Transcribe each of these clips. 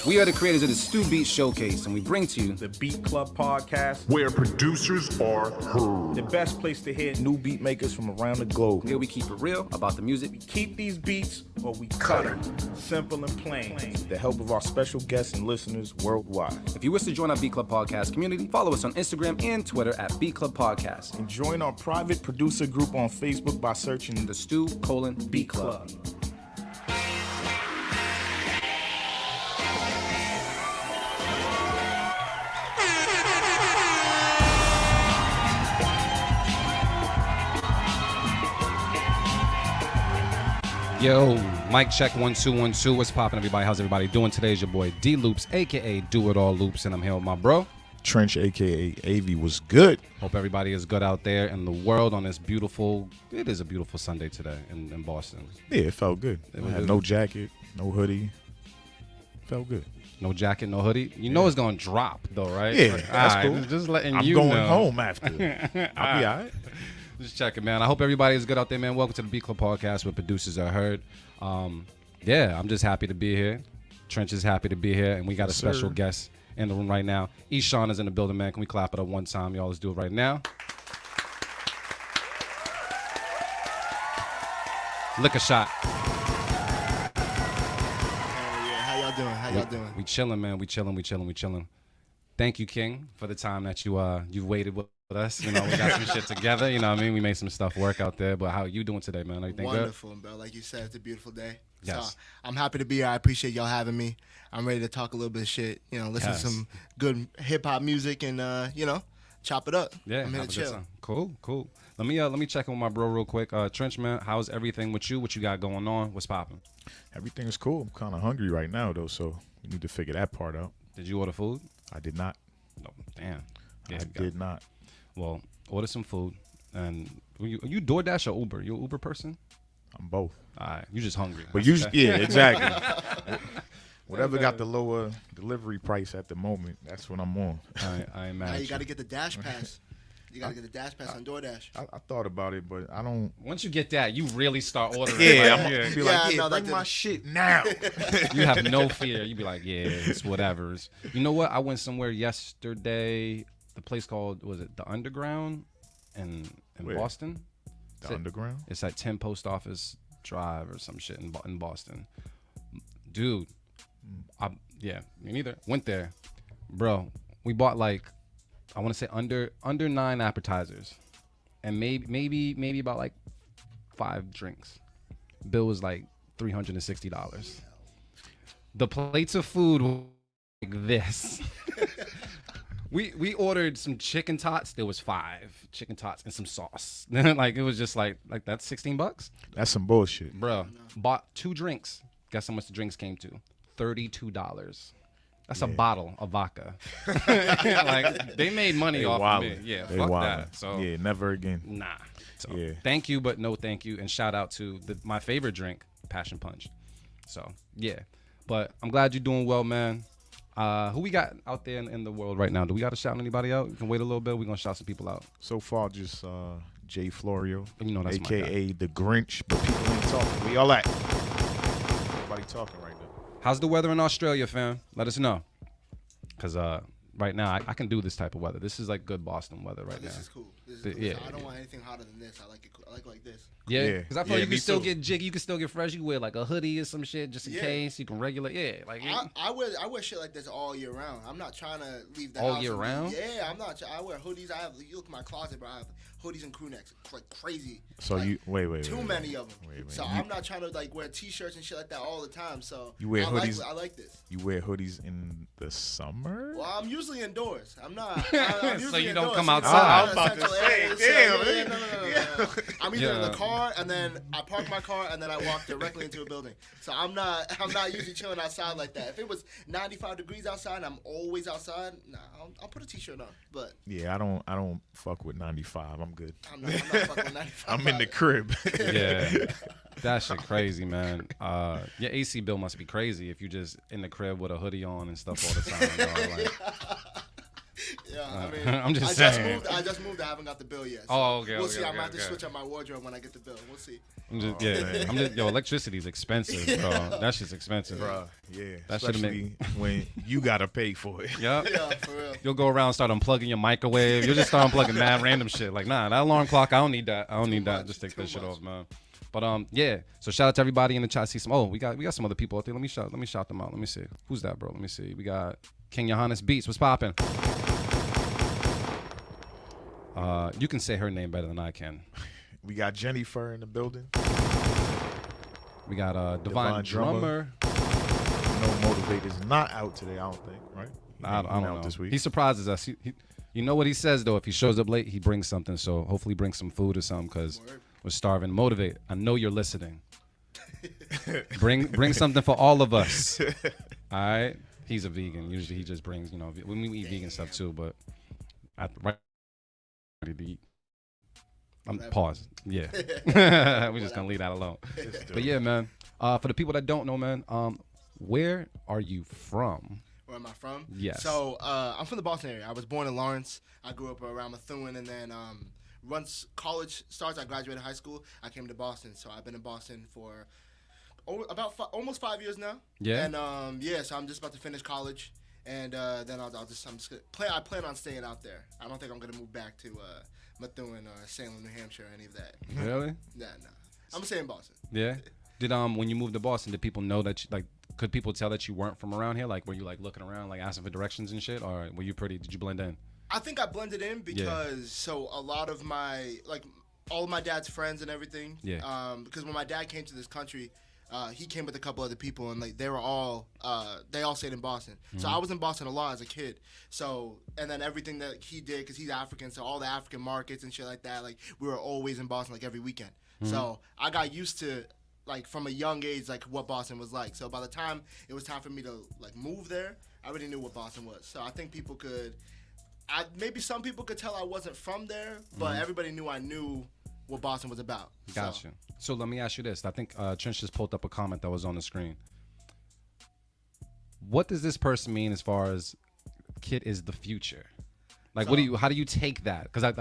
We are the creators of the Stu Beat Showcase, and we bring to you the Beat Club podcast, where producers are heard. the best place to hear new beat makers from around the globe. here we keep it real about the music. We keep these beats or we cut them. Simple and plain. With the help of our special guests and listeners worldwide. If you wish to join our Beat Club Podcast community, follow us on Instagram and Twitter at Beat Club Podcast. And join our private producer group on Facebook by searching The Stu::Beat Club. Yo, mic check 1 2 1 2. What's poppin', everybody? How's everybody doing? Today's your boy D Loops, aka Do It All Loops, and I'm here with my bro Trench, aka AV, was good. Hope everybody is good out there in the world on this beautiful. It is a beautiful Sunday today in Boston. Yeah, it felt good. I had no jacket, no hoodie. Felt good. No jacket, no hoodie. You know it's gonna drop though, right? Yeah, Like, that's all right, cool. Just letting I'm you going know. home after. I'll be all right. Just checking, man. I hope everybody is good out there, man. Welcome to the Beat Club Podcast, where producers are heard. Yeah, I'm just happy to be here. Trench is happy to be here, and we got a special guest in the room right now. Ishan is in the building, man. Can we clap it up one time? Y'all, let's do it right now. Lick a shot. Yeah, how y'all doing? How y'all doing? We chilling, man. We chilling. Thank you, King, for the time that you've waited with us. You know, we got some shit together. You know what I mean? We made some stuff work out there. But how you doing today, man? Everything Wonderful, bro. Like you said, it's a beautiful day. Yes. So I'm happy to be here. I appreciate y'all having me. I'm ready to talk a little bit of shit. You know, listen Yes. to some good hip hop music and chop it up. Yeah, I'm here have to a good chill. time. Cool. Let me check in with my bro real quick. Trench, man, how's everything with you? What you got going on? What's popping? Everything is cool. I'm kind of hungry right now, though, so we need to figure that part out. Did you order food? I did not. No, damn. Yeah, I did not. Well, order some food. And are you DoorDash or Uber? You an Uber person? I'm both. All right, you just hungry. But That's okay. yeah, exactly. Whatever got the lower delivery price at the moment, that's what I'm on. I ain't mad Now at you got to get the Dash Pass. You got to get the Dash Pass on DoorDash. I thought about it, but I don't. Once you get that, you really start ordering. Yeah, Like, I'm gonna be Yeah, like, no, that bring my didn't- shit now. you have no fear. You be like, yeah, it's whatever. You know what? I went somewhere yesterday. The place called, was it the Underground in Where? Boston? The underground. It's at 10 Post Office Drive or some shit in Boston. Dude, yeah, me neither. Went there, bro. We bought like, I want to say under 9 appetizers, and maybe about like 5 drinks. Bill was like $360. The plates of food were like this. We ordered some chicken tots. There was 5 chicken tots and some sauce. Like it was just like that's $16, That's some bullshit. bro. Bought 2 drinks. Guess how much the drinks came to? $32. That's a bottle of vodka. Like they made money They off wildin'. of me. Yeah, They fuck wildin'. that. So Yeah, never again. nah. So Yeah. thank you, but no thank you. And shout out to my favorite drink, Passion Punch. So yeah, but I'm glad you're doing well, man. Who we got out there in the world right now? Do we got to shout anybody out? You can wait a little bit. We're gonna shout some people out. So far, just Jay Florio, You know that's my guy. AKA the Grinch, but people ain't talking. We all at? Nobody talking right now. How's the weather in Australia, fam? Let us know. Cause right now I can do this type of weather. This is like good Boston weather right This now. is cool. This is Yeah, cool. yeah, I don't yeah. want anything hotter than this. I like it. I like this. Yeah, Yeah. because I feel Yeah, you me can still too. get jiggy. You can still get fresh. You can wear like a hoodie or some shit just in Yeah. case. You can regulate. Yeah, like I wear shit like this all year round. I'm not trying to leave the All house. year and be- round? Yeah, I'm not. I wear hoodies. You look at my closet, bro. I have hoodies and crew necks. It's like crazy. So Like, you wait. too many of them. Wait. So I'm not trying to like wear t-shirts and shit like that all the time. So You wear I hoodies? I like this. You wear hoodies in the summer? Well, I'm usually indoors. I'm not. I'm So usually you don't indoors. come So outside. it's not I was about to essential say, areas, damn, no. I'm either in Yeah. the car and then I park my car and then I walk directly into a building. So I'm not usually chilling outside like that. If it was 95 degrees outside and I'm always outside, nah, I'll put a t-shirt on. But Yeah, I don't fuck with 95. I'm good. I'm not fucking with 95. I'm in the crib. yeah, that shit crazy, man. Your AC bill must be crazy if you just in the crib with a hoodie on and stuff all the time. Dog. Like, Yeah, I mean, I'm just saying. I just moved. I haven't got the bill yet. So Oh, okay. We'll okay, see. okay, I might have to okay. switch up my wardrobe when I get the bill. We'll see. Yo, electricity's expensive, bro. That shit's expensive. Bruh, yeah. That should've Especially when you gotta pay for it. Yep. Yeah, for real. You'll go around and start unplugging your microwave. You'll just start unplugging mad random shit. Like, nah, that alarm clock, I don't need that. I don't need that. much, Just take too that shit much. off, man. But yeah. So shout out to everybody in the chat. See some. Oh, we got some other people out there. Let me shout them out. Let me see. Who's that, bro? Let me see. We got King Johannes Beats. What's poppin'? You can say her name better than I can. We got Jennifer in the building. We got Divine Divine Drummer. No Motivate is not out today, I don't think, right? I don't know. This week. He surprises us. You know what he says though? If he shows up late, he brings something. So hopefully, bring some food or something because we're starving. Motivate. I know you're listening. Bring something for all of us. All right. He's a vegan. Usually, he just brings. When we eat vegan stuff too, but right ready to eat. I'm paused. Yeah. We're just gonna leave that alone. But yeah, man. For the people that don't know, man, where are you from? Where am I from? Yes. So I'm from the Boston area. I was born in Lawrence. I grew up around Methuen, and then once college starts, I graduated high school. I came to Boston. So I've been in Boston for almost 5 years now. Yeah. And so I'm just about to finish college, and then I'm just gonna I plan on staying out there. I don't think I'm gonna move back to Methuen or Salem, New Hampshire, or any of that. Really? Nah. I'm gonna stay in Boston. Yeah. Did when you moved to Boston, did people know that could people tell that you weren't from around here? Like, were you like looking around, like asking for directions and shit, or were you did you blend in? I think I blended in because a lot of all of my dad's friends and everything. Yeah. Because when my dad came to this country, he came with a couple other people, and they were all they all stayed in Boston. So I was in Boston a lot as a kid. So and then everything that he did, because he's African, so all the African markets and shit like that, like we were always in Boston like every weekend. So I got used to from a young age what Boston was like. So by the time it was time for me to move there, I already knew what Boston was. So I think people could, maybe some people could tell I wasn't from there, but everybody knew I knew what Boston was about. Gotcha. So let me ask you this. I think Trench just pulled up a comment that was on the screen. What does this person mean as far as kid is the future? Like, how do you take that? Because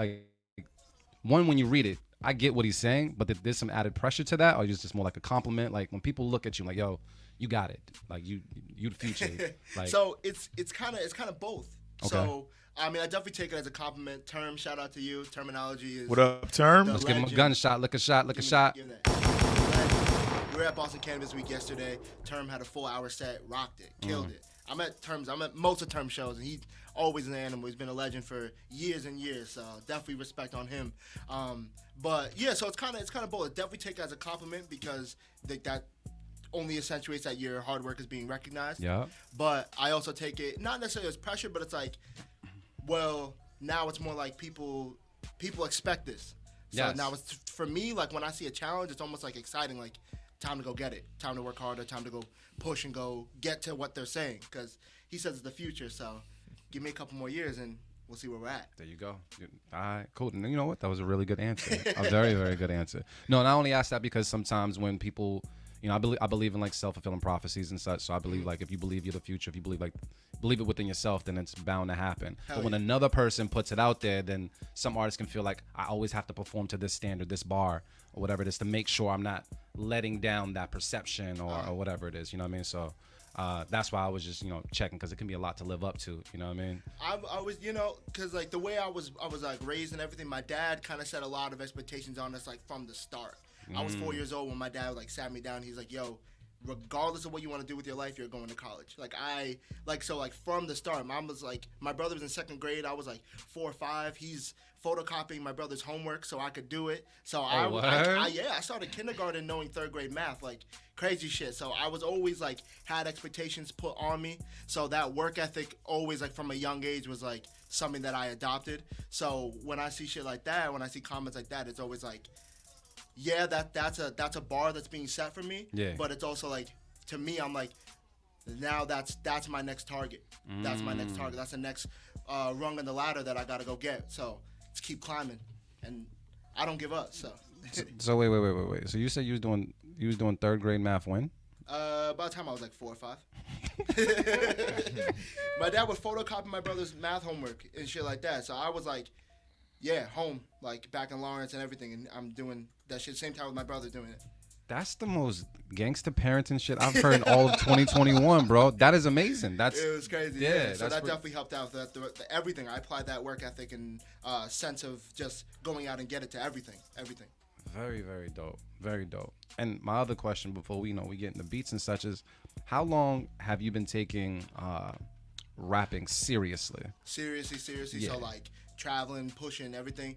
when you read it, I get what he's saying, but there's some added pressure to that, or is just more like a compliment? Like when people look at you, like, yo, you got it. Like you the future. Like, so it's kind of both. Okay. So I mean, I definitely take it as a compliment. Term, shout out to you. Terminology is. What up, Term? The let's give him a legend. gunshot. Lick a shot. Lick a shot. Give that. We were at Boston Cannabis Week yesterday. Term had a 4-hour set, rocked it, killed it. I'm at most of Term shows, and he's always an animal. He's been a legend for years and years, so definitely respect on him. But yeah, so it's kind of both. Definitely take it as a compliment because that only accentuates that your hard work is being recognized. Yeah. But I also take it not necessarily as pressure, but it's like, well, now it's more like people expect this. So Yes. now it's for me, like when I see a challenge, it's almost like exciting, like time to go get it, time to work harder, time to go push and go get to what they're saying. Because he says it's the future, so give me a couple more years and we'll see where we're at. There you go. All right, cool. And you know what? That was a really good answer. A very, very good answer. No, and I only ask that because sometimes when people, I believe in like self-fulfilling prophecies and such. So I believe like if you believe you're the future, if you believe it within yourself, then it's bound to happen. But when another person puts it out there, then some artists can feel like I always have to perform to this standard, this bar, or whatever it is, to make sure I'm not letting down that perception or whatever it is. You know what I mean? So that's why I was just checking, because it can be a lot to live up to. You know what I mean? I was because like the way I was like raised and everything, my dad kind of set a lot of expectations on us like from the start. I was 4 years old when my dad like sat me down. He's like, yo, regardless of what you want to do with your life, you're going to college. So from the start, mom was like, my brother was in second grade. I was like 4 or 5. He's photocopying my brother's homework so I could do it. So I started kindergarten knowing third grade math, like crazy shit. So I was always like had expectations put on me. So that work ethic always like from a young age was like something that I adopted. So when I see shit like that, when I see comments like that, it's always like, yeah, that's a bar that's being set for me. Yeah. But it's also like, to me, I'm like, now that's my next target. That's my next target. That's the next rung on the ladder that I gotta go get. So let's keep climbing, and I don't give up. So. So wait. So you said you was doing third grade math when? By the time I was like 4 or 5. My dad would photocopy my brother's math homework and shit like that. So I was like, yeah, home, like back in Lawrence and everything. And I'm doing that shit same time with my brother doing it. That's the most gangster parenting shit I've heard in all of 2021, bro. That is amazing. It was crazy. Yeah, So that definitely helped out. Everything. I applied that work ethic and sense of just going out and get it to everything. Very, very dope. Very dope. And my other question before we get into beats and such is, how long have you been taking rapping seriously? Seriously. Yeah. So like traveling, pushing, everything.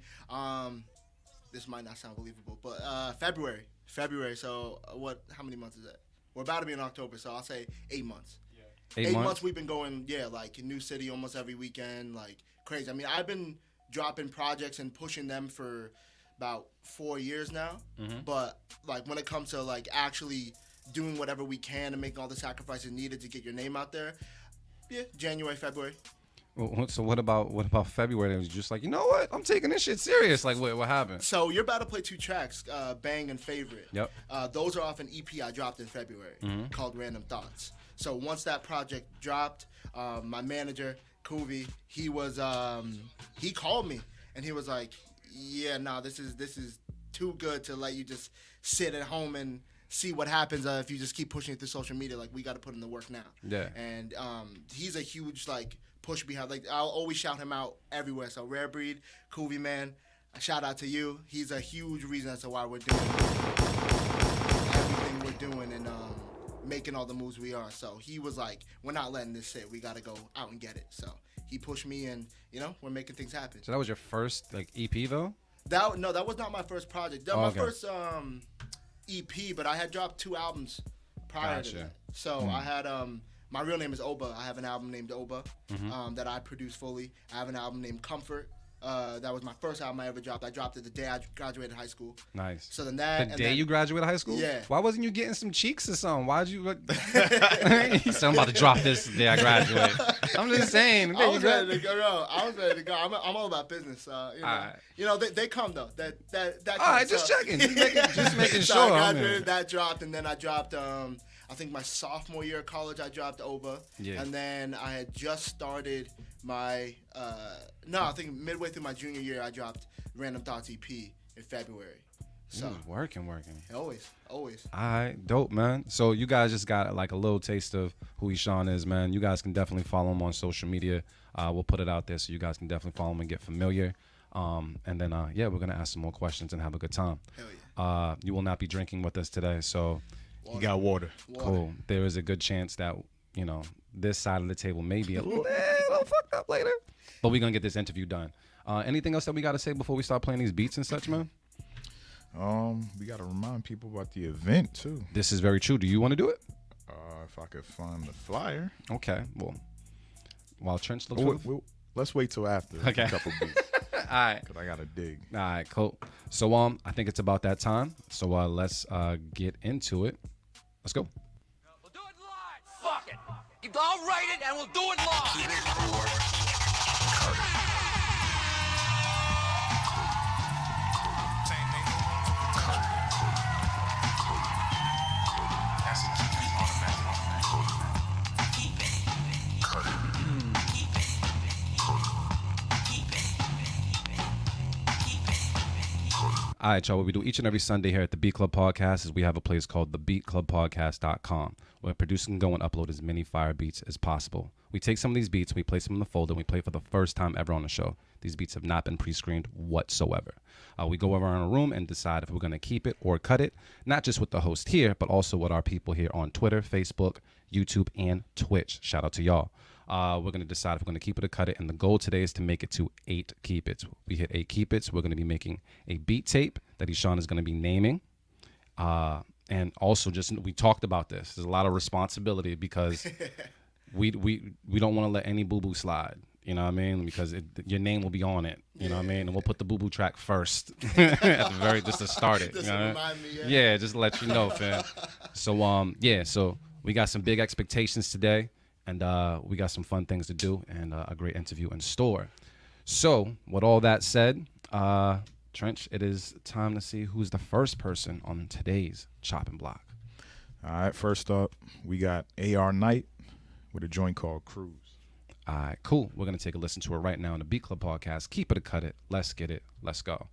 This might not sound believable, but February. So how many months is that? We're about to be in October, so I'll say 8 months. Yeah. 8 months we've been going, like New City almost every weekend, like crazy. I mean, I've been dropping projects and pushing them for about 4 years now. Mm-hmm. But like when it comes to like actually doing whatever we can and making all the sacrifices needed to get your name out there, January, February. Well, so what about February? It was just like, you know what? I'm taking this shit serious. Like, what happened? So you're about to play 2 tracks, Bang and Favorite. Yep. Those are off an EP I dropped in February called Random Thoughts. So once that project dropped, my manager, Kuvi, he called me and he was like, yeah, nah, this is too good to let you just sit at home and see what happens if you just keep pushing it through social media. Like, we got to put in the work now. Yeah. And he's a huge, like, push behind. Like, I'll always shout him out everywhere. So, Rare Breed, Kuvi, man, a shout out to you. He's a huge reason as to why we're doing everything we're doing and making all the moves we are. So, he was like, we're not letting this sit. We got to go out and get it. So, he pushed me and, we're making things happen. So that was your first like EP though? That was not my first project. That was my first EP, but I had dropped 2 albums prior to that. So I had my real name is Oba. I have an album named Oba that I produced fully. I have an album named Comfort. That was my first album I ever dropped. I dropped it the day I graduated high school. Nice. So then that the day you graduated high school? Yeah. Why wasn't you getting some cheeks or something? Why'd you? He said, I'm about to drop this the day I graduate. I'm just saying. I was ready to go. No, I was ready to go. I'm all about business. Right. They come though. That all right, just checking. Just making so sure. I graduated, that dropped, and then I dropped. I think my sophomore year of college, I dropped Oba. Yeah. And then I had just started my, I think midway through my junior year, I dropped Random Thoughts EP in February. So working. Always. All right, dope, man. So you guys just got like a little taste of who Ishan is, man. You guys can definitely follow him on social media. We'll put it out there so you guys can definitely follow him and get familiar. And then, we're going to ask some more questions and have a good time. Hell yeah. You will not be drinking with us today, so... You got water. Cool. There is a good chance that, this side of the table may be a little fucked up later. But we're going to get this interview done. Anything else that we got to say before we start playing these beats and such, man? We got to remind people about the event, too. This is very true. Do you want to do it? If I could find the flyer. Okay. Well, while Trench looks let's wait till after a couple beats. All right. Because I got to dig. All right, cool. So I think it's about that time. So let's get into it. Let's go. We'll do it live. Fuck it. I'll write it and we'll do it live. All right, y'all. What we do each and every Sunday here at the Beat Club Podcast is we have a place called thebeatclubpodcast.com where producers can go and upload as many fire beats as possible. We take some of these beats, we place them in the folder, and we play for the first time ever on the show. These beats have not been pre-screened whatsoever. We go around a room and decide if we're going to keep it or cut it, not just with the host here, but also with our people here on Twitter, Facebook, YouTube, and Twitch. Shout out to y'all. We're going to decide if we're going to keep it or cut it, and the goal today is to make it to 8 keep it's. We hit 8 keep it's. We're going to be making a beat tape that Ishan is going to be naming. And also, we talked about this. There's a lot of responsibility because we don't want to let any boo-boo slide. You know what I mean? Because your name will be on it. You know what I mean? And we'll put the boo-boo track first at the very, just to start it. Just you know? to remind me, yeah, just to let you know, fam. So, so we got some big expectations today. And we got some fun things to do and a great interview in store. So, with all that said, Trench, it is time to see who's the first person on today's chopping block. All right, first up, we got AR Knight with a joint called Cruise. All right, cool. We're going to take a listen to it right now on the Beat Club podcast. Keep it or cut it. Let's get it. Let's go.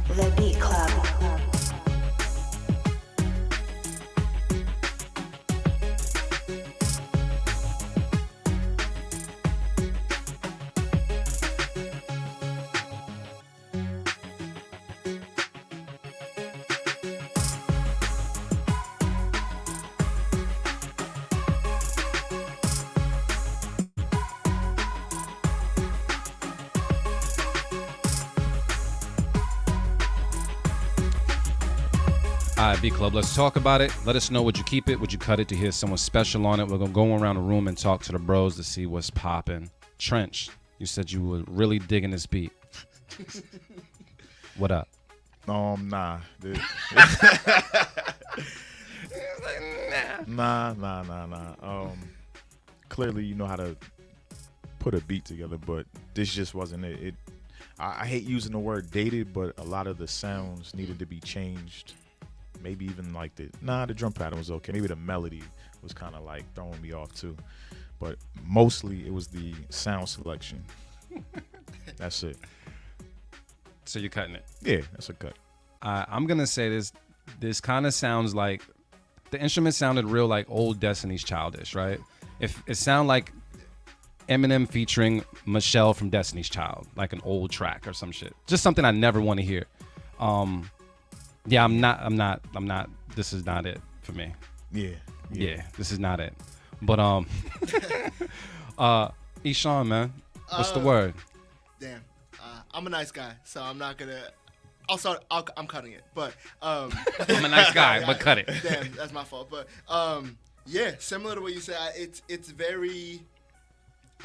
The Beat Club. All right, Beat Club, let's talk about it. Let us know, would you keep it? Would you cut it to hear someone special on it? We're going to go around the room and talk to the bros to see what's popping. Trench, you said you were really digging this beat. What up? Nah. Nah. Clearly you know how to put a beat together, but this just wasn't it. I hate using the word dated, but a lot of the sounds needed to be changed. Maybe even like the drum pattern was okay. Maybe the melody was kind of like throwing me off too. But mostly it was the sound selection. That's it. So you're cutting it? Yeah, that's a cut. I'm going to say this kind of sounds like, the instrument sounded real like old Destiny's Childish, right? If it sound like Eminem featuring Michelle from Destiny's Child, like an old track or some shit. Just something I never want to hear. Yeah, I'm not, this is not it for me. Yeah, this is not it. But, Ishan, man, what's the word? Damn. I'm a nice guy, so I'm not gonna. I'm cutting it, but I'm a nice guy, but cut it. Damn, that's my fault. But yeah, similar to what you said, it's very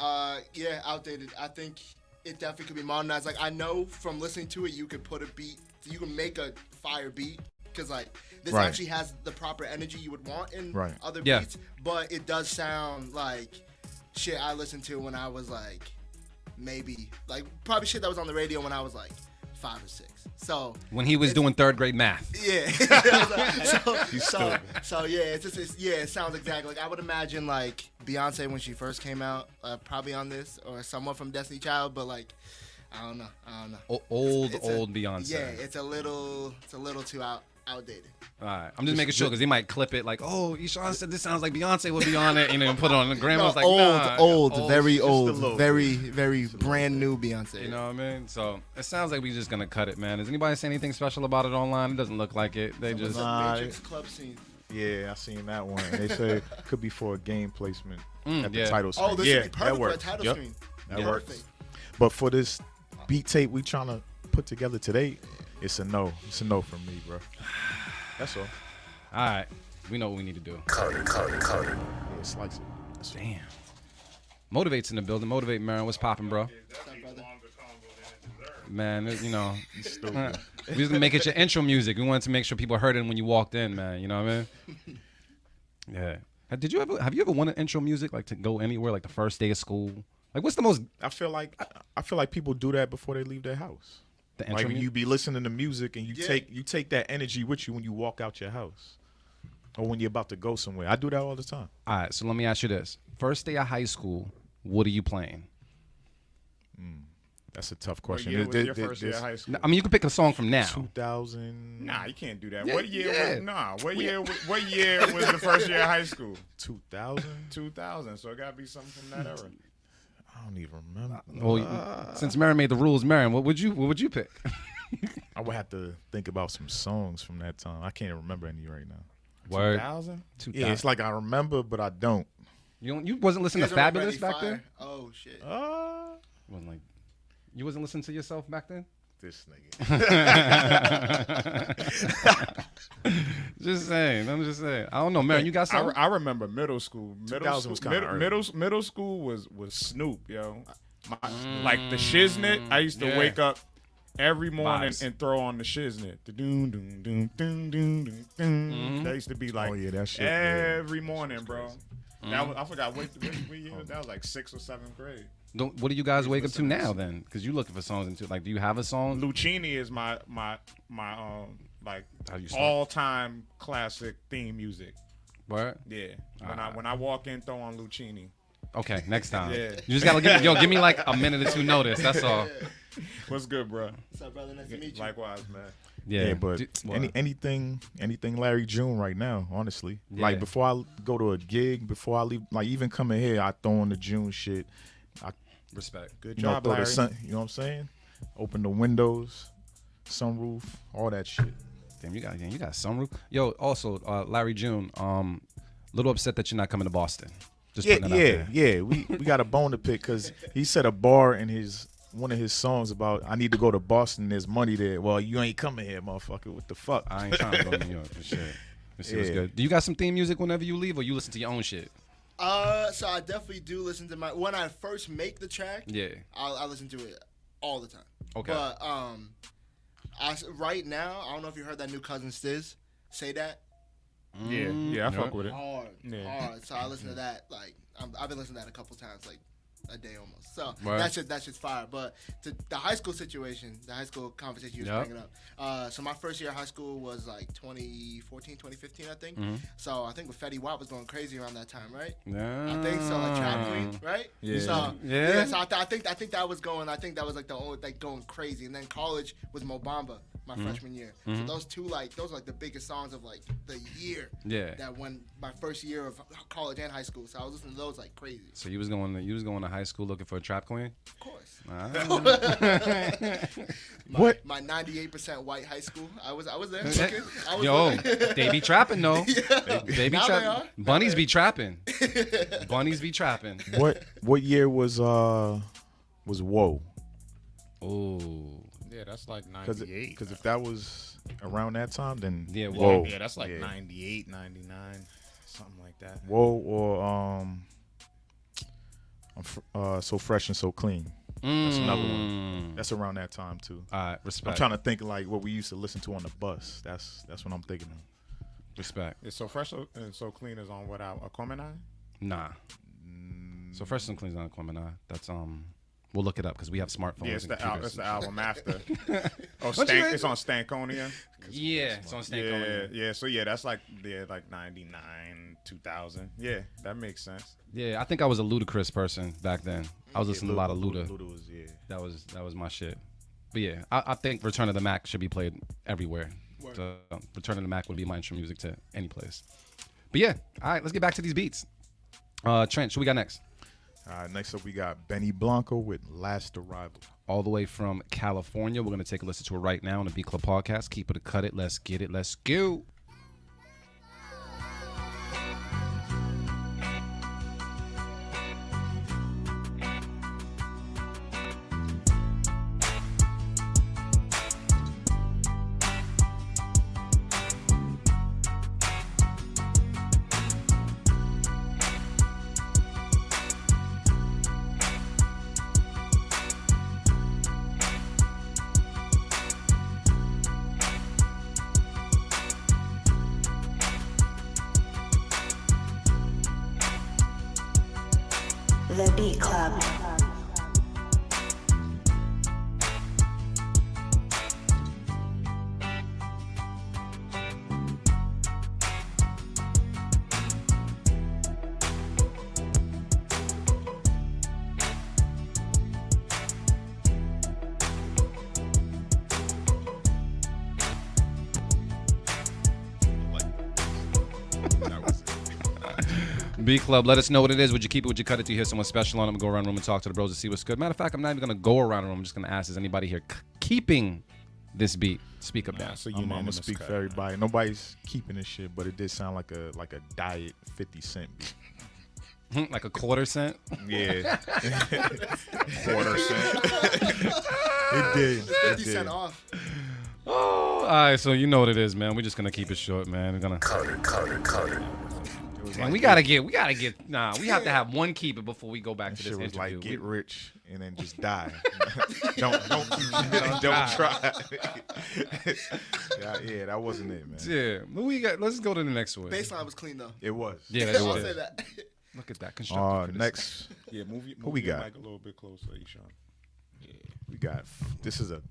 outdated. I think it definitely could be modernized. Like, I know from listening to it, you could put a beat, you can make a fire beat, because like this Right. actually has the proper energy you would want in Right. other Yeah. beats, but it does sound like shit I listened to when I was like maybe like probably shit that was on the radio when I was like 5 or 6. So When he was doing third grade math. yeah. so yeah, it sounds exactly like I would imagine like Beyonce when she first came out, probably on this, or someone from Destiny Child, but like I don't know. Old It's Beyonce. Yeah, it's a little too outdated. All right, I'm just making sure because he might clip it like, oh, Ishan said this sounds like Beyonce would be on it, and put it on the grandma's like, Very old, little very brand new Beyonce. You know what I mean? So it sounds like we're just gonna cut it, man. Does anybody say anything special about it online? It doesn't look like it. They just Nah. Matrix Club scene. Yeah, I seen that one. They say it could be for a game placement at the yeah. title screen. Oh, this yeah, would be perfect that for a works. title Yep, screen. that Yeah. works. Perfect. But for this beat tape we trying to put together today, it's a no. It's a no from me, bro. That's all. all right. We know what we need to do. Yeah, slice it. That's all. Damn. Motivate's in the building. Motivate, Marin. What's popping, bro? Man, you know, we was gonna make it your intro music. We wanted to make sure people heard it when you walked in, man. You know what I mean? Yeah. Have you ever wanted intro music, like to go anywhere, like the first day of school? Like, what's the most I feel like people do that before they leave their house. the intro Like when music? you be listening to music and you Yeah. take that energy with you when you walk out your house, or when you're about to go somewhere. I do that all the time. All right, so let me ask you this: first day of high school, what are you playing? That's a tough What question. year was your first year of high school? I mean, you can pick a song from now. 2000. Nah, you can't do that. Yeah, What year? yeah. What year was the first year of high school? 2000. 2000. So it gotta be something from that era. I don't even remember. Well, since Marin made the rules, Marin, what would you pick? I would have to think about some songs from that time. I can't remember any right now. Word. 2000. Yeah, it's like I remember, but I don't. You wasn't listening to You guys remember Fabulous Eddie back Fire? then? Oh shit. Wasn't like you wasn't listening to yourself back then? This nigga. Just saying. I'm just saying. I don't know, Marion. You got something? I remember middle school. 2000 was kinda early. Middle school was Snoop, yo. Like the Shiznit. I used to wake up every morning Vibes. and throw on the Shiznit. The doom doom doom doom doom doom doom. That used to be like Oh, yeah, that shit, every morning, bro. That was, I forgot what year that was, like 6th or 7th grade. What do you guys wake up to now then? Because you looking for songs into like, do you have a song? Lucchini is my like How you start? all time classic theme music. What? Yeah. When I walk in, throw on Lucchini. Okay, next time. Yeah. You just gotta give me like a minute or two notice. That's all. What's good, bro? What's up, brother? Nice to meet you. Likewise, man. Yeah, But what? anything Larry June right now, honestly. Like Yeah. before I go to a gig, before I leave, like even coming here, I throw on the June shit. Respect. Good You know, job, throw Larry. the sun. You know what I'm saying? Open the windows, sunroof, all that shit. Damn, you got sunroof. Yo, also Larry June. Little upset that you're not coming to Boston. Just Yeah, putting it out there. We got a bone to pick because he said a bar in one of his songs about I need to go to Boston. There's money there. Well, you ain't coming here, motherfucker. What the fuck? I ain't trying to go to New York for shit. Let's see what's Yeah. good. Do you got some theme music whenever you leave, or you listen to your own shit? So I definitely do listen to when I first make the track. Yeah. I listen to it all the time. Okay. But right now, I don't know if you heard that new Cousin Stiz say that. Yeah, I fuck with it. Hard. Yeah. So I listen to that like I've been listening to that a couple times, like a day almost. So Word. that's just fire. But to the high school situation, the high school conversation you was Yep. bringing up. So my first year of high school was like 2014, 2015, I think. Mm-hmm. So I think with Fetty Wap was going crazy around that time, right? Yeah. I think so, like Trap Queen, right? Yeah. So, Yeah. So I think that was going. I think that was like the only like going crazy. And then college was Mo Bamba, my freshman year. So those two those are like the biggest songs of like the year. Yeah. That when my first year of college and high school. So I was listening to those like crazy. So you was going to high school looking for a trap queen? Of course. What? My 98% white high school. I was there. Looking. I was Yo, looking. they be trapping though. They be Now they trapping. are. Bunnies be trapping. Bunnies be trapping. What year was Whoa? Oh. Yeah, that's like Because 98. if that was around that time, then Yeah, Whoa. Yeah, that's like Yeah. 98, 99, something like that. Whoa or So Fresh and So Clean. That's another one. That's around that time too. All right, respect. I'm trying to think like what we used to listen to on the bus. That's what I'm thinking of. Respect. Yeah, so fresh and so clean is on what Aquemini? Nah. So Fresh and Clean's not Aquemini. That's we'll look it up because we have smartphones. Yeah, it's and the, computers it's the and album after. Oh, What you mean? It's on Stankonia. shit. Yeah, it's on Stankonia. Yeah. So yeah, that's like 99, 2000. Yeah, that makes sense. Yeah, I think I was a Ludacris person back then. I was listening to a lot of Luda. Luda was, yeah. That was my shit. But yeah, I think Return of the Mac should be played everywhere. So, Return of the Mac would be my intro music to any place. But yeah, all right, let's get back to these beats. Trent, who we got next? All right, next up we got Benny Blanco with Last Arrival. All the way from California. We're going to take a listen to it right now on the Beat Club podcast. Keep it or cut it. Let's get it. Let's go. The Beat Club. B Club, let us know what it is. Would you keep it? Would you cut it? Do you hear someone special on? I'm going to go around the room and talk to the bros to see what's good. Matter of fact, I'm not even going to go around the room. I'm just going to ask, is anybody here keeping this beat? Speak up now. So I'm gonna speak for everybody. Nobody's keeping this shit, but it did sound like a diet 50 Cent beat. Like a quarter cent. Yeah. Quarter cent. It did. 50 cent off. Oh, all right. So you know what it is, man. We're just gonna keep it short, man. We're gonna. Cut it. Man, we gotta get. Nah, we have to have one keep it before we go back to this Shit was interview. like get rich and then just die. don't try. yeah, that wasn't it, man. Yeah, but we got. Let's go to the next one. Baseline was clean though. It was. Yeah, I'll that's say it. that. Look at that constructive criticism. Next, Yeah, move we your got? mic a little bit closer, Ishan. we got. This is a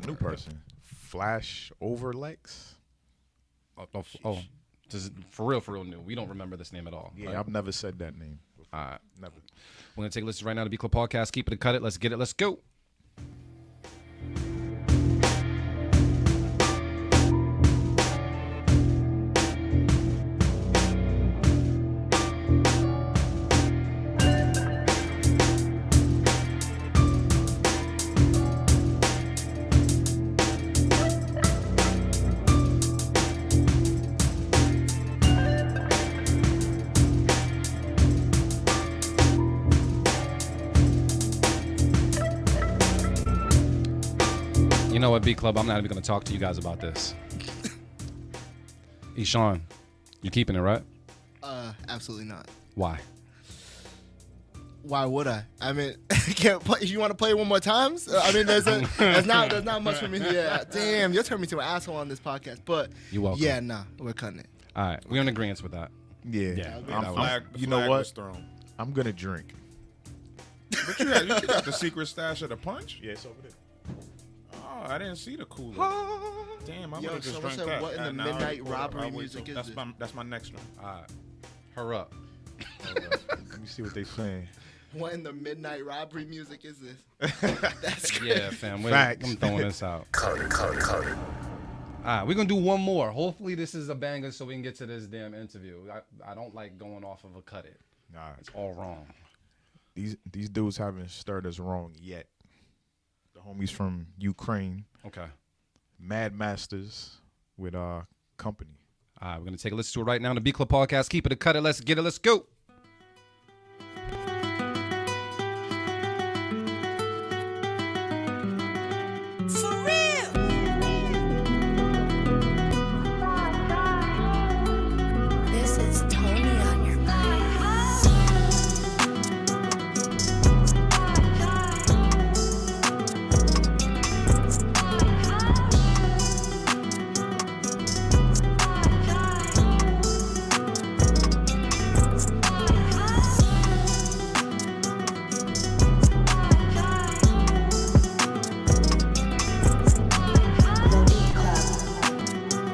new person. Flash Overlex. Oh, this is for real new. We don't remember this name at all. Yeah, right? I've never said that name. All right. Never. We're gonna take a listen right now to Be Club Podcast. Keep it and cut it. Let's get it. Let's go. You know what, B Club? I'm not even gonna talk to you guys about this. Ishan, you keeping it, right? Absolutely not. Why? Why would I? I mean, can't play. You want to play one more time? I mean, there's not much for me. Yeah, damn, you're turning me to an asshole on this podcast. But You're welcome. yeah, nah, we're cutting it. All right, we're in agreement with that. Yeah. Yeah. You know what? Was thrown. I'm gonna drink. But you got the secret stash of the punch? Yeah, it's over there. Oh, I didn't see the cooler. Damn, I would Yo, have just someone drank said, that. what in the Now midnight I- robbery I wait music till- is this? That's my next one. All right, her up. Let me see what they playing. What in the midnight robbery music is this? That's crazy. Yeah, fam. Wait, Facts. I'm throwing this out. Cut it. All right, we're gonna do one more. Hopefully, this is a banger so we can get to this damn interview. I don't like going off of a cut it. Nah, It's all wrong. these dudes haven't stirred us wrong yet. The homies from Ukraine, Okay. Mad Masters with Company. All right, we're gonna take a listen to it right now. The B Club Podcast. Keep it a cut it. Let's get it. Let's go. For real. This is Tony on your mind. The Beat Club.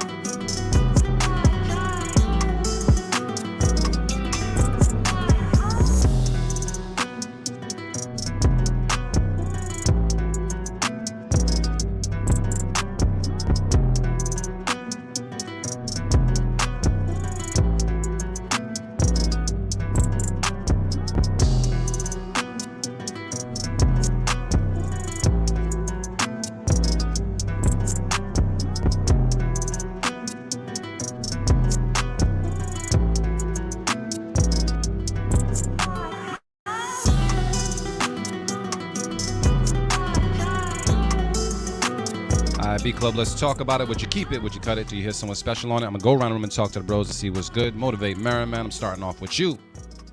All right, B Club, let's talk about it. Would you keep it? Would you cut it? Do you hear someone special on it? I'm gonna go around the room and talk to the bros to see what's good. Motivate Merriman. I'm starting off with you.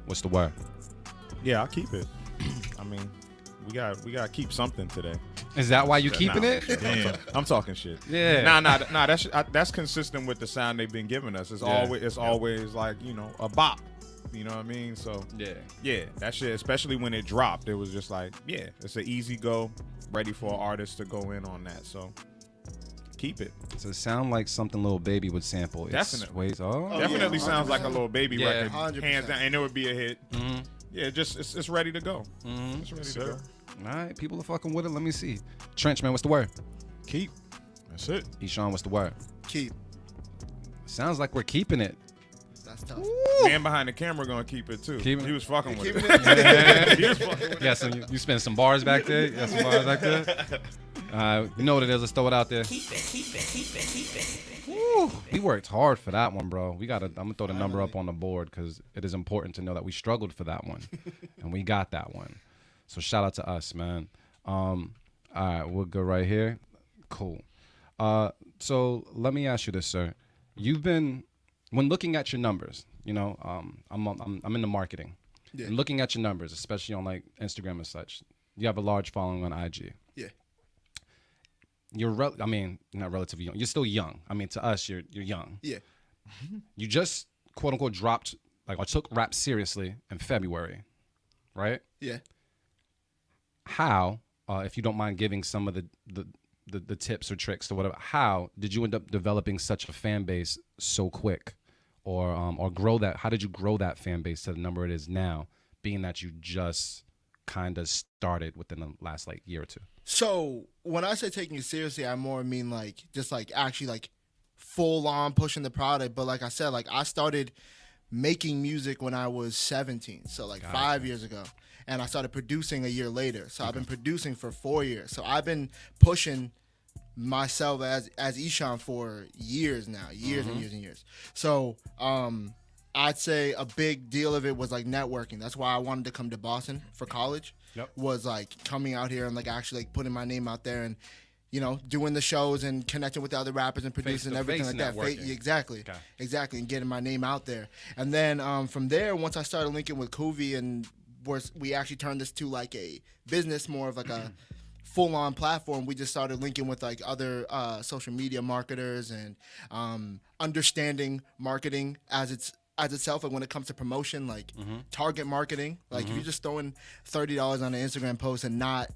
What's the word? Yeah, I'll keep it. I mean, we got to keep something today. Is that why you keeping Nah, it? Damn, I'm talking shit. Yeah. Nah. That's consistent with the sound they've been giving us. It's always like a bop. You know what I mean? So yeah, that shit. Especially when it dropped, it was just like it's an easy go, ready for an artist to go in on that. So keep it. Does it sound like something Lil Baby would sample? Definitely. yeah, Definitely sounds like a little baby Yeah, record, 100%. hands down, and it would be a hit. Mm-hmm. Yeah, just it's ready to go. It's ready to go. All right, people are fucking with it. Let me see. Trenchman, what's the word? Keep. That's it. Eshawn, what's the word? Keep. Sounds like we're keeping it. That's tough. Man behind the camera gonna keep it too. Keep it. He was fucking with Keeping it. it. He was fucking with it. Yeah, so you spent some bars back there? You got some bars back there? You know what it is. Let's throw it out there. Keep it, keep it, keep it, keep it. Woo. Whew, we worked hard for that one, bro. I'm gonna throw the number up on the board because it is important to know that we struggled for that one, and we got that one. So shout out to us, man. All right, we'll go right here. Cool. So let me ask you this, sir. You've been, when looking at your numbers, you know, I'm in the marketing. Yeah. And looking at your numbers, especially on like Instagram and such, you have a large following on IG. Yeah. You're, not relatively young. You're still young. I mean, to us, you're young. Yeah. You just quote unquote dropped, like, or took rap seriously in February, right? Yeah. How, if you don't mind giving some of the tips or tricks or whatever, how did you end up developing such a fan base so quick, or grow that? How did you grow that fan base to the number it is now, being that you just kind of started within the last like year or two? So when I say taking it seriously, I more mean like just like actually like full on pushing the product. But like I said, like I started making music when I was 17, so like 5 years ago. And I started producing a year later. So I've been producing for 4 years. So I've been pushing myself as Ishan for years now, years and years and years. So I'd say a big deal of it was like networking. That's why I wanted to come to Boston for college. Yep. Was like coming out here and like actually like putting my name out there and, you know, doing the shows and connecting with the other rappers and producing and everything like that. Exactly. Okay. Exactly. And getting my name out there. And then from there, once I started linking with Kuvi and we actually turned this to like a business, more of like a full-on platform. We just started linking with like other social media marketers and understanding marketing as itself. Like when it comes to promotion, like target marketing. Like if you're just throwing $30 on an Instagram post and not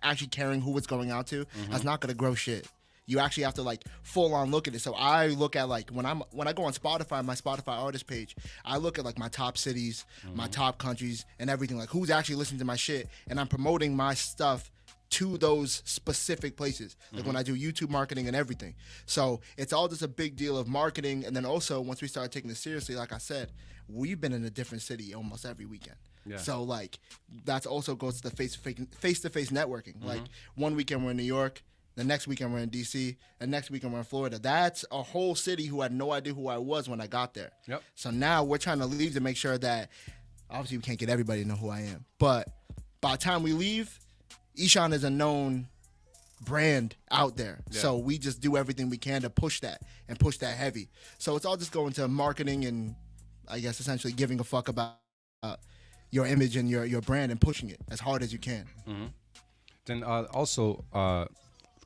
actually caring who it's going out to, that's not gonna grow shit. You actually have to like full on look at it. So I look at like when I go on Spotify, my Spotify artist page, I look at like my top cities, my top countries, and everything. Like who's actually listening to my shit, and I'm promoting my stuff to those specific places. Like when I do YouTube marketing and everything. So it's all just a big deal of marketing. And then also once we started taking this seriously, like I said, we've been in a different city almost every weekend. Yeah. So like that also goes to the face-to-face networking. Like one weekend we're in New York. The next weekend we're in D.C. The next weekend we're in Florida. That's a whole city who had no idea who I was when I got there. Yep. So now we're trying to leave to make sure that, obviously we can't get everybody to know who I am, but by the time we leave, Ishan is a known brand out there. Yeah. So we just do everything we can to push that and push that heavy. So it's all just going to marketing and I guess essentially giving a fuck about your image and your brand and pushing it as hard as you can. Then also,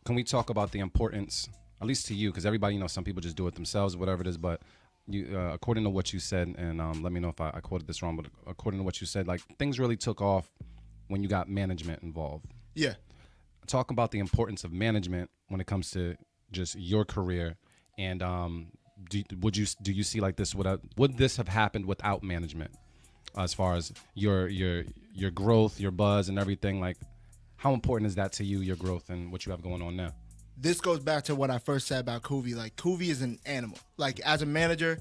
can we talk about the importance, at least to you, because everybody, you know, some people just do it themselves, whatever it is, but you, according to what you said, and let me know if I quoted this wrong, but according to what you said, like things really took off when you got management involved. Yeah. Talk about the importance of management when it comes to just your career, and do you see like this, would this have happened without management, as far as your growth, your buzz, and everything? Like, how important is that to you, your growth, and what you have going on now? This goes back to what I first said about Kuvi. Like, Kuvi is an animal. Like, as a manager,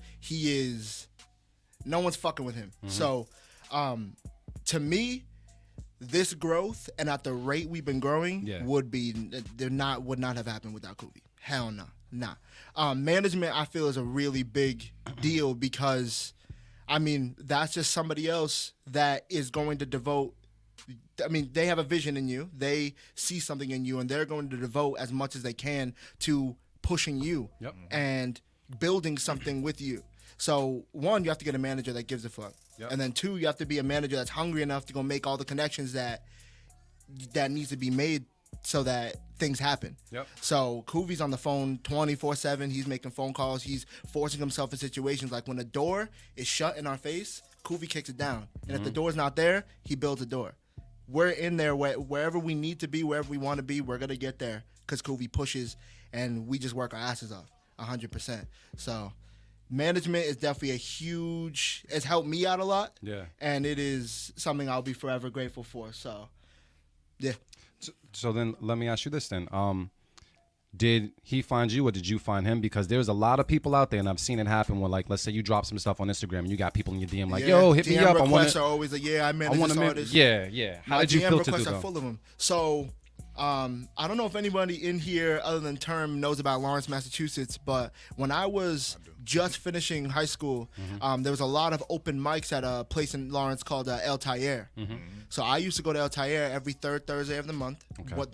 no one's fucking with him. So, to me, this growth and at the rate we've been growing would not have happened without Kuvi. Hell no. Nah. Management, I feel, is a really big deal because, I mean, that's just somebody else that is going to devote. I mean, they have a vision in you. They see something in you, and they're going to devote as much as they can to pushing you and building something with you. So, one, you have to get a manager that gives a fuck. And then two, you have to be a manager that's hungry enough to go make all the connections that needs to be made so that things happen. So, Kuvi's on the phone 24/7. He's making phone calls. He's forcing himself in situations like when the door is shut in our face, Kuvi kicks it down. And if the door's not there, he builds a door. We're in there wherever we need to be, wherever we want to be, we're going to get there because Kuvi pushes and we just work our asses off 100%. So management is definitely it's helped me out a lot. Yeah. And it is something I'll be forever grateful for. So, yeah. So then let me ask you this then. Did he find you or did you find him? Because there's a lot of people out there, and I've seen it happen where, like, let's say you drop some stuff on Instagram and you got people in your DM like, yo, hit me up. DM requests are always like, I manage this artist. Yeah. How did you filter through them? My DM requests are full of them. So I don't know if anybody in here other than Term knows about Lawrence, Massachusetts, but when I was just finishing high school, there was a lot of open mics at a place in Lawrence called El Taller. So I used to go to El Taller every third Thursday of the month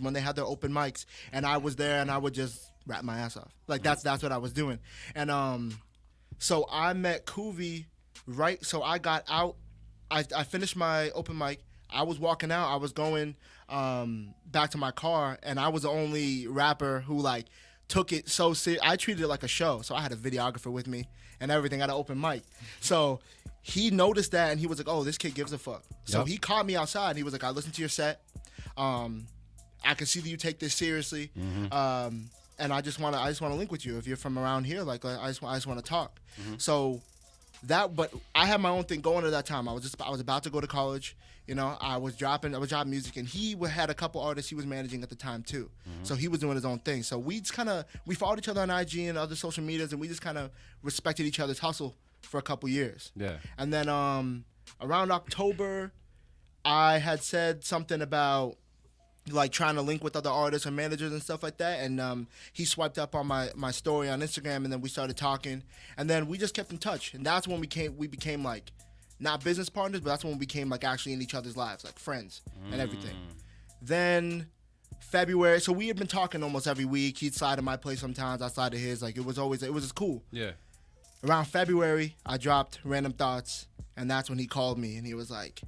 when they had their open mics, and I was there and I would just rap my ass off. Like that's what I was doing. And so I met Kuvi right. So I got out. I finished my open mic. I was walking out. I was going back to my car, and I was the only rapper who like took it so serious. I treated it like a show, so I had a videographer with me and everything at an open mic. So he noticed that, and he was like, "Oh, this kid gives a fuck." So he caught me outside. And he was like, "I listened to your set. I can see that you take this seriously, and I just want to link with you. If you're from around here, like I just want to talk." So but I had my own thing going at that time. I was about to go to college. You know, I was dropping music, and he had a couple artists he was managing at the time too. So he was doing his own thing. So we followed each other on IG and other social medias, and we just kind of respected each other's hustle for a couple years. Yeah. And then around October, I had said something about like trying to link with other artists or managers and stuff like that, and he swiped up on my story on Instagram, and then we started talking, and then we just kept in touch, and that's when we became like not business partners, but that's when we became like actually in each other's lives, like friends and everything. Then February, so we had been talking almost every week. He'd slide to my place sometimes, I slide to his. Like it was just cool. Yeah. Around February, I dropped Random Thoughts, and that's when he called me, and he was like,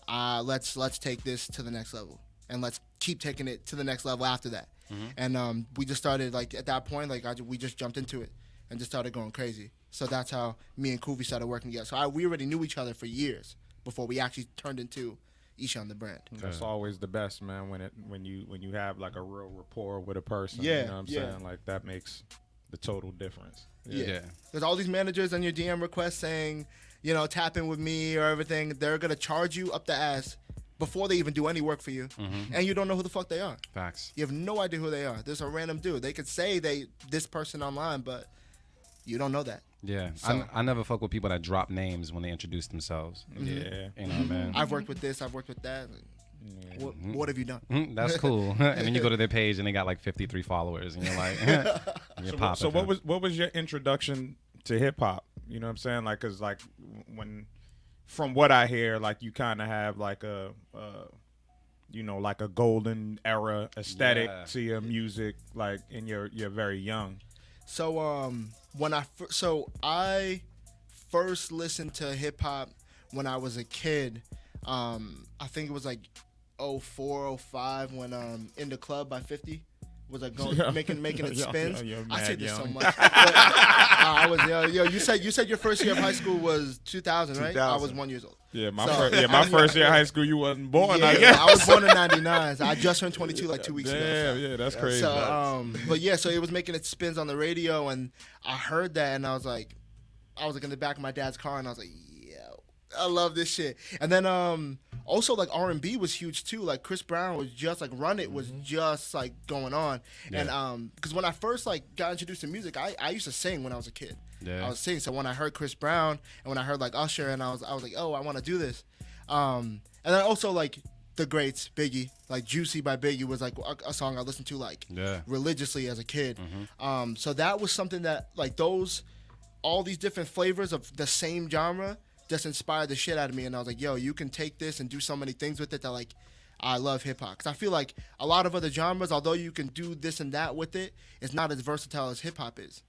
let's take this to the next level, and let's keep taking it to the next level after that. And we just started, like, at that point, like, we just jumped into it and just started going crazy. So that's how me and Kuvi started working together. So we already knew each other for years before we actually turned into Ishan the brand. That's always the best, man, when you have, like, a real rapport with a person. You know what I'm saying? Like, that makes the total difference. Yeah. There's all these managers on your DM request saying, you know, tap in with me or everything. They're going to charge you up the ass before they even do any work for you, and you don't know who the fuck they are. Facts. You have no idea who they are. There's a random dude. They could say this person online, but you don't know that. Yeah, so, I never fuck with people that drop names when they introduce themselves. Yeah, you know, man. I've worked with this. I've worked with that. What have you done? That's cool. And then you go to their page and they got like 53 followers, and you're like, you're popping. So what was your introduction to hip hop? You know what I'm saying? Like, cause like when. From what I hear, like you kind of have like a, like a golden era aesthetic to your music, like in you're very young. So when I first listened to hip hop when I was a kid, I think it was like 04, 05 when In the Club by 50 was like making it spins. I said this so much. But, I was you said your first year of high school was 2000, right? 2000. I was 1 year old. Yeah, my first year of high school, you wasn't born. Yeah, I guess I was born in '99. So I just turned 22 like 2 weeks ago. So. Yeah, that's crazy. So but yeah, so it was making it spins on the radio, and I heard that, and I was like in the back of my dad's car, and I was like, I love this shit. And then also like R&B was huge too. Like Chris Brown was just like Run It was just like going on. Yeah. And because when I first like got introduced to music, I used to sing when I was a kid. Yeah. I was singing. So when I heard Chris Brown and when I heard like Usher, and I was like, oh, I want to do this. And then also like the greats, Biggie, like Juicy by Biggie was like a song I listened to like religiously as a kid. So that was something that like all these different flavors of the same genre just inspired the shit out of me, and I was like, yo, you can take this and do so many things with it that like I love hip hop, because I feel like a lot of other genres, although you can do this and that with it, it's not as versatile as hip hop is.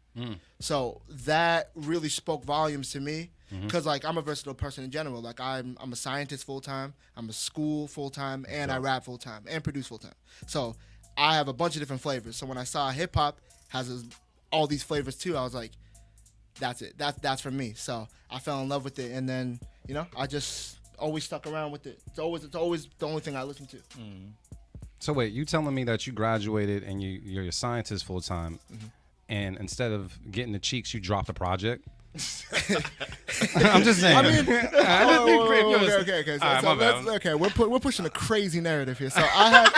So that really spoke volumes to me, because like I'm a versatile person in general. Like I'm a scientist full time, I'm a school full time, and I rap full time and produce full time. So I have a bunch of different flavors. So when I saw hip hop has all these flavors too, I was like, that's it. That's for me. So I fell in love with it, and then I just always stuck around with it. It's always the only thing I listen to. So wait, you telling me that you graduated and you're a scientist full time, and instead of getting the cheeks, you dropped a project? I'm just saying. I mean, okay. All right, my bad. Okay, we're pushing a crazy narrative here. So I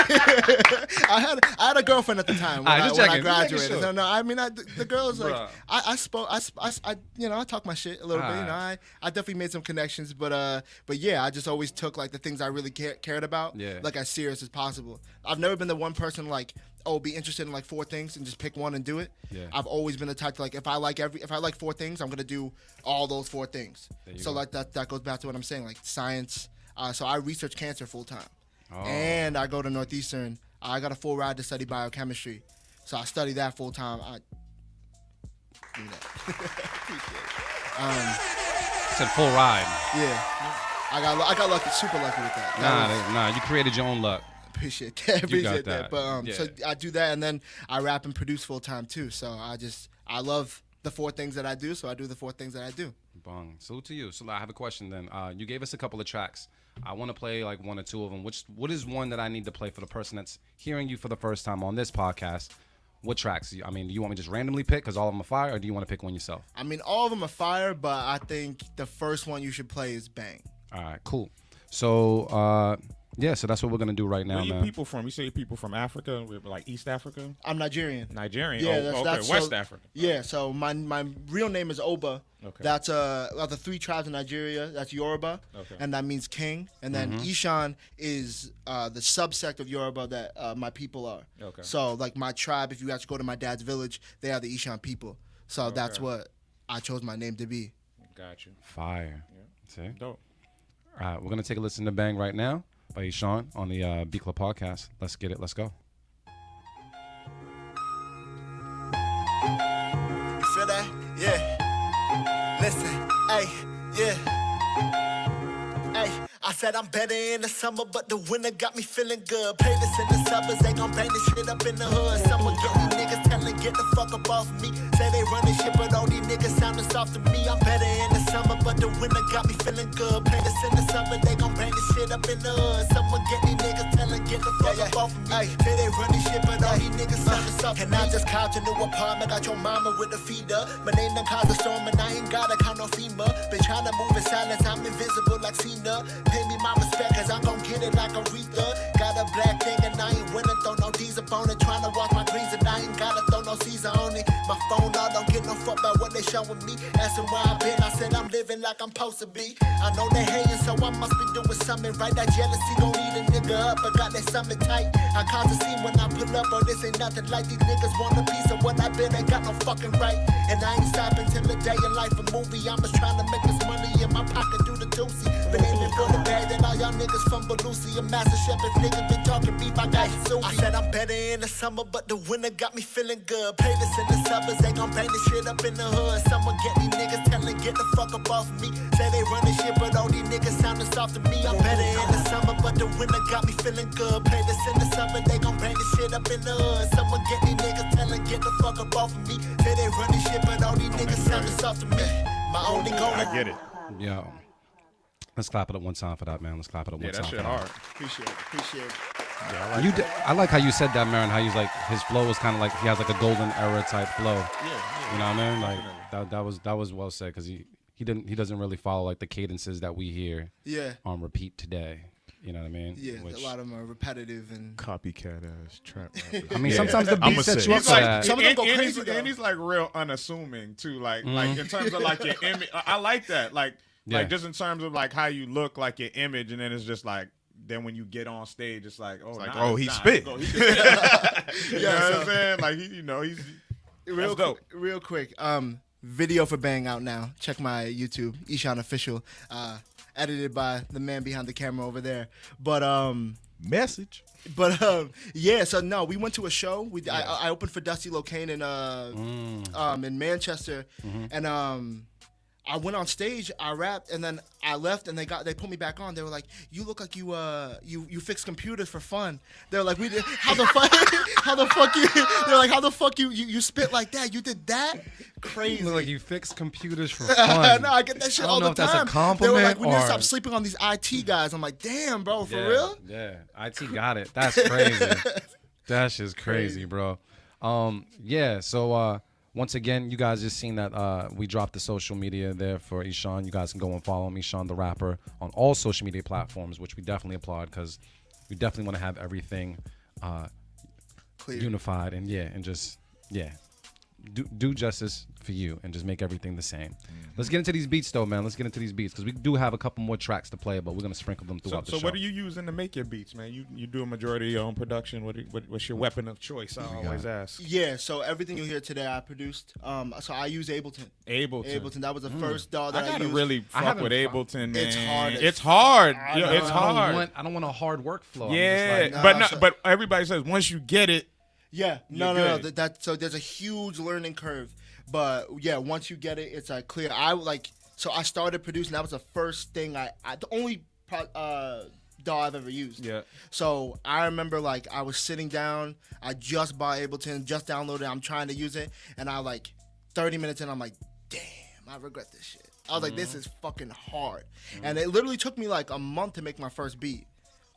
had a girlfriend at the time when, I graduated. Sure. So no, I mean, the girl is like, Bruh. I talk my shit a little bit. I definitely made some connections, but yeah, I just always took like the things I really cared about, like as serious as possible. I've never been the one person like, be interested in like 4 things and just pick one and do it. Yeah. I've always been the type to like if I like 4 things, I'm gonna do all those 4 things. So like that goes back to what I'm saying, like science. So I research cancer full time, and I go to Northeastern. I got a full ride to study biochemistry, so I study that full time. I do that. Said full ride. Yeah, I got lucky, super lucky with that. Nah, you created your own luck. Appreciate that. But yeah. So I do that, and then I rap and produce full time too. So I love the 4 things that I do. So I do the 4 things that I do. Bong. Salute to you. So I have a question then. You gave us a couple of tracks. I want to play like 1 or 2 of them. What is one that I need to play for the person that's hearing you for the first time on this podcast? What tracks? I mean, do you want me to just randomly pick because all of them are fire, or do you want to pick one yourself? I mean, all of them are fire, but I think the first one you should play is Bang. All right, cool. So, so that's what we're going to do right now, Where man. you people from? You say you're people from Africa, like East Africa? I'm Nigerian. Nigerian? Yeah, that's West Africa. Yeah, so my real name is Oba. Okay. That's the 3 tribes in Nigeria. That's Yoruba, and that means king. And then Ishan is the subsect of Yoruba that my people are. Okay. So like my tribe, if you actually go to my dad's village, they are the Ishan people. So that's what I chose my name to be. Got you. Fire. Yeah. See? Dope. All right, we're going to take a listen to Bang right now by Ishan on the B Club podcast. Let's get it. Let's go. You feel that? Yeah. Listen, hey, yeah. Hey, I said I'm better in the summer, but the winter got me feeling good. Play this in the suburbs, they gon' bang this shit up in the hood. Someone get these niggas telling, get the fuck up off me. Say they running shit, but all these niggas sounding soft to me. I'm better in the summer, but the winter got me feeling good. Play this in the summer, they gon' bang this shit up in the hood. Someone get these niggas telling, get the fuck up off me. Say they running shit, but all these niggas sounding soft to me. And I just copped a new apartment, got your mama with a feeder. My name done caused a storm, and I ain't gotta count no FEMA. Been trying to move in silence, I'm invisible like Cena. Pay me my respect, cause I'm gon' get it like Aretha. Got a black thing and I ain't winning, throw no D's up on it. Tryna watch my greens and I ain't gotta throw no C's on it. My phone all don't get no fuck about what they showing me. Asking where I been, I said I'm living like I'm supposed to be. I know they hating, so I must be doing something right. That jealousy gon' eat a nigga up, but got that something tight. I cause a scene when I pull up, but this ain't nothing like these niggas want a piece of what I been, ain't got no fucking right. And I ain't stopping till the day in life a movie. I'm just trying to make this money in my pocket, do the doozy. Been aiming for the bag, then all y'all niggas from Belusi. A master chef, if niggas been talking beef, I got you. I said I'm better in the summer, but the winter got me feeling good. Play this in the suburbs, they gon' bang this shit up in the hood. Someone get these niggas telling, get the fuck up off me. Say they running shit, but all these niggas sounding soft to me. I'm better in the summer, but the winter got me feeling good. Play this in the summer, they gon' bang this shit up in the hood. Someone get these niggas telling, get the fuck up off me. Say they running shit, but all these niggas sounding soft to me. My only goal. I get it. Yo. Let's clap it up one time for that, man. Let's clap it up one time. Yeah, that shit hard. Appreciate it. Yeah, I like how you said that, Marin. How he's like his flow was kind of like he has like a golden era type flow. Yeah. You know what I mean? Like that was well said because he doesn't really follow like the cadences that we hear. On repeat today. You know what I mean? Yeah, a lot of them are repetitive and copycat ass trap. I mean, sometimes the beat sets you up for that. Some of them go crazy, and he's like real unassuming too. Like in terms of like your image, I like that. Like just in terms of like how you look, like your image, and then it's just like then when you get on stage, it's like he spit. You know what I'm saying? Like he's real dope. Real quick, video for Bang out now. Check my YouTube, Ishan Official. Edited by the man behind the camera over there. But message. But so no, we went to a show. I opened for Dusty Locane in Manchester, and I went on stage, I rapped, and then I left, and they put me back on. They were like, "You look like you fix computers for fun." They're like, "We did how the fuck you?" They're like, "How the fuck you spit like that? You did that? Crazy!" You look like you fix computers for fun. No, I get that shit all the time. That's a compliment. They were like, "We need to stop sleeping on these IT guys." I'm like, "Damn, bro, for real?" Yeah, IT got it. That's crazy. That shit's crazy, bro. So once again, you guys just seen that we dropped the social media there for Ishan. You guys can go and follow him, Ishan the rapper, on all social media platforms, which we definitely applaud because we definitely want to have everything Clear. unified and just do justice for you and just make everything the same. Let's get into these beats though, man. Let's get into these beats because we do have a couple more tracks to play, but we're gonna sprinkle them throughout the show. So what are you using to make your beats, man? You do a majority of your own production. What's your weapon of choice? I always ask. Yeah, so everything you hear today, I produced. So I use Ableton. Ableton. That was the first DAW that I gotta used. really fuck with Ableton, man. It's hard. It's hard. I Yo, know. it's hard. I don't want a hard workflow. Yeah, I'm just like, but everybody says once you get it. Yeah, You're no. good. So there's a huge learning curve, but yeah, once you get it, it's like clear. So I started producing. That was the first thing the only DAW I've ever used. Yeah. So I remember like I was sitting down. I just bought Ableton, just downloaded it. I'm trying to use it, and 30 minutes in, I'm like, damn, I regret this shit. I was like, this is fucking hard, and it literally took me like a month to make my first beat.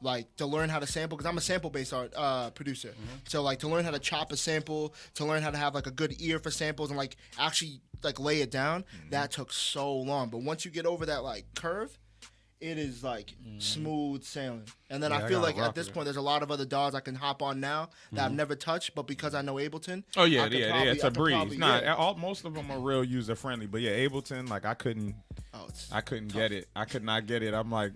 Like to learn how to sample, because I'm a sample-based producer. So like to learn how to chop a sample, to learn how to have like a good ear for samples, and like actually like lay it down. That took so long. But once you get over that like curve, it is like smooth sailing. And then I feel like at this point, there's a lot of other DAWs I can hop on now that I've never touched, but because I know Ableton. Oh yeah, I could yeah, probably- it's I a could breeze. probably- Most of them are real user friendly, but yeah, Ableton, like I couldn't get it. I could not get it. I'm like,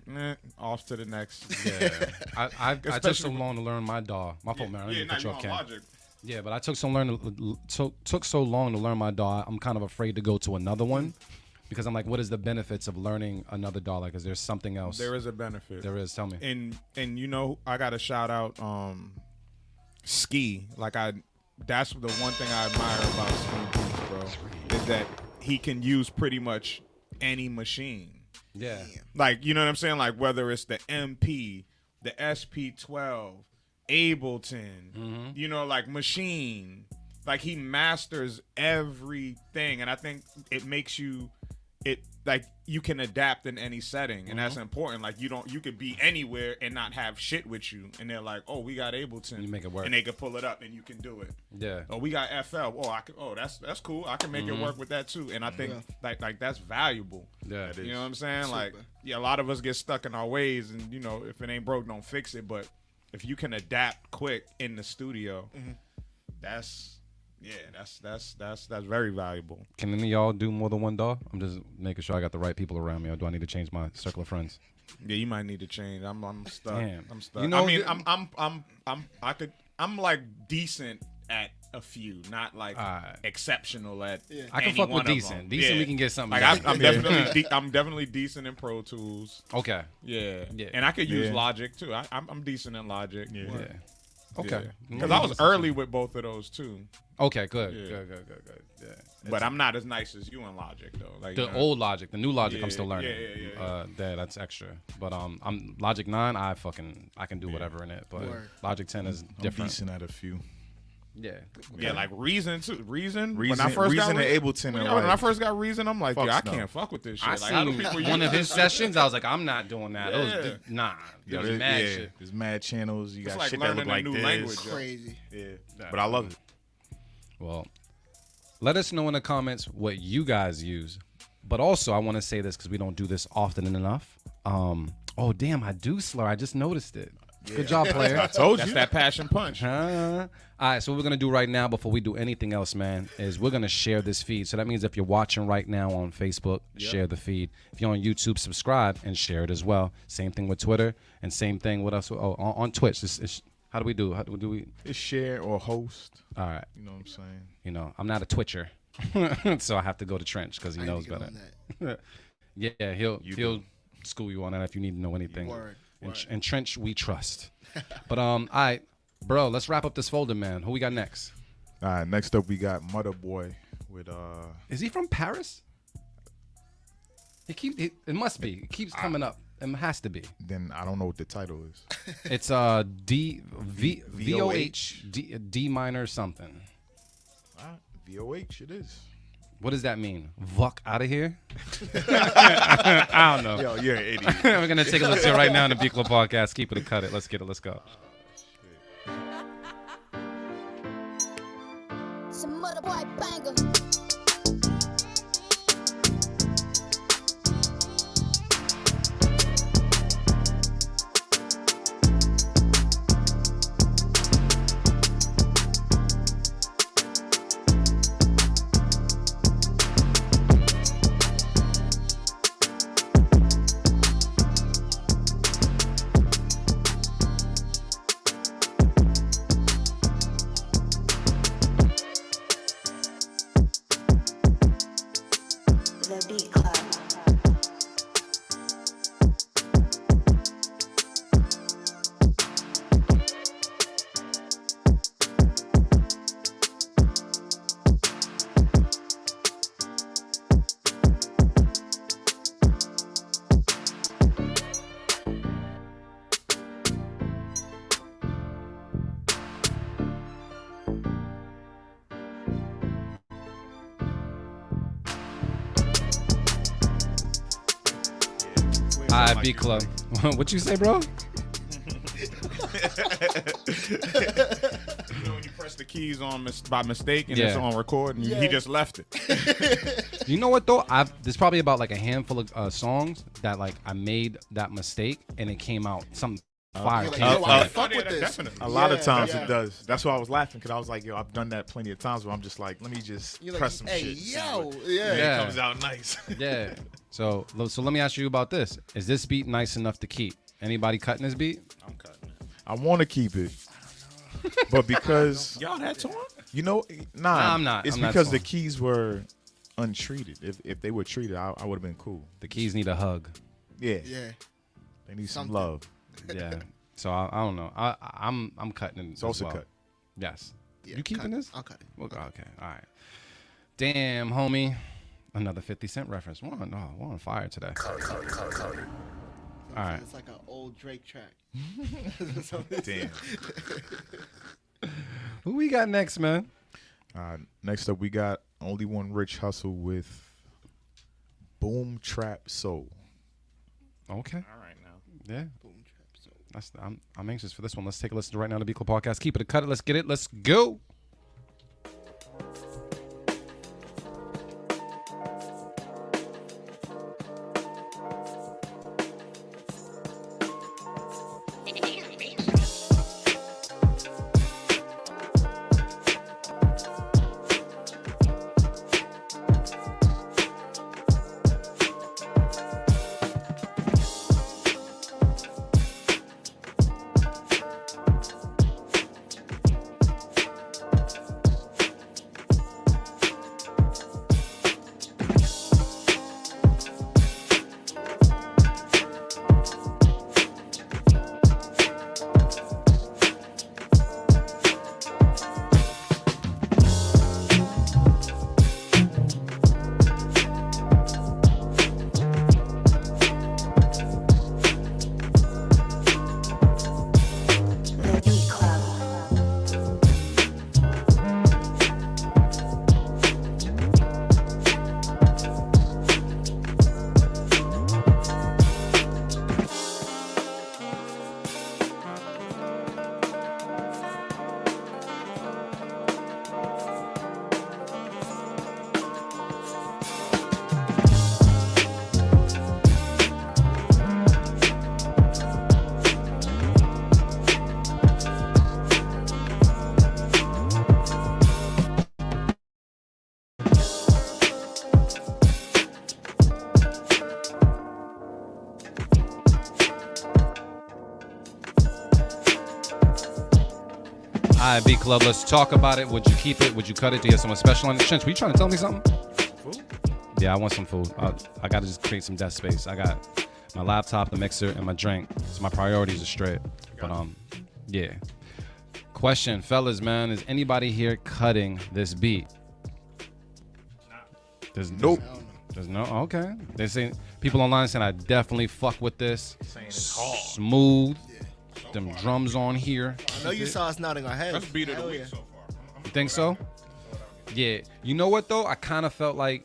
off to the next. Yeah, I took so Especially long to learn my DAW. My fault, man. I didn't Yeah, cut you not off, even Ken. Logic. Yeah, but I took so long to learn my DAW. I'm kind of afraid to go to another one because I'm like, what is the benefits of learning another DAW? Like, is there something else? There is a benefit. There is. Tell me. And you know, I got to shout out Ski. That's the one thing I admire about Ski Beats, bro, is that he can use pretty much any machine. Yeah. Like, you know what I'm saying? Like whether it's the MP, the SP12, Ableton, you know, like machine. Like he masters everything, and I think it makes you you can adapt in any setting, and that's important. Like you could be anywhere and not have shit with you, and they're like, oh, we got Ableton, You make it work. and they can pull it up, and you can do it. Yeah. Oh, we got FL. That's cool. I can make it work with that too, and I think like that's valuable. Yeah, it is. You know what I'm saying? Like, yeah, a lot of us get stuck in our ways, and you know, if it ain't broke, don't fix it. But if you can adapt quick in the studio, that's very valuable. Can any of y'all do more than one DAW? I'm just making sure I got the right people around me, or do I need to change my circle of friends? Yeah, you might need to change. I'm stuck. Damn. I'm stuck. You know, I mean, I'm like decent at a few, not like exceptional at. I can any fuck one with of decent. them. Decent, Yeah. we can get something. Like done. I'm definitely decent in Pro Tools. Okay. Yeah. Yeah. And I could use Yeah. Logic too. I'm decent in Logic. Yeah. Okay. Because I was early with both of those too. Okay. Good. Yeah. Good. Yeah. But I'm not as nice as you in Logic though. Like The old Logic, the new Logic, I'm Yeah, still learning. yeah. That's extra. But I'm Logic 9. I can do whatever in it. But Word. Logic 10 is I'm different. decent at a few. Yeah. Yeah, like Reason too. Reason. When Reason- I first got Reason and Ableton when are I like- first got Reason, I'm like, Fuck yeah, I no. can't fuck with this shit. I Like, how do seen people one use of his that? sessions. I was like, I'm not doing that. Yeah. Nah. Yeah, There's mad yeah, shit. there's mad channels. You It's got like shit that look learning a like new this. language. Crazy. Yeah, but I love it. Well, let us know in the comments what you guys use. But also, I want to say this because we don't do this often enough. Oh, damn, I do slur. I just noticed it. Good job, player. I told That's you. that passion punch. All right, so what we're going to do right now before we do anything else, man, is we're going to share this feed. So that means if you're watching right now on Facebook, share the feed. If you're on YouTube, subscribe and share it as well. Same thing with Twitter and same thing with us on Twitch. How do we do? How do we? It's share or host. All right. You know what I'm saying? You know, I'm not a Twitcher, so I have to go to Trench because he I need knows to get better. on that. Yeah, he'll school you on that if you need to know anything. Word. And Trench, we trust. But all right, bro, let's wrap up this folder, man. Who we got next? All right, next up we got Mother Boy with Is he from Paris? It must be. It keeps coming up. It has to be. Then I don't know what the title is. It's VOH D minor something. All right, VOH it is. What does that mean? Vuck out of here? I don't know. Yo, you're an idiot. We're gonna take a listen right now in the B Club podcast. Keep it or cut it. Let's get it. Let's go. It's a mother boy banger. The Beat Club. All right, B Club. What you say, bro? You know when you press the keys on by mistake and it's on record and he just left it. You know what though? There's probably about like a handful of songs that like I made that mistake and it came out something fire. Like, came yo, out I fire. fuck with this. Definitely. A lot of times yeah. it does. That's why I was laughing, because I was like, yo, I've done that plenty of times where I'm just like, let me just You're like, press some hey, shit. yo, And Yeah. it comes out nice. Yeah. So let me ask you about this. Is this beat nice enough to keep? Anybody cutting this beat? I'm cutting it. I want to keep it, but because Y'all that torn? you know, Nah, I'm not. It's I'm not because the torn. keys were untreated. If they were treated, I would have been cool. The keys need a hug. Yeah, Yeah. they need some Something. love. Yeah. So I don't know. I'm cutting it. It's also as well. cut. Yes. Yeah, You keeping cut. this? I'll cut it. Okay. All right. Damn, homie. Another 50 Cent reference. We're on fire today. All right. It's like an old Drake track. Damn. Who we got next, man? Next up, we got Only One Rich Hustle with Boom Trap Soul. Okay. All right now. Yeah. Boom trap. So I'm anxious for this one. Let's take a listen right now to Beat Club Podcast. Keep it a cut it. Let's get it. Let's go. The Beat Club. All right, Beat Club. Let's talk about it. Would you keep it? Would you cut it? Do you have someone special on it? Chinch, were you trying to tell me something? Food? Yeah, I want some food. I got to just create some desk space. I got my laptop, the mixer, and my drink. So my priorities are straight. But yeah. Question, fellas, man, is anybody here cutting this beat? Nope. There's no. Okay. They say people online saying I definitely fuck with this. Saying it's hard. Smooth. Them drums on here. I know you saw us nodding our heads. That's beat of the Hell week yeah. so far. I'm You think so? Yeah. You know what though? I kind of felt like.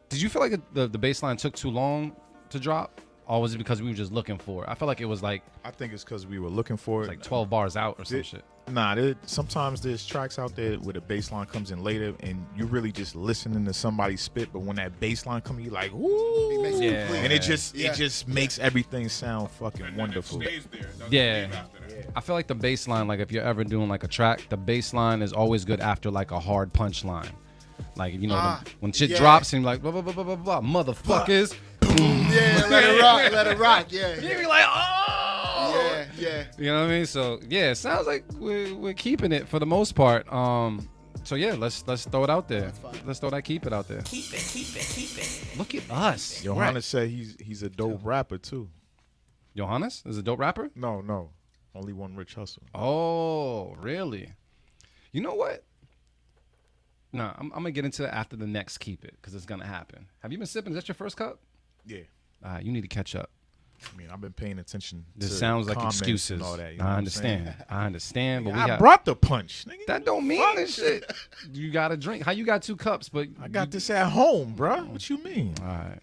Did you feel like the bass line took too long to drop, or was it because we were just looking for it? I felt like it was like I think it's because we were looking for it. like 12 bars out or some shit. Nah, sometimes there's tracks out there where the bass line comes in later, and you really just listening to somebody spit. But when that bass line comes, you like, ooh, Yeah. and it just makes everything sound fucking wonderful. Yeah. I feel like the bass line, like if you're ever doing like a track, the bass line is always good after like a hard punch line. Like, you know, when shit drops and you're like, blah, blah, blah, blah, blah, blah, motherfuckers. Yeah, let it rock. Yeah. You'd be like, oh. Yeah. You know what I mean? So, yeah, it sounds like we're keeping it for the most part. So, yeah, let's throw it out there. Let's keep it out there. Keep it. Look at us. Johannes said he's a dope rapper, too. Johannes is a dope rapper? No. Only one Rich Hustle. Oh, really? You know what? No, I'm going to get into it after the next Keep It, because it's going to happen. Have you been sipping? Is that your first cup? Yeah. All right, you need to catch up. I mean, I've been paying attention to This sounds like comments excuses. and all that, you know I what I'm understand. saying? I understand, but I brought the punch. Nigga. That don't mean this shit. You got to drink. How you got 2 cups, but I got this at home, bro. What you mean? All right.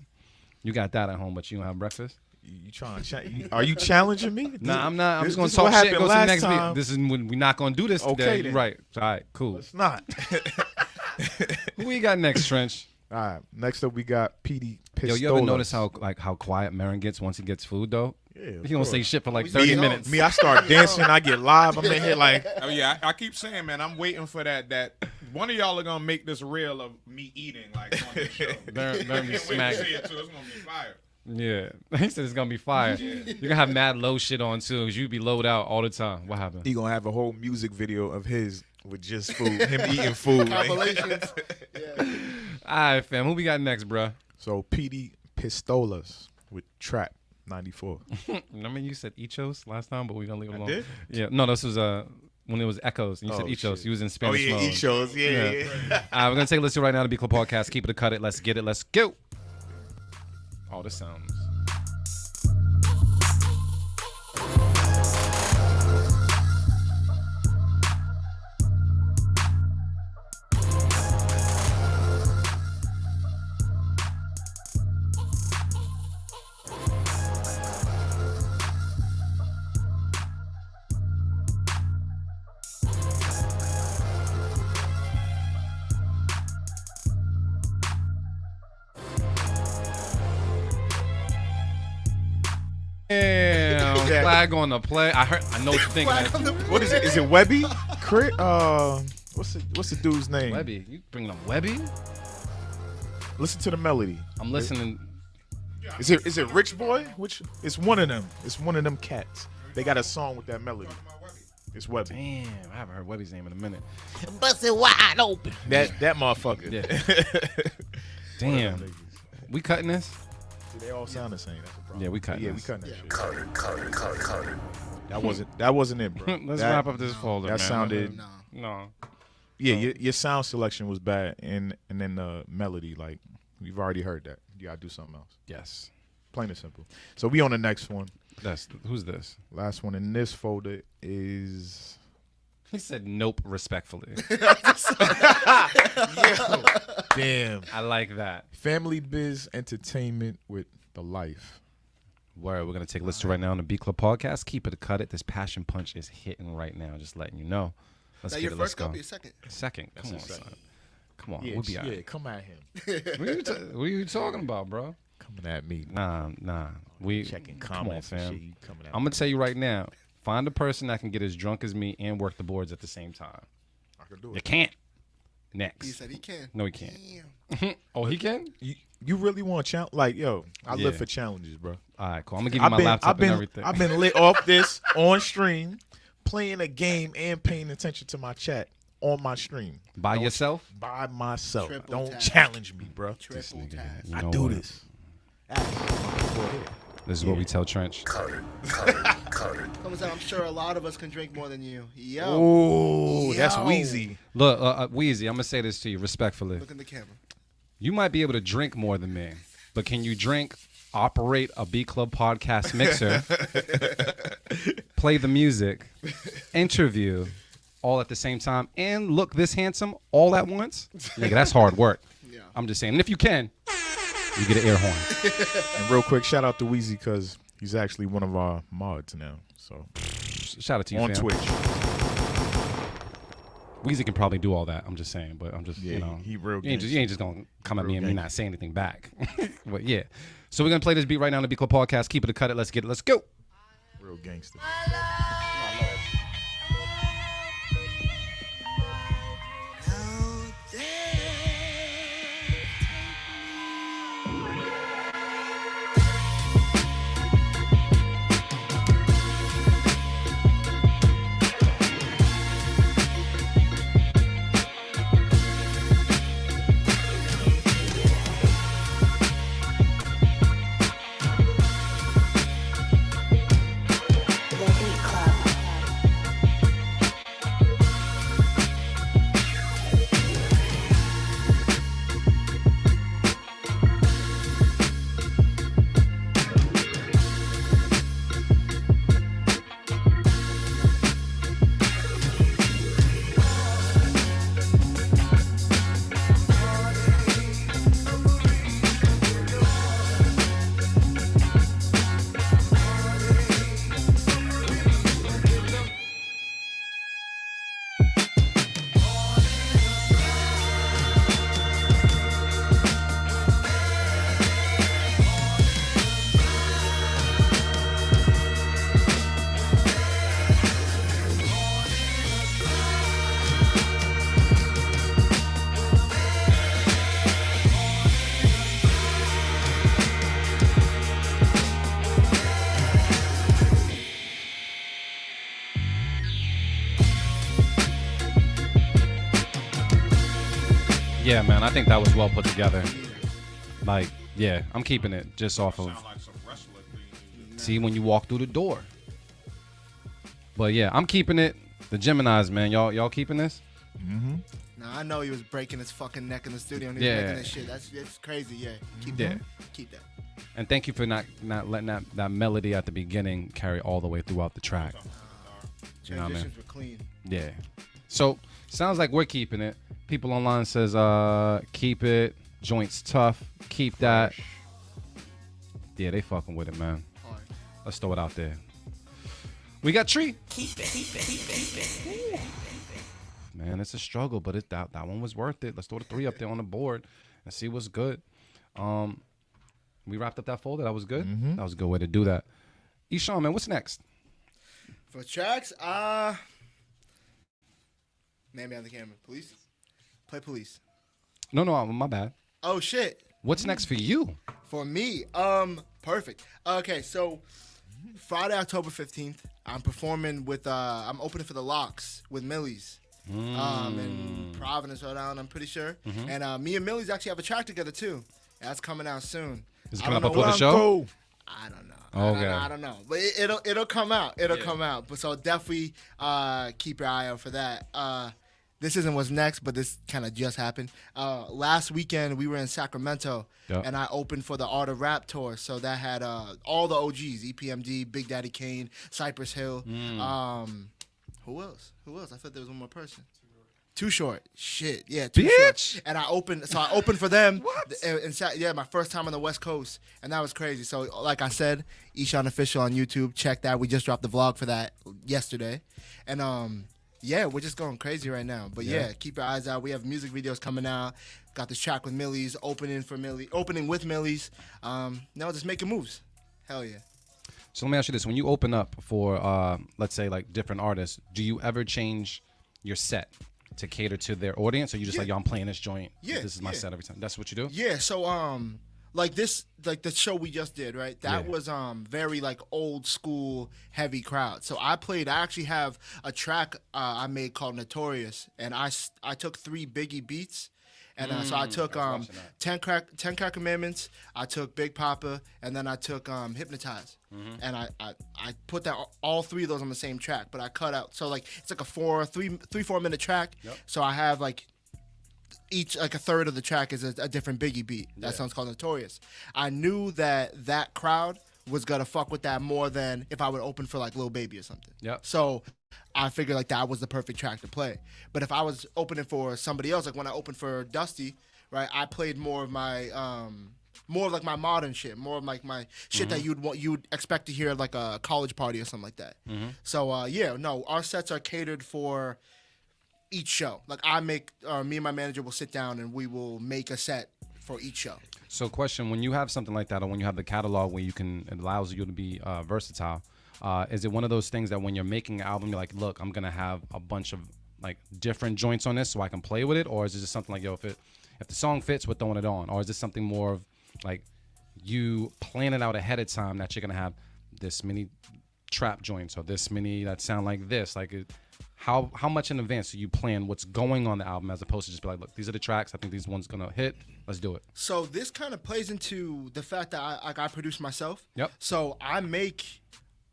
You got that at home, but you don't have breakfast? You trying to are you challenging me? Nah, I'm not. I'm just going to this what talk shit and happened go to the last next time. beat. This is when we're not going to do this Okay, today. then. Right. All right, cool. It's not. Who we got next, Trench? All right. Next up, we got PD Pistolas. Yo, you ever notice how quiet Marin gets once he gets food, though? Yeah, He don't say shit for like Me 30 too. minutes. Me, I start dancing. I get live. I'm in here like, Oh yeah, I keep saying, man, I'm waiting for that. One of y'all are gonna make this reel of me eating like on the show. They're Can't wait to smack. see it too. It's gonna be fire. Yeah. He said it's going to be fire. You're going to have mad low shit on, too, because you be lowed out all the time. What happened? he gonna have a whole music video of his with just food, him eating food. Compilations. All right, fam. Who we got next, bruh? So PD Pistolas with Trap 94. Remember you said Ichos last time, but we're going to leave it alone. did? Yeah. No, this was when it was Echoes, and you said Oh, Ichos. shit. You was in Spanish mode. Ichos. Yeah. We're going to take a listen right now to Be Club Podcast. Keep it or cut it. Let's get it. Let's go. Oh, this sounds... Damn, flag on the play. I know what you're thinking. What is it? Is it Webby? What's the dude's name? Webby. You bringing up Webby? Listen to the melody. I'm listening. Is it Rich Boy? Which it's one of them. It's one of them cats. They got a song with that melody. It's Webby. Damn, I haven't heard Webby's name in a minute. Bust it wide open. That motherfucker. Yeah. Damn. We cutting this? They all sound the same. That's the problem. Yeah, we cutting Yeah, this. we cutting that shit. That wasn't it, bro. Let's That- wrap up this folder, That man. sounded. No. Yeah, your sound selection was bad, and then the melody, like we've already heard that. You gotta do something else. Yes. Plain and simple. So we on the next one. Who's this? Last one in this folder is. He said nope respectfully. Damn. I like that. Family Biz Entertainment with The Life. Word, we're gonna take a listen right now on the B Club Podcast. Keep it or cut it. This passion punch is hitting right now. Just letting you know. Let's That get your it. Let's first go. cup or your second? Second. Come on, son. Come on. We'll be all right. come at him. What are you talking about, bro? Coming at me. Nah. We Checking come on, comments and fam. shit. You coming at I'm gonna tell you right now. Find a person that can get as drunk as me and work the boards at the same time. I can do You it. can't. Next. He said he can. No, he can't. Damn. Oh, he can? You really want to challenge? Like, yo, I live Yeah. for challenges, bro. All right, cool. I'm gonna give you my laptop and everything. I've been lit off this on stream, playing a game and paying attention to my chat on my stream. By yourself? By myself. Triple Don't tap. challenge me, bro. Triple nigga, task. you I know do what? this. This is what we tell Trench. I'm sure a lot of us can drink more than you. Yo. Oh, that's Yo. Wheezy. Look, Weezy, I'm gonna say this to you respectfully. Look in the camera. You might be able to drink more than me, but can you drink, operate a B Club Podcast mixer, play the music, interview, all at the same time, and look this handsome all at once? Nigga, that's hard work. Yeah. I'm just saying. And if you can, you get an air horn. And real quick, shout out to Wheezy because he's actually one of our mods now. So Shout out to you, on fam. Twitch. Weezy can probably do all that. I'm just saying, but I'm just Yeah, you know, he real you ain't just gonna come at me and me gangster. not say anything back. But yeah, so we're gonna play this beat right now on the Beat Club podcast. Keep it or cut it. Let's get it. Let's go. Real gangster. The Beat Club. Yeah, man, I think that was well put together. Like, yeah, I'm keeping it just off of. Sound like some wrestler thing. See when you walk through the door. But yeah, I'm keeping it. The Geminis, man, y'all keeping this? Nah, I know he was breaking his fucking neck in the studio and he Yeah. was making that shit. That's crazy. Yeah, keep Yeah. that. Keep that. And thank you for not letting that melody at the beginning carry all the way throughout the track. You know what I mean? Transitions were clean. Yeah. So sounds like we're keeping it. People online says keep it. Joints tough. Keep that. Yeah, they fucking with it, man. Hard. Let's throw it out there. We got Tree. Man, it's a struggle, but that one was worth it. Let's throw the 3 up there on the board and see what's good. We wrapped up that folder. That was good. That was a good way to do that. Ishan, man, what's next? For tracks, man behind the camera. Police? Play police. No, my bad. Oh shit. What's next for you? For me, perfect. Okay, so Friday, October 15th, I'm performing with I'm opening for the Locks with Millie's. In Providence, Rhode Island, I'm pretty sure. And me and Millie's actually have a track together too. That's coming out soon. Is it I coming don't up know before the when. show? I don't know. Okay. I don't know. But it'll come out. It'll come out. But so definitely keep your eye out for that. This isn't what's next, but this kind of just happened. Last weekend we were in Sacramento, Yep. and I opened for the Art of Rap tour. So that had all the OGs: EPMD, Big Daddy Kane, Cypress Hill. Who else? I thought there was one more person. Too Short. Shit. Yeah, Too Bitch. Short. And I opened for them. Yeah, my first time on the West Coast. And that was crazy. So, like I said, Ishan Official on YouTube. Check that. We just dropped the vlog for that yesterday. And, yeah, we're just going crazy right now. But, yeah, keep your eyes out. We have music videos coming out. Got this track with Millie's, opening with Millie's. No, just making moves. Hell yeah. So let me ask you this: when you open up for, let's say, like different artists, do you ever change your set to cater to their audience, or you just like, yo, I'm playing this joint. Yeah, This is my set every time. That's what you do. Yeah. So like the show we just did, right? That was very like old school heavy crowd. So I actually have a track I made called Notorious, and I took 3 Biggie beats. And so I took 10 Crack Commandments, I took Big Papa, and then I took Hypnotize. And I put that all 3 of those on the same track, but I cut out. So like it's like a 4 minute track. Yep. So I have like each like a third of the track is a different Biggie beat. That song's called Notorious. I knew that crowd was gonna fuck with that more than if I would open for like Lil Baby or something. Yep. So I figured like that was the perfect track to play. But if I was opening for somebody else, like when I opened for Dusty, right, I played more of my more of like my modern shit, more of like my shit that you'd expect to hear at like a college party or something like that. So our sets are catered for each show. Like I make, me and my manager will sit down and we will make a set for each show. So question, when you have something like that, or when you have the catalog where it allows you to be versatile, is it one of those things that when you're making an album, you're like, look, I'm going to have a bunch of like different joints on this so I can play with it? Or is it just something like, yo, if the song fits, we're throwing it on? Or is this something more of like you plan it out ahead of time that you're going to have this many trap joints or this many that sound like this? Like how much in advance do you plan what's going on the album as opposed to just be like, look, these are the tracks, I think these ones gonna hit, let's do it? So this kind of plays into the fact that I produce myself. Yep. So I make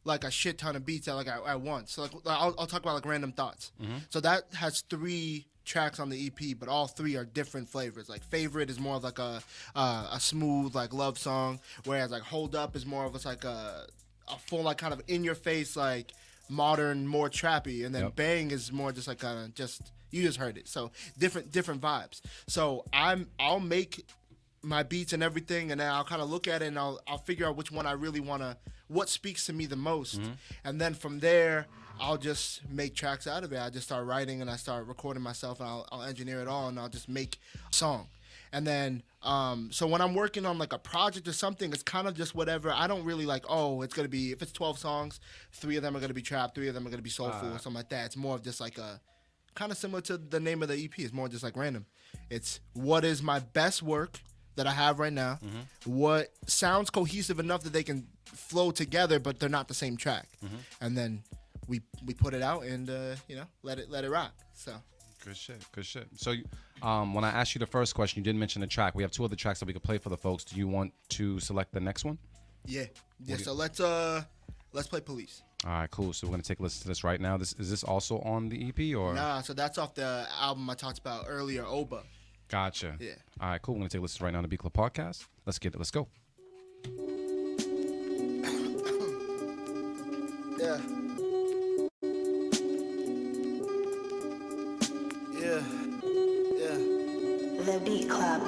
like a shit ton of beats at once. So like I'll talk about like Random Thoughts. So that has 3 tracks on the EP, but all 3 are different flavors. Like Favorite is more of like a smooth like love song, whereas like Hold Up is more of like a full like kind of in your face like modern, more trappy, and then Bang is more just like kind of just you just heard it. So different vibes. So I'll make my beats and everything, and then I'll kind of look at it and I'll figure out which one I really what speaks to me the most, and then from there I'll just make tracks out of it. I just start writing and I start recording myself, and I'll engineer it all, and I'll just make a song. And then, so when I'm working on like a project or something, it's kind of just whatever. I don't really like, it's going to be, if it's 12 songs, 3 of them are going to be trap, 3 of them are going to be soulful or something like that. It's more of just like a, kind of similar to the name of the EP. It's more just like random. It's what is my best work that I have right now, what sounds cohesive enough that they can flow together, but they're not the same track. And then we put it out and, let it rock. So. Good shit. So when I asked you the first question, you didn't mention the track. We have 2 other tracks that we could play for the folks. Do you want to select the next one? Yeah. So let's play Police. All right, cool. So we're gonna take a listen to this right now. Is this also on the EP or? Nah, so that's off the album I talked about earlier, Oba. Gotcha. Yeah. All right, cool. We're gonna take a listen right now to Beat Club Podcast. Let's get it. Let's go. Yeah. The Beat Club.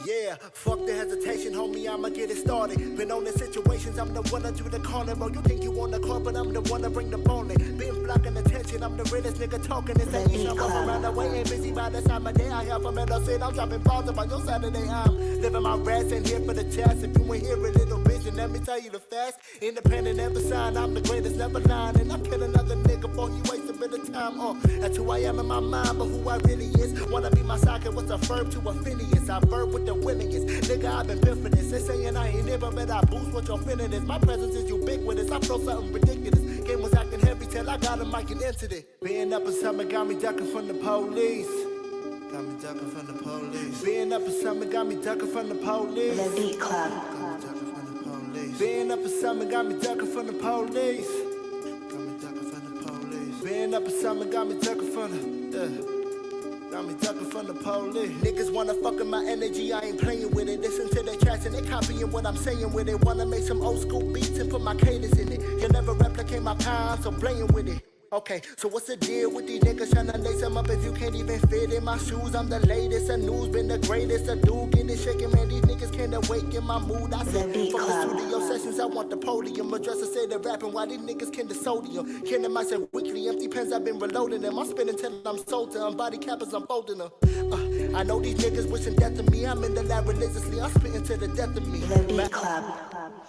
Yeah, fuck the hesitation, homie, I'ma get it started. Been on the situations, I'm the one to do the corner, bro. You think you on the club, but I'm the one to bring the bowling. Been blocking attention, I'm the realest nigga talking. It's that Ishan, I'm around the way, ain't busy by the time of day. I have a middle sit, I'm dropping balls about your Saturday. I'm living my rest and here for the test. If you ain't hear a little bitch, let me tell you the fast. Independent, never signed, I'm the greatest, never lying. And I kill another nigga before he wastes a bit of time. That's who I am in my mind, but who I really is. Wanna be my socket, what's a verb to a Phineas? I verb with the winningest. Nigga, I've been built for this. They saying I ain't never, but I boost what your feeling is. My presence is ubiquitous. I flow something ridiculous. Game was acting heavy till I got a mic and entered it. Being up in summer got me ducking from the police. Got me ducking from the police. Being up in summer got me ducking from the police. The Beat Club. Got me ducking from the police. Being up in summer got me ducking from the police. Got me ducking from the police. Being up in summer got me ducking from the got me ducking from the police. Niggas wanna fuck with my energy, I ain't playing with it. Listen to their tracks and they copying what I'm saying with it. Wanna make some old school beats and put my cadence in it. You'll never replicate my power, so playing with it. Okay, so what's the deal with these niggas tryna lace them up if you can't even fit in my shoes? I'm the latest, the news been the greatest. A dude getting shaking, man, these niggas can't awaken my mood. I said, from the studio sessions, I want the podium. Address say the rapping, why these niggas can the sodium. Killing myself weekly, empty pens, I've been reloading them. I'm spinning till I'm sold to them, body cappers, I'm folding them. I know these niggas wishing death to me. I'm in the lab religiously, I'm spitting to the death of me. The Beat Club.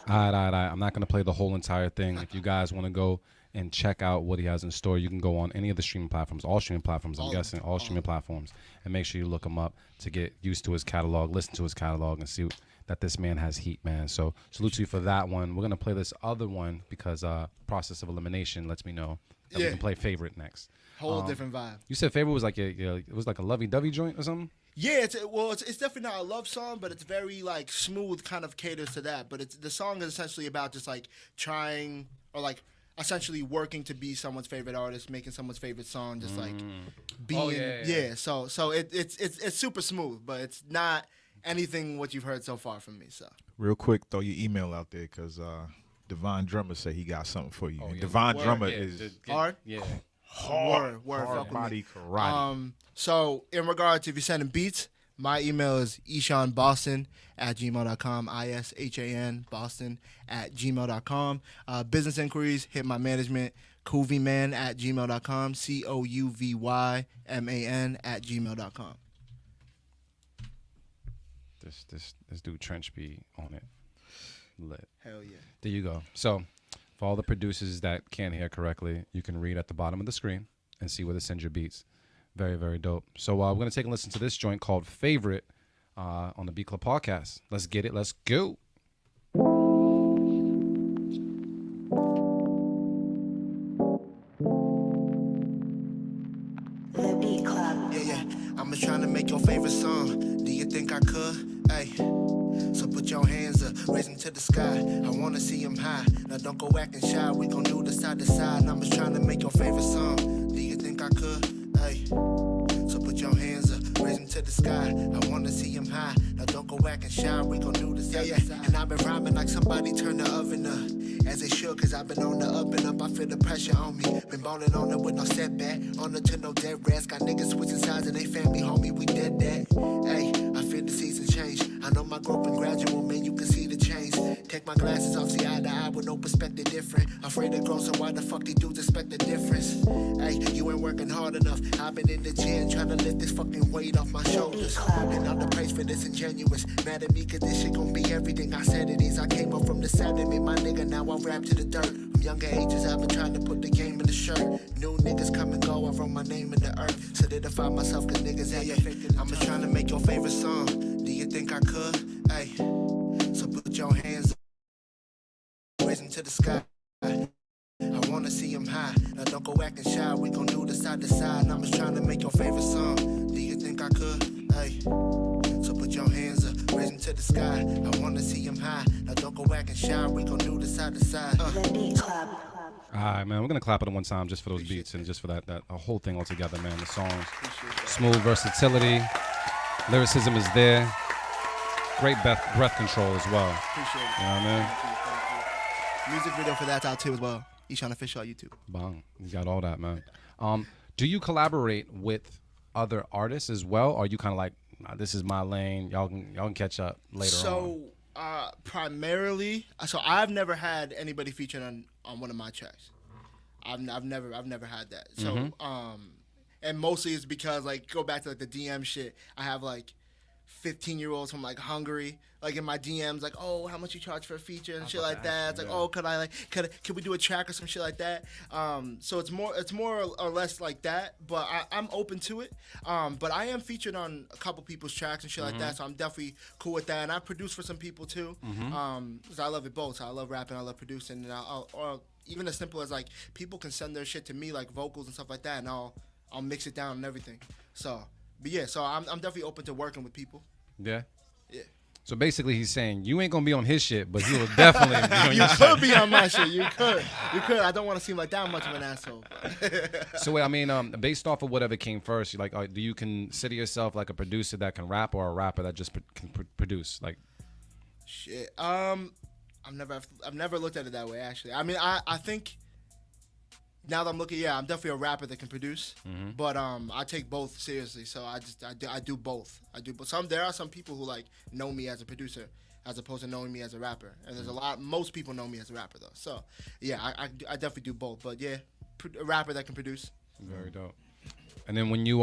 All right. I'm not gonna play the whole entire thing. If you guys want to go and check out what he has in store, you can go on any of the streaming platforms, all streaming platforms, I'm guessing, all streaming platforms, and make sure you look him up to get used to his catalog, listen to his catalog, and see that this man has heat, man. So salute to you for that one. We're going to play this other one because Process of Elimination lets me know that we can play Favorite next. Whole different vibe. You said Favorite was like it was like a lovey-dovey joint or something? Yeah, it's definitely not a love song, but it's very like smooth, kind of caters to that. But the song is essentially about just like trying or like essentially working to be someone's favorite artist, making someone's favorite song, just like being So it's super smooth, but it's not anything what you've heard so far from me. So real quick, throw your email out there because Divine Drummer said he got something for you. Oh, yeah. Divine Drummer is hard. Yeah. Word, hard body karate. So in regards to if you're sending beats, My email is ishanboston@gmail.com. ISHAN Boston@gmail.com. Business inquiries, hit my management, couveyman@gmail.com. COUVYMAN@gmail.com. This dude Trench be on it. Lit. Hell yeah. There you go. So, for all the producers that can't hear correctly, you can read at the bottom of the screen and see where to send your beats. Very, very dope. So, we're going to take a listen to this joint called Favorite on the Beat Club podcast. Let's get it. Let's go. The Beat Club. Yeah. I'm just trying to make your favorite song. Do you think I could? Hey. So put your hands up, raise them to the sky. I wanna see them high. Now don't go acting shy. We gon' do this side to side. I'm just trying to make your favorite song. Do you think I could? Hey. So put your hands up, raise them to the sky. I wanna see them high. Now don't go acting shy. We gon' do this side to side. And I've been rhyming like somebody turned the oven up. As it should, cause I've been on the up and up. I feel the pressure on me. Been ballin' on it with no setback. On it to no dead rest. Got niggas switching sides and they family, homie. We dead that. Hey, I feel the season change. I know my growth been gradual, man. You can see the change. Take my glasses off, see eye to eye with no perspective different. Afraid to grow, so why the fuck these dudes expect the difference? Hey, you ain't working hard enough. I've been in the gym trying to lift this fucking weight off my shoulders. And I'm the praise for disingenuous. Mad at me cause this shit gon' be everything I said it is. I came up from the sediment, my nigga, now I rap to the dirt. From younger ages, I've been trying to put the game in the shirt. New niggas come and go, I wrote my name in the earth. Solidify myself cause niggas ain't faking. I'm just trying to make your favorite song. Do you think I could? Hey, so put your hands up, raise them to the sky. I wanna see them high. Now don't go acting shy. We gon' do this side to side. I'm just trying to make your favorite song. Do you think I could? Hey, so put your hands up, raise them to the sky. I wanna see them high. Now don't go acting shy. We gon' do this side to side. The Beat Club. All right, man. We're going to clap it one time just for those beats and just for that whole thing all together, man. The songs, smooth versatility, lyricism is there. Great breath control as well. Appreciate it. You know what I mean? Thank you. Music video for that's out too as well. Ishan Official on YouTube. Bang. You got all that, man. Do you collaborate with other artists as well? Or are you kind of like, nah, this is my lane. Y'all can catch up later on? So, primarily, I've never had anybody featured on one of my tracks. I've never had that. So, and mostly it's because like go back to like the DM shit. I have like 15-year-olds from like Hungary, like in my DMs, like, oh, how much you charge for a feature and shit like that. It's like, oh, could we do a track or some shit like that? So it's more or less like that, but I'm open to it. But I am featured on a couple people's tracks and shit like that, so I'm definitely cool with that. And I produce for some people too, because I love it both. So I love rapping, I love producing, and or even as simple as like people can send their shit to me, like vocals and stuff like that, and I'll mix it down and everything. So. But yeah, so I'm definitely open to working with people. Yeah? Yeah. So basically he's saying you ain't going to be on his shit, but you will definitely be on your shit. You could be on my shit. You could. I don't want to seem like that much of an asshole. So wait, I mean, based off of whatever came first, like, do you consider yourself like a producer that can rap or a rapper that just can produce? Like, shit. I've never looked at it that way, actually. I mean, I think... Now that I'm looking, I'm definitely a rapper that can produce, but I take both seriously. So I do both. There are some people who like know me as a producer as opposed to knowing me as a rapper, and there's most people know me as a rapper though. So yeah, I definitely do both. But yeah, a rapper that can produce. Very dope. And then when you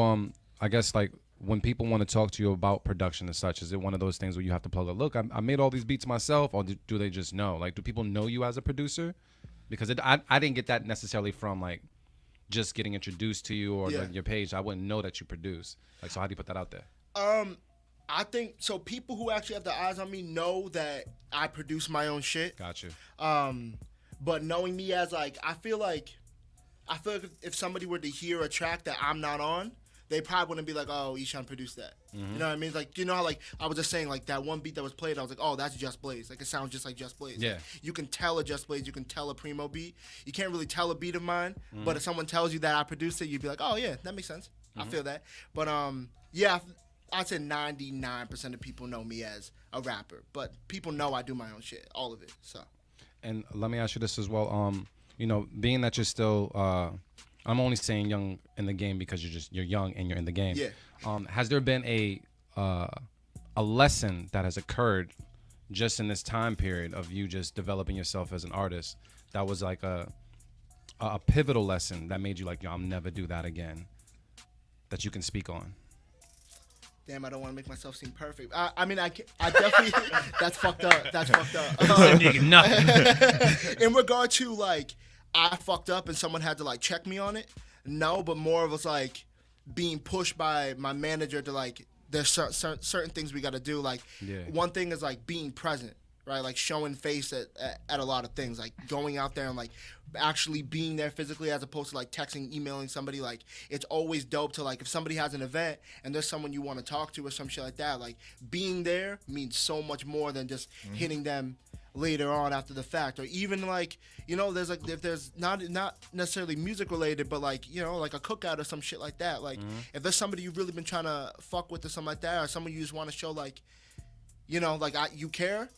I guess like when people want to talk to you about production and such, is it one of those things where you have to plug a look? I made all these beats myself, or do they just know? Like, do people know you as a producer? Because I didn't get that necessarily from like just getting introduced to you or like your page. I wouldn't know that you produce. Like, so how do you put that out there? I think so. People who actually have the eyes on me know that I produce my own shit. Got you. But knowing me as like, I feel like if somebody were to hear a track that I'm not on, they probably wouldn't be like, oh, Ishan produced that. You know what I mean? Like, you know how, like, I was just saying, like, that one beat that was played, I was like, oh, that's Just Blaze. Like, it sounds just like Just Blaze. Yeah. Like, you can tell a Just Blaze. You can tell a Primo beat. You can't really tell a beat of mine. But if someone tells you that I produced it, you'd be like, oh, yeah, that makes sense. I feel that. But, yeah, I'd say 99% of people know me as a rapper. But people know I do my own shit, all of it, so. And let me ask you this as well. You know, being that you're still... I'm only saying young in the game because you're young and you're in the game. Yeah. Has there been a a lesson that has occurred just in this time period of you just developing yourself as an artist that was like a pivotal lesson that made you like, yo, I'll never do that again, that you can speak on? Damn, I don't want to make myself seem perfect. I mean, I definitely, that's fucked up. That's fucked up. Nothing. In regard to, like, I fucked up and someone had to, like, check me on it, no, but more of us, like, being pushed by my manager to, like, there's certain things we got to do. Like, one thing is, like, being present, right? Like, showing face at a lot of things. Like, going out there and, like, actually being there physically as opposed to, like, texting, emailing somebody. Like, it's always dope to, like, if somebody has an event and there's someone you want to talk to or some shit like that, like, being there means so much more than just hitting them later on after the fact. Or even, like, you know, there's, like, if there's not necessarily music related, but, like, you know, like a cookout or some shit like that. Like, if there's somebody you've really been trying to fuck with or something like that, or someone you just want to show, like, you know, like, you care,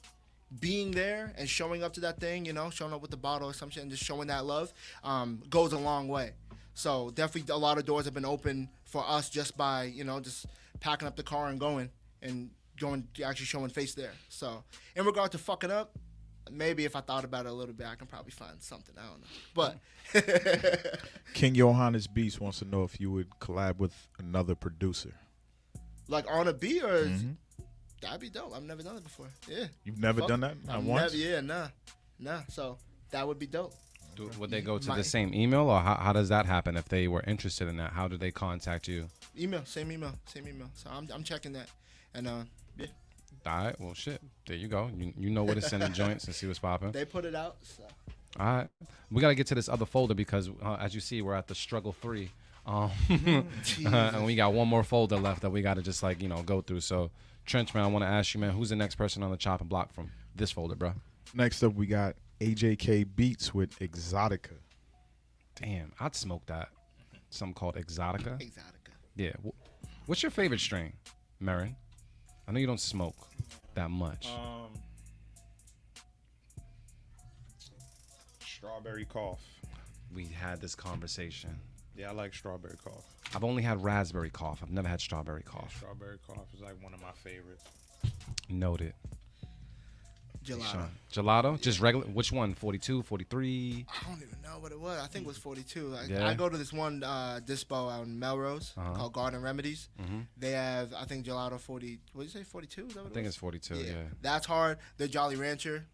being there and showing up to that thing, you know, showing up with the bottle or some shit and just showing that love goes a long way. So definitely a lot of doors have been open for us just by, you know, just packing up the car and going actually showing face there. So in regard to fucking up, maybe if I thought about it a little bit, I can probably find something. I don't know. But King Johannes Beast wants to know if you would collab with another producer. Like on a beat or that'd be dope. I've never done it before. Yeah. You've never done that? Not once? Nah. So that would be dope. Would they go to the same email, or how does that happen if they were interested in that? How do they contact you? Same email. So I'm checking that, and yeah. All right, well, shit. There you go. You know where to send the joints and see what's popping. They put it out. So. All right, we gotta get to this other folder because as you see, we're at the struggle 3, and we got one more folder left that we gotta just like go through. So, Trench, man, I want to ask you, man, who's the next person on the chopping block from this folder, bro? Next up, we got AJK Beats with Exotica. Damn, I'd smoke that. Something called Exotica. Exotica. Yeah. What's your favorite strain, Marin? I know you don't smoke that much. Strawberry cough. We had this conversation. Yeah, I like strawberry cough. I've only had raspberry cough. I've never had strawberry cough. Yeah, strawberry cough is like one of my favorites. Noted. Gelato. Gelato? Just regular? Which one? 42, 43? I don't even know what it was. I think it was 42. Yeah. I go to this one dispo out in Melrose called Garden Remedies. They have, I think, Gelato 40. What did you say, 42? Is that what I think it's 42, yeah. That's hard. The Jolly Rancher,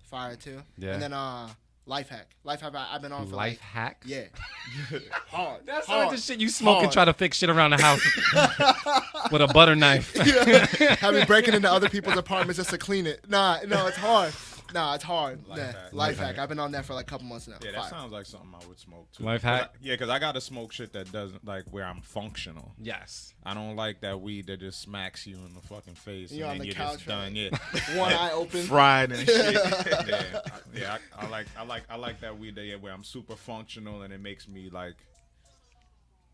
fire too. Yeah. And then Life Hack. I've been on for Life Hack? Yeah. Hard. That's hard. like the shit you smoke and try to fix shit around the house with a butter knife. Have me breaking into other people's apartments just to clean it. No, it's hard. It's hard. Life Hack. I've been on that for like a couple months now. Yeah, that sounds like something I would smoke too. Life Hack? Because I got to smoke shit that doesn't, like, where I'm functional. Yes. I don't like that weed that just smacks you in the fucking face You're and on then the you're couch, just done. right? Yeah. One eye open. Fried and shit. I like that weed where I'm super functional and it makes me like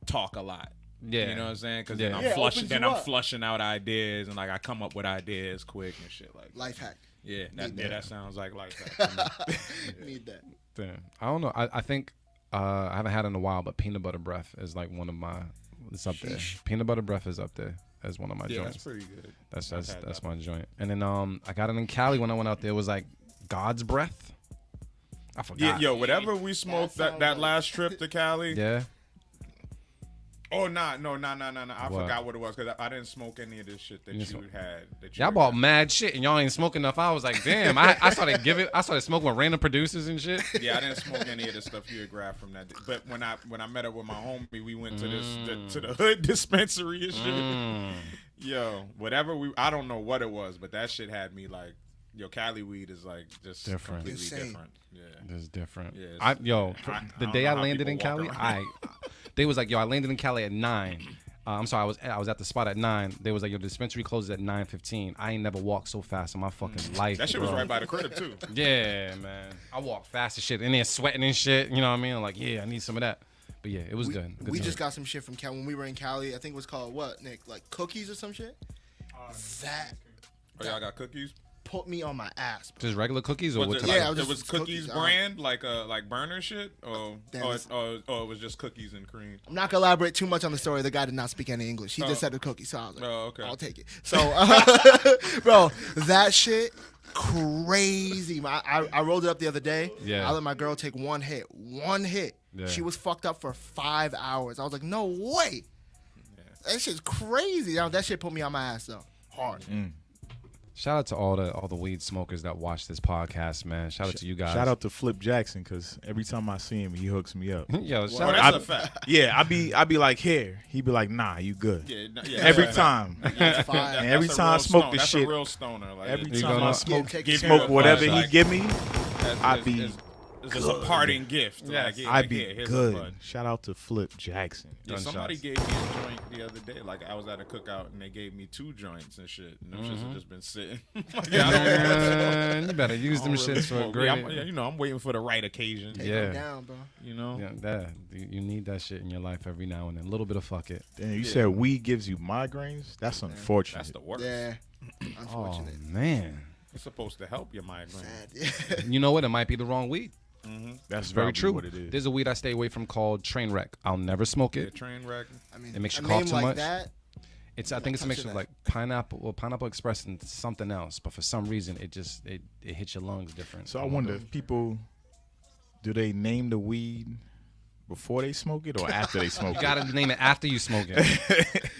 talk a lot. Yeah. You know what I'm saying? Because then I'm flushing out ideas and like I come up with ideas quick and shit like that. Life Hack. Yeah, that sounds like Life Hack. Need that. Damn. I don't know. I think I haven't had it in a while, but peanut butter breath is like one of my. It's up there. Peanut butter breath is up there as one of my joints. That's pretty good. That's my joint. And then I got it in Cali when I went out there. It was like God's breath. I forgot. Yeah, whatever we smoked that last trip to Cali. Yeah. Oh, no. I forgot what it was because I didn't smoke any of this shit that you had. Y'all bought mad shit and y'all ain't smoking enough. I was like, damn. I started smoking with random producers and shit. Yeah, I didn't smoke any of the stuff you had grabbed from that. But when I met up with my homie, we went to to the hood dispensary and shit. Yo, I don't know what it was, but that shit had me like, yo, Cali weed is like just different. Completely different. Yeah, it's different. Yeah, the day I landed in Cali, they was like, yo, I landed in Cali at 9. I'm sorry, I was at the spot at 9. They was like, yo, the dispensary closes at 9:15. I ain't never walked so fast in my fucking life. That shit was right by the crib too. Yeah, man. I walked fast as shit, and they're sweating and shit. You know what I mean? I'm like, yeah, I need some of that. But yeah, it was good. We just got some shit from Cali when we were in Cali. I think it was called what, Nick? Like cookies or some shit. Oh, y'all got cookies? put me on my ass. Bro. Just regular cookies, or Was what? it, Type? it was cookies brand, like burner shit, or it was just cookies and cream. I'm not gonna elaborate too much on the story. The guy did not speak any English. He just said the cookies, so I was like, okay. I'll take it. So, bro, that shit crazy. I rolled it up the other day. Yeah. I let my girl take one hit. Yeah. She was fucked up for 5 hours. I was like, no way. Yeah. That shit's crazy. That shit put me on my ass though, hard. Shout out to all the weed smokers that watch this podcast, man. Shout out to you guys. Shout out to Flip Jackson, because every time I see him, he hooks me up. Yo, That's a fact. Yeah, I be like, here. He be like, nah, you good. Yeah, every time. That's fine. And every time I smoke this shit, that's a real stoner. Like, every You time gonna I smoke take whatever he like, give me, I be it's just a parting gift. Yes. Like, I be here's a good. bud. Shout out to Flip Jackson. Yeah, somebody gave me a joint the other day. Like, I was at a cookout and they gave me 2 joints and shit. And them shits have just been sitting. You better use them shits for a great. I'm waiting for the right occasion. Take them down, bro. You know? Yeah, you need that shit in your life every now and then. A little bit of fuck it. Damn, you said weed gives you migraines? That's unfortunate. That's the worst. Yeah. Oh Unfortunate. man. It's supposed to help your migraine. Sad. You know what? It might be the wrong weed. That's Very probably true. what it is. There's a weed I stay away from called Trainwreck. I'll never smoke Yeah, it. train wreck. I mean, It makes you a cough name too like much. that. I think it's a mixture of like Pineapple Express and something else. But for some reason, it hits your lungs different. So I wonder if people, do they name the weed before they smoke it or after they smoke You it? gotta name it after you smoke it.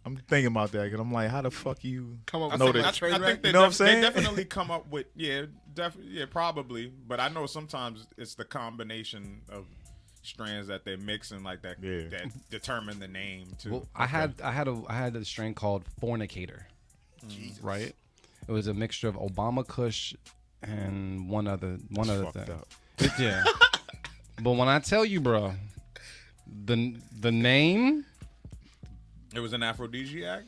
I'm thinking about that because I'm like, how the fuck you Come up know with that? train I wreck? think they, You know what I'm saying? they definitely come up with probably. But I know sometimes it's the combination of strands that they mix and like that that determine the name too. Well, I had a strain called Fornicator. Right? It was a mixture of Obama Kush and one other fucked thing. up. Yeah. But when I tell you, bro, the name, It was an aphrodisiac.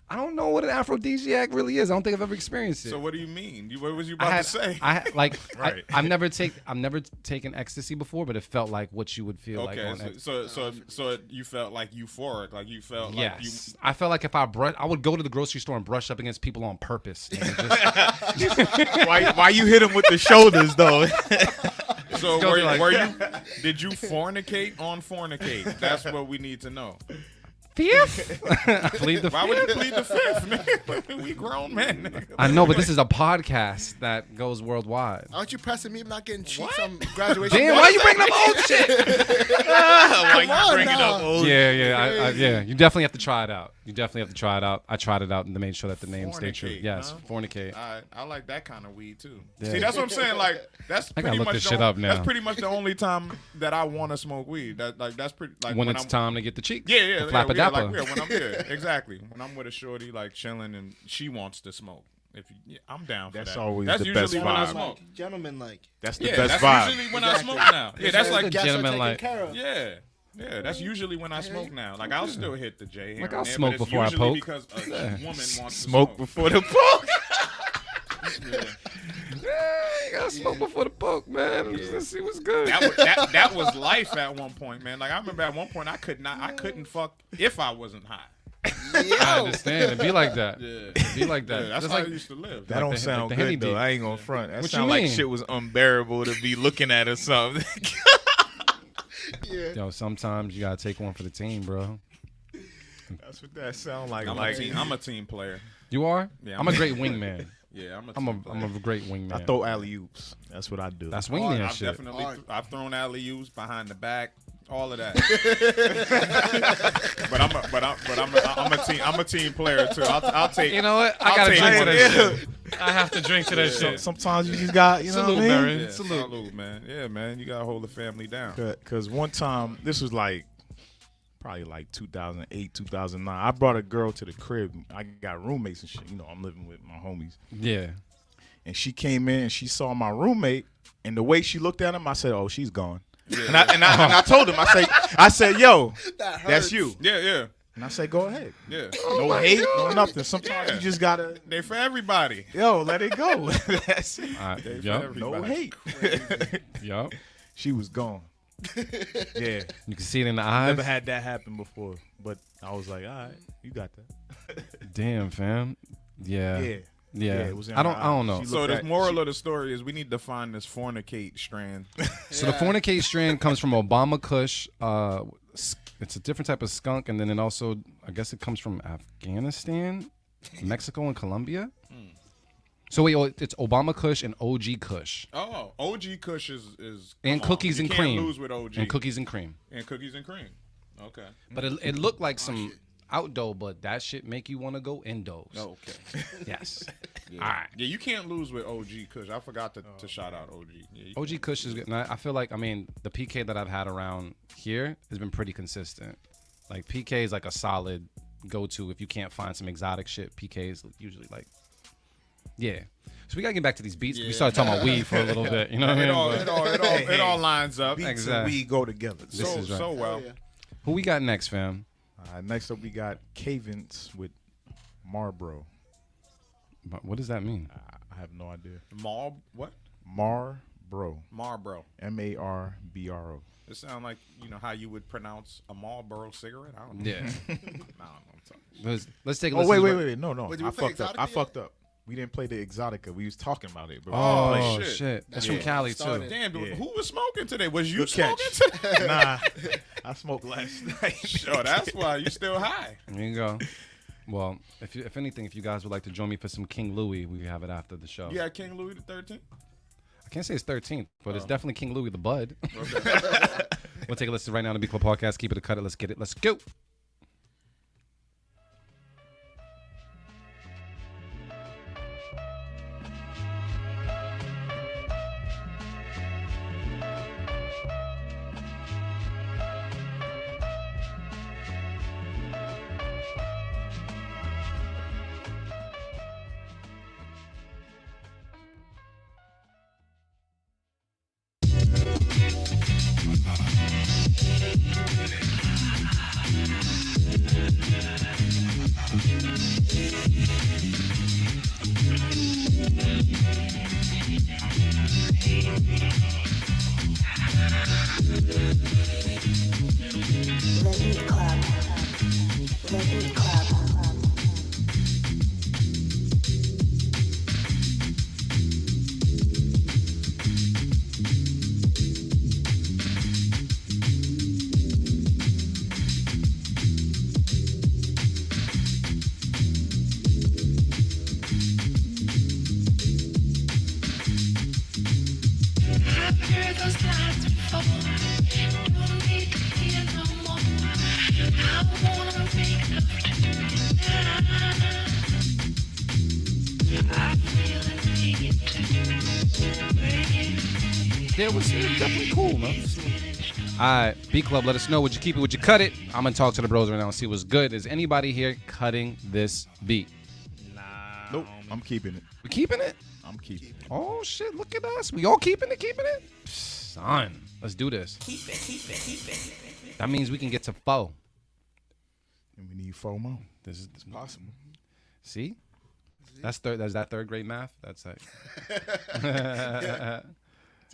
I don't know what an aphrodisiac really is. I don't think I've ever experienced it. So what do you mean? What was you about to say? Right. I've never taken ecstasy before, but it felt like what you would feel like on ecstasy. So you felt like euphoric, like you felt Yes, like you. I felt like if I would go to the grocery store and brush up against people on purpose. And just, Why you hit him with the shoulders though? So did you fornicate on fornicate? That's what we need to know. fifth? I plead the Why would you fifth. plead the fifth, man? We grown men. I know, but this is a podcast that goes worldwide. Aren't you pressing me? I'm not getting cheeks on graduation. Damn, day? why you bringing up old shit? Why you on bringing now. up old? Yeah. You definitely have to try it out. I tried it out and made sure that the name stayed true. Fornicate, Yes, huh? fornicate. I like that kind of weed too. Yeah. See, that's what I'm saying. Like that's I gotta pretty look much this the shit up now. That's pretty much the only time that I want to smoke weed. That's pretty like When it's I'm, time to get the cheeks. Yeah, the flapper dapper. like when I'm exactly. When I'm with a shorty, like chilling, and she wants to smoke. I'm down for That's that. always That's the usually best when I vibe. smoke. Gentlemen, like. That's the Yeah, best that's vibe. usually when I smoke now. Yeah, that's like guests are gentlemen, taken like- care of. yeah, that's usually when I smoke now. Like I'll still hit the J. Here Like, and I'll there, smoke but it's before I usually poke. Because a woman wants to Smoke before the poke. You gotta smoke before the poke, man. Let's see what's good. That was life at one point, man. Like I remember at one point I couldn't fuck if I wasn't high. I understand. It'd be like that. Yeah. It'd be like that. Yeah, that's Just how like I used to live. That Like don't the- sound like the Henny good though. deep. I ain't gonna front. That What you sound like mean? shit was unbearable to be looking at or something. yo, sometimes you gotta take one for the team, bro. That's what that sound like. I'm a team player. You are? Yeah, I'm a great wingman. Yeah, I'm a I'm team player. a great wingman. I throw alley oops. That's what I do. That's wingman I've shit. definitely I've thrown alley-oops behind the back, all of that. I'm a team player too. I'll take. You know what? I I'll gotta take drink to one of that them. shit. I have to drink to that shit. Sometimes you just got, you know Salute, what I mean? Barry. Yeah, Salute. salute, man. Yeah, man. You gotta hold the family down. Because one time, this was like, probably like 2008, 2009. I brought a girl to the crib. I got roommates and shit. You know, I'm living with my homies. Yeah. And she came in and she saw my roommate. And the way she looked at him, I said, oh, she's gone. Yeah. And I told him, I said, yo, that's you. Yeah. And I said, go ahead. Yeah. No hate, no nothing. Sometimes you just got to, They for everybody. yo, let it go. That's it. They for Yup. everybody. No hate. Yup. She was gone. Yeah. You can see it in the eyes. Never had that happen before. But I was like, all right, you got that. Damn, fam. Yeah. Yeah. Yeah, it was in I her don't eye. know. She So looked the at- moral of the story is we need to find this fornicate strand. So the fornicate strand comes from Obama Kush. It's a different type of skunk, and then it also, I guess, it comes from Afghanistan, Mexico, and Colombia. So wait, it's Obama Kush and OG Kush. Oh, OG Kush is And come cookies on. and You cream. Can't lose with OG. And cookies and cream. And cookies and cream. Okay. But it looked like some outdoor, but that shit make you want to go indoors. Okay. Yes. Yeah. All right. Yeah, you can't lose with OG Kush. I forgot to shout out OG. Yeah, you OG can't. Kush is good. And I feel like, I mean, the PK that I've had around here has been pretty consistent. Like, PK is like a solid go-to. If you can't find some exotic shit, PK is usually like, yeah. So we got to get back to these beats. We started talking about weed for a little bit. You know what I mean? It all lines up. Beats Exactly. and weed go together. This is right. So well. Who we got next, fam? Next up, we got Cavins with Marlboro. What does that mean? I have no idea. What? Marlboro. Marlboro. Marbro. It sounds like, how you would pronounce a Marlboro cigarette. I don't know. Yeah. I don't know what I'm talking Let's take a Oh, listen. wait. No. Wait, did we I play fucked up. Exotica I yet? fucked up. We didn't play the Exotica. We was talking about it. But we Oh, didn't play shit. That's from Cali, too. Started. Damn, dude, Yeah. who was smoking today? Was you Good smoking catch. today? Nah, I smoked last night. Oh, that's why you still high. There you go. Well, if anything, if you guys would like to join me for some King Louis, we have it after the show. You had King Louis the 13th? I can't say it's 13th, but it's definitely King Louis the Bud. Okay. We'll take a listen right now to the B Club Podcast. Keep it a cut it. Let's get it. Let's go. The Beat Club. The Beat Club. I've heard those lines before. Don't need to hear no more. I wanna make love to you now. I feel the need to break. Yeah, it was definitely cool, man. All right, B Club, let us know. Would you keep it? Would you cut it? I'm going to talk to the bros right now and see what's good. Is anybody here cutting this beat? Nope, I'm keeping it. We keeping it? I'm keeping it. Oh, shit. Look at us. We all keeping it? Son, let's do this. Keep it. That means we can get to 4. And we need FOMO. This is Possible. See? That's that third grade math. That's like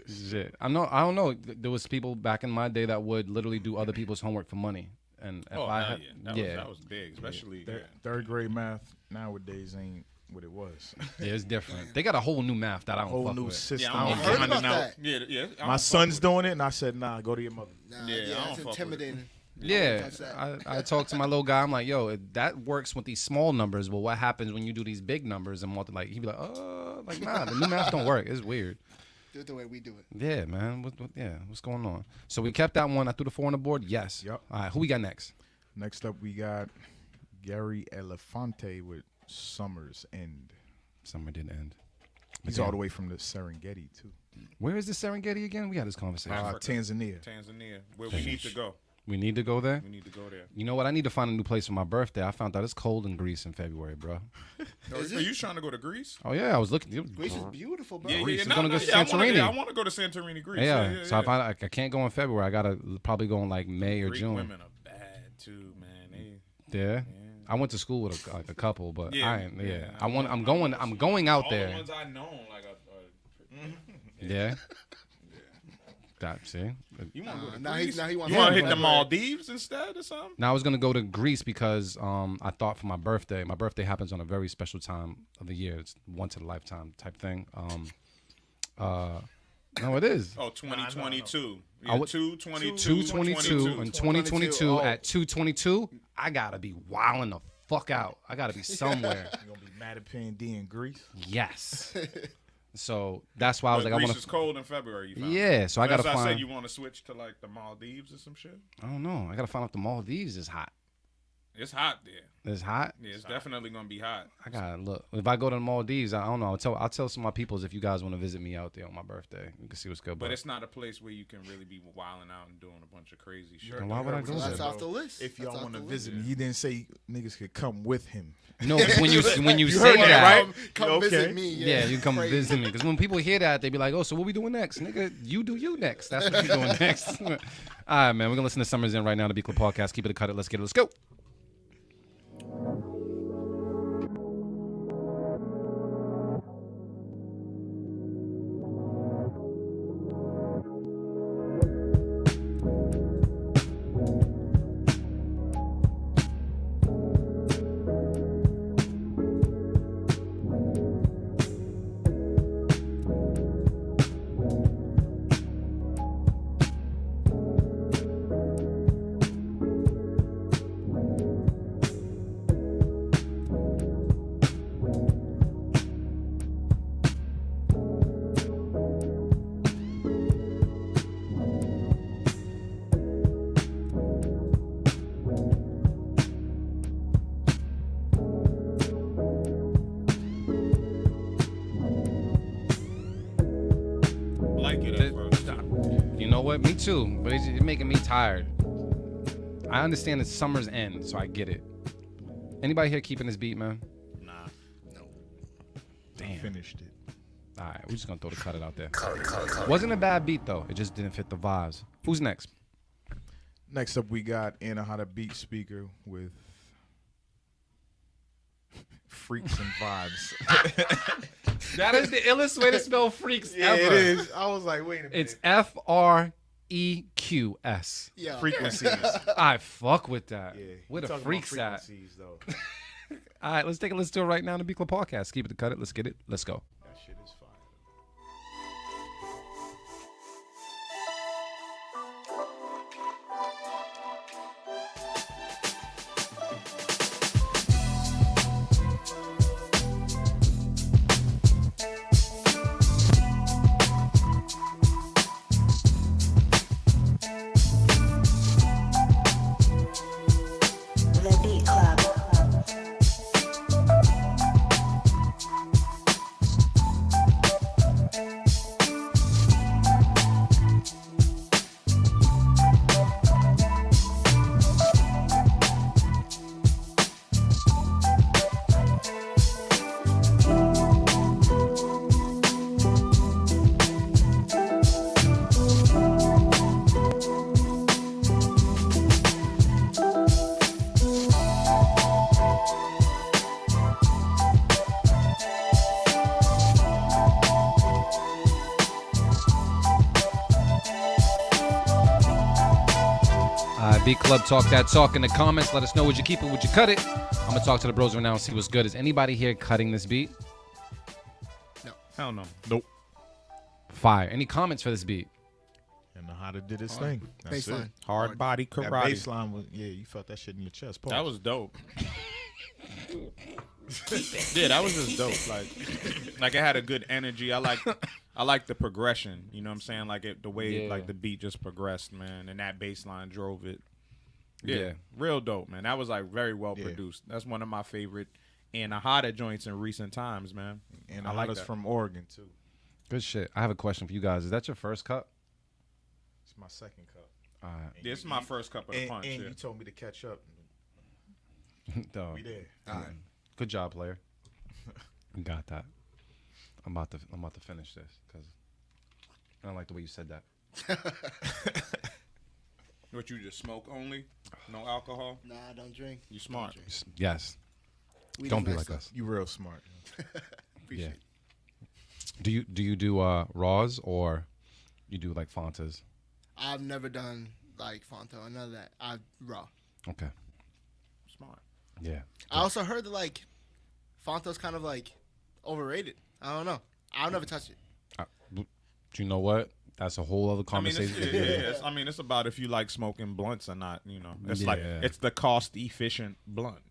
shit. I don't know. There was people back in my day that would literally do other people's homework for money. And if I had, That was big, especially. Third grade math nowadays ain't what it was. Yeah, it's different. They got a whole new math that I don't Whole fuck new with. system. Yeah, I don't heard fuck about with that. Yeah. I My don't son's fuck doing it, and I said, nah, go to your mother. Nah, Yeah, I don't that's fuck with it. intimidating. Yeah, Touch that. I talked to my little guy. I'm like, yo, that works with these small numbers. But what happens when you do these big numbers and multiply? Like, he'd be like, nah, the new math don't work. It's weird. Do it the way we do it. Yeah, man. What's going on? So we kept that one. I threw the 4 on the board. Yes. Yep. All right, who we got next? Next up, we got Gary Elefante with Summer's End. Summer didn't end. He's all the way from the Serengeti, too. Where is the Serengeti again? We had this conversation. Tanzania. where we need to go. We need to go there. We need to go there. You know what? I need to find a new place for my birthday. I found out it's cold in Greece in February, bro. Are you trying to go to Greece? Oh yeah, I was looking. Greece is beautiful, bro. Greece. I'm gonna go to Santorini. I want to go to Santorini, Greece. Yeah. So I find out I can't go in February. I gotta probably go in like May or Greek June. women are bad too, man. Yeah. I went to school with a couple, but Yeah, I ain't. Yeah. yeah. I'm going out All there. the ones I know, like, Yeah. That see. You want to go to now Greece? he You wants want to to hit the go. Maldives instead or something? Now I was gonna go to Greece because I thought for my birthday. My birthday happens on a very special time of the year. It's once in a lifetime type thing. No, it is. Oh, 2022. I would- 222. 222 and 2022 at 222. I gotta be wilding the fuck out. I gotta be somewhere. You're gonna be mad at P&D in Greece? Yes. So that's why I was like, Greece I want is to. cold in February. You found Yeah, so I That's gotta why I find. said you want to switch to like the Maldives or some shit. I don't know. I gotta find out if the Maldives is hot. It's hot there. It's hot. Yeah, it's definitely gonna be hot. I gotta look. If I go to the Maldives, I don't know. I'll tell some of my peoples if you guys want to visit me out there on my birthday. You can see what's good. But it's not a place where you can really be wilding out and doing a bunch of crazy shit. Then why would I go That's there? off the list. If That's y'all off want to the visit list. me, he didn't say niggas could come with him. No, when you You say heard that, that, right? Come You okay? visit me. yeah, you come Crazy. visit me. Because when people hear that, they be like, "Oh, so what we doing next, nigga? You do you next. That's what you doing next." All right, man. We're gonna listen to Summers In right now. The Beat Club Podcast. Keep it, cut it. Let's get it. Let's go. Like it at first. You know what? Me too. But it's making me tired. I understand it's summer's end, so I get it. Anybody here keeping this beat, man? Nah. No. Damn. Finished it. All right, we're just gonna throw the cut it out there. Wasn't a bad beat though. It just didn't fit the vibes. Who's next? Next up, we got Anahata Beat Speaker with Freaks and Vibes. That is the illest way to spell freaks ever. It is. I was like, wait a minute. It's FREQS. Yeah. frequencies. I fuck with that. Yeah. Where we the talking about freaks at? frequencies, though. All right, let's take a listen to it right now on the Beat Club Podcast. Keep it, cut it. Let's get it. Let's go. That shit is fire. The Beat Club. Beat Club, talk that talk in the comments. Let us know, would you keep it, would you cut it? I'm gonna talk to the bros right now and see what's good. Is anybody here cutting this beat? Hell no. Nope. Fire. Any comments for this beat? Anahata did his thing. That's Baseline. it. Hard body That karate. baseline was, yeah, you felt that shit in your chest. Pause. That was dope. Yeah, that was just dope. Like it had a good energy. I like the progression. You know what I'm saying? Like the way Yeah. like the beat just progressed, man, and that bass line drove it. Yeah, Yeah. real dope, man. That was like very well Yeah. produced. That's one of my favorite Anahata joints in recent times, man. And I like Anahata's that. from Oregon, too. Good shit. I have a question for you guys. Is that your first cut? It's my second cup. All right. This is my first cup of the And, punch. and yeah. you told me to catch up. Dog. We there. All right. Good job, player. You got that. I'm about to finish this because I don't like the way you said that. What, you just smoke only? No alcohol? Nah, don't drink. You smart. Don't drink. Yes. Weed Don't is be nice like stuff. us. You real smart. Appreciate Yeah. Do you do raws or you do like Fantas? I've never done like Fonto and none of that. I raw. Okay. Smart. Yeah. I also heard that like Fonto's kind of like overrated. I don't know. I'll never touch it. Do you know what? That's a whole other conversation. I mean, it's about if you like smoking blunts or not. You know, it's like it's the cost efficient blunt.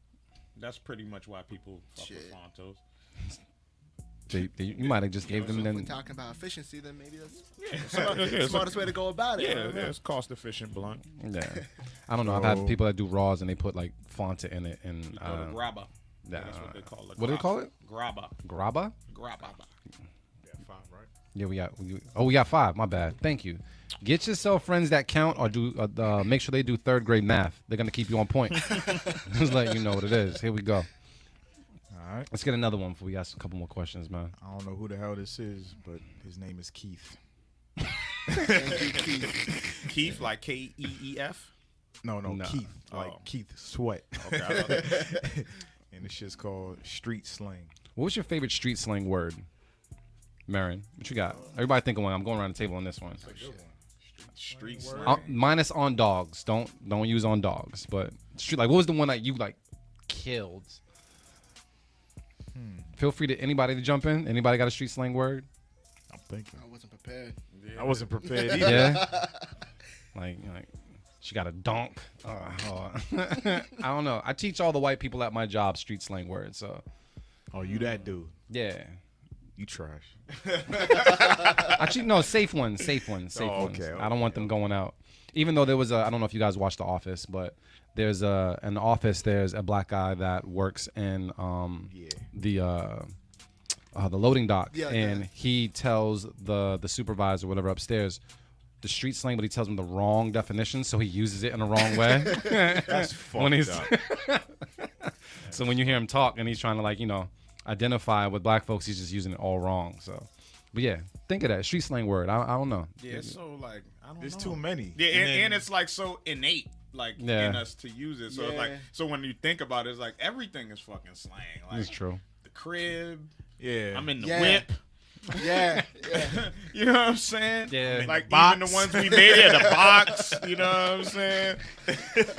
That's pretty much why people fuck with Fontos. You might have just gave them. If Then we're talking about efficiency, then maybe that's the smartest way to go about it. Yeah, it's cost efficient blunt. Yeah, I don't know. I've had people that do raws and they put like Fanta in it and grabba. Yeah, That's what they call it. What do they call it? Grabba. Grabba. Grabba. Yeah, 5, right? Yeah, we got 5. My bad. Thank you. Get yourself friends that count, or do make sure they do 3rd grade math. They're gonna keep you on point. Just letting you know what it is. Here we go. All right. Let's get another one before we ask a couple more questions, man. I don't know who the hell this is, but his name is Keith. Thank you, Keith. Keith, like Keef? No, Keith. Like Keith Sweat. Okay. And this shit's called street slang. What was your favorite street slang word, Marin? What you got? Everybody think of one. I'm going around the table on this one. Street slang. Minus on dogs. Don't use on dogs. But street, like, what was the one that you like killed? Feel free to anybody to jump in. Anybody got a street slang word? I'm thinking. I wasn't prepared. I wasn't prepared either. Yeah. like she got a donk. I don't know. I teach all the white people at my job street slang words. So. Oh, you that dude? Yeah. You trash. Actually, no, safe ones. Okay. I don't want them going out. Even though there was I don't know if you guys watched The Office, but there's an office. There's a black guy that works in the loading dock, and he tells the supervisor, whatever, upstairs, the street slang, but he tells him the wrong definition, so he uses it in the wrong way. That's fucked up. So when you hear him talk and he's trying to identify with black folks, he's just using it all wrong. So, but yeah, think of that street slang word. I don't know. Yeah, so like I don't know. There's too many. Yeah, and it's like so innate, like in us to use it. So it's like, so when you think about it, it's like everything is fucking slang. Like it's true. The crib. Yeah. I'm in the whip. Yeah. You know what I'm saying? Yeah. Like even the ones we made in the box. You know what I'm saying?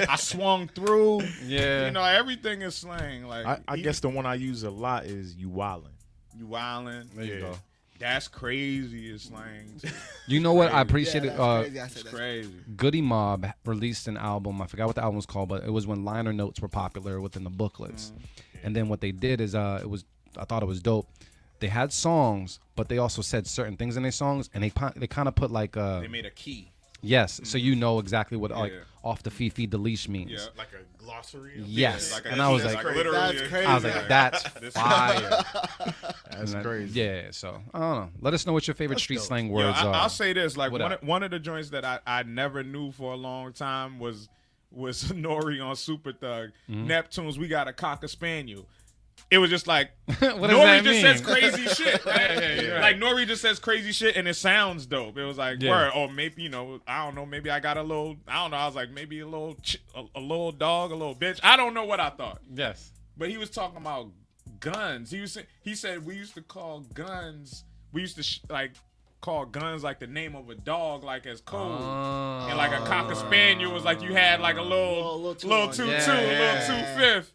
I swung through. Yeah. You know, everything is slang. Like I guess the one I use a lot is you wildin'. You wildin'. There you go. That's crazy is slang. You know what? I appreciate it. It's crazy. Goody Mob released an album. I forgot what the album was called, but it was when liner notes were popular within the booklets. And then what they did is I thought it was dope. They had songs, but they also said certain things in their songs, and they kind of put like they made a key. Yes, so you know exactly what like off the feet feed the leash means. Yeah, like a glossary. Yes, like and I was like, that's crazy. I was like, that's fire. That's crazy. Yeah, so I don't know. Let us know what your favorite street slang words are. I'll say this: like What one of the joints that I never knew for a long time was Nori on Super Thug. Neptunes, we got a cocker spaniel. It was just like Nori just says crazy shit, right? Yeah. Like Nori just says crazy shit and it sounds dope. It was like, word, or maybe I don't know, maybe I got a little, I don't know. I was like, maybe a little dog, a little bitch. I don't know what I thought. Yes, but he was talking about guns. He said we used to call guns. We used to call guns like the name of a dog, like as code, and like a cocker spaniel was like you had like a little 2-2, a little 2-5.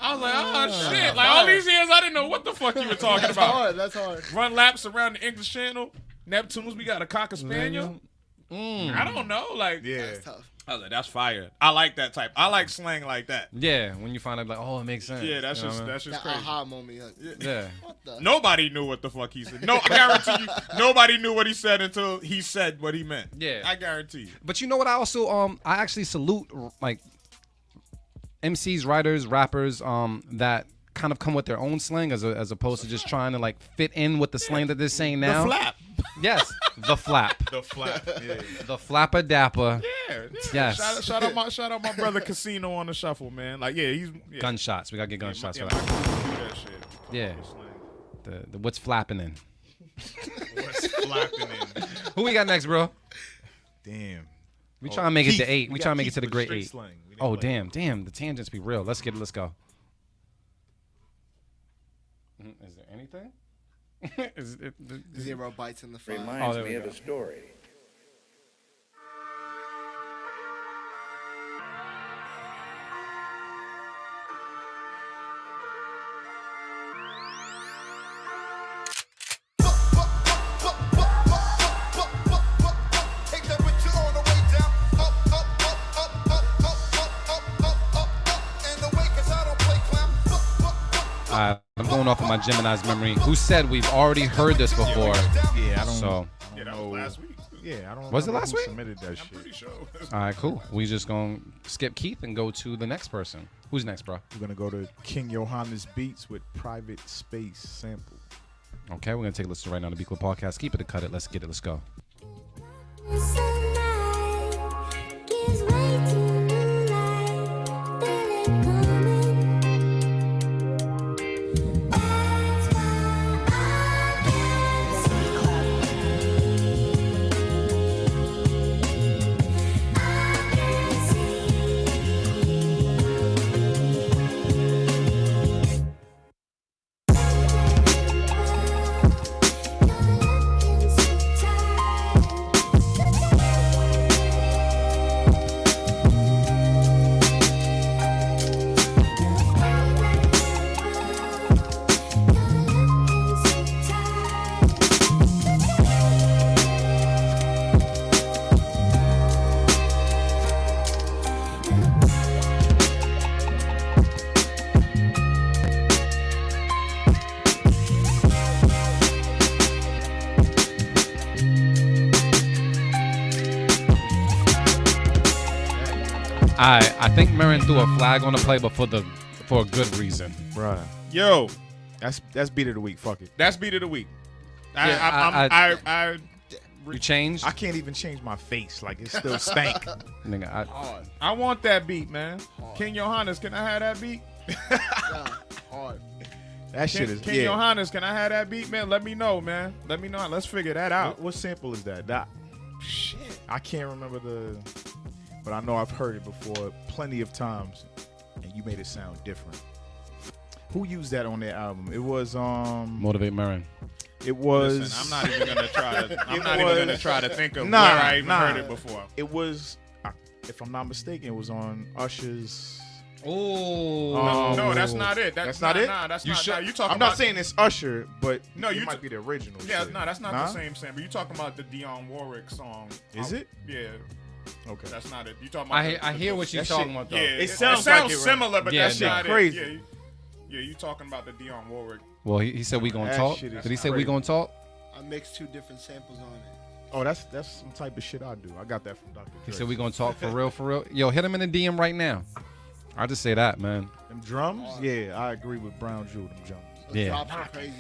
I was like, oh shit! Like all these years, I didn't know what the fuck you were talking about. That's hard. Run laps around the English Channel. Neptunes, we got a cocker spaniel. I don't know, like That's tough. I was like, that's fire. I like that type. I like slang like that. Yeah, when you find out like, oh, it makes sense. Yeah, that's You know just what I mean? that's just That crazy. aha moment. Like, Yeah. what the? Nobody knew what the fuck he said. No, I guarantee you, nobody knew what he said until he said what he meant. Yeah. I guarantee you. But you know what? I also I actually salute like MCs, writers, rappers that kind of come with their own slang as opposed to just trying to like fit in with the slang that they're saying now. The flap. Yes, the flap. The flap. Yeah. The flapper dapper. Yeah. Yes. Shout out my brother Casino on the shuffle, man. Like, yeah, he's Gunshots. We gotta get gunshots for my that. dude do that shit. Yeah. The what's flapping in? What's flapping in? Who we got next, bro? Damn. We trying to make it Keith. to 8. We trying to make it to the Keith great with 8. street slang. We didn't Oh, play. damn. The tangents be real. Let's get it. Let's go. Is there anything? Zero bites in the front. Oh, there we go. story. going off of my Gemini's memory. Who said we've already heard this before? Yeah, I don't. So, Yeah, that was last week. Yeah, I don't. Was it remember last who week? Submitted that I'm shit. pretty sure. all right, cool. We just gonna skip Keith and go to the next person. Who's next, bro? We're gonna go to King Johannes Beats with Private Space Sample. Okay, we're gonna take a listen right now to Be Cool Podcast. Keep it or cut it. Let's get it. Let's go. I think Marin threw a flag on the play, but for a good reason. Right. Yo, That's beat of the week. Fuck it. that's beat of the week. You changed? I can't even change my face. Like it still stank. Nigga, I want that beat, man. King Johannes, can I have that beat? That shit is. King Yeah. Johannes, can I have that beat, man? Let me know, man. Let me know. Let's figure that out. What sample is that? That shit. I can't remember but I know I've heard it before plenty of times, and you made it sound different. Who used that on their album? It was Motivate Marin. It was. Listen, I'm not even gonna try to. I'm not even gonna try to think of Nah, where I even nah. heard it before. It was, if I'm not mistaken, it was on Usher's. Oh. No, that's not it. That's not it? Nah, that's You not. should- nah, you talking I'm about? not saying it's Usher, but No, it you might be the original. Yeah, shit. no, that's not Nah? the same sample. You talking about the Dionne Warwick song? Is it? Yeah, Okay. that's not it. You talking about? I hear what you're that talking shit- about, though. Yeah, It sounds like it, right? similar, but Yeah, that's that not shit crazy. it. Yeah, you talking about the Dionne Warwick? Well, he said we gonna That talk. shit is Did he say we crazy. gonna talk? I mixed two different samples on it. Oh, that's some type of shit I do. I got that from Dr. He Dre. said we gonna talk for real, for real. Yo, hit him in the DM right now. I'll just say that, man. Them drums? Yeah, I agree with Brown Jewel. Them drums. The Yeah. drops are crazy.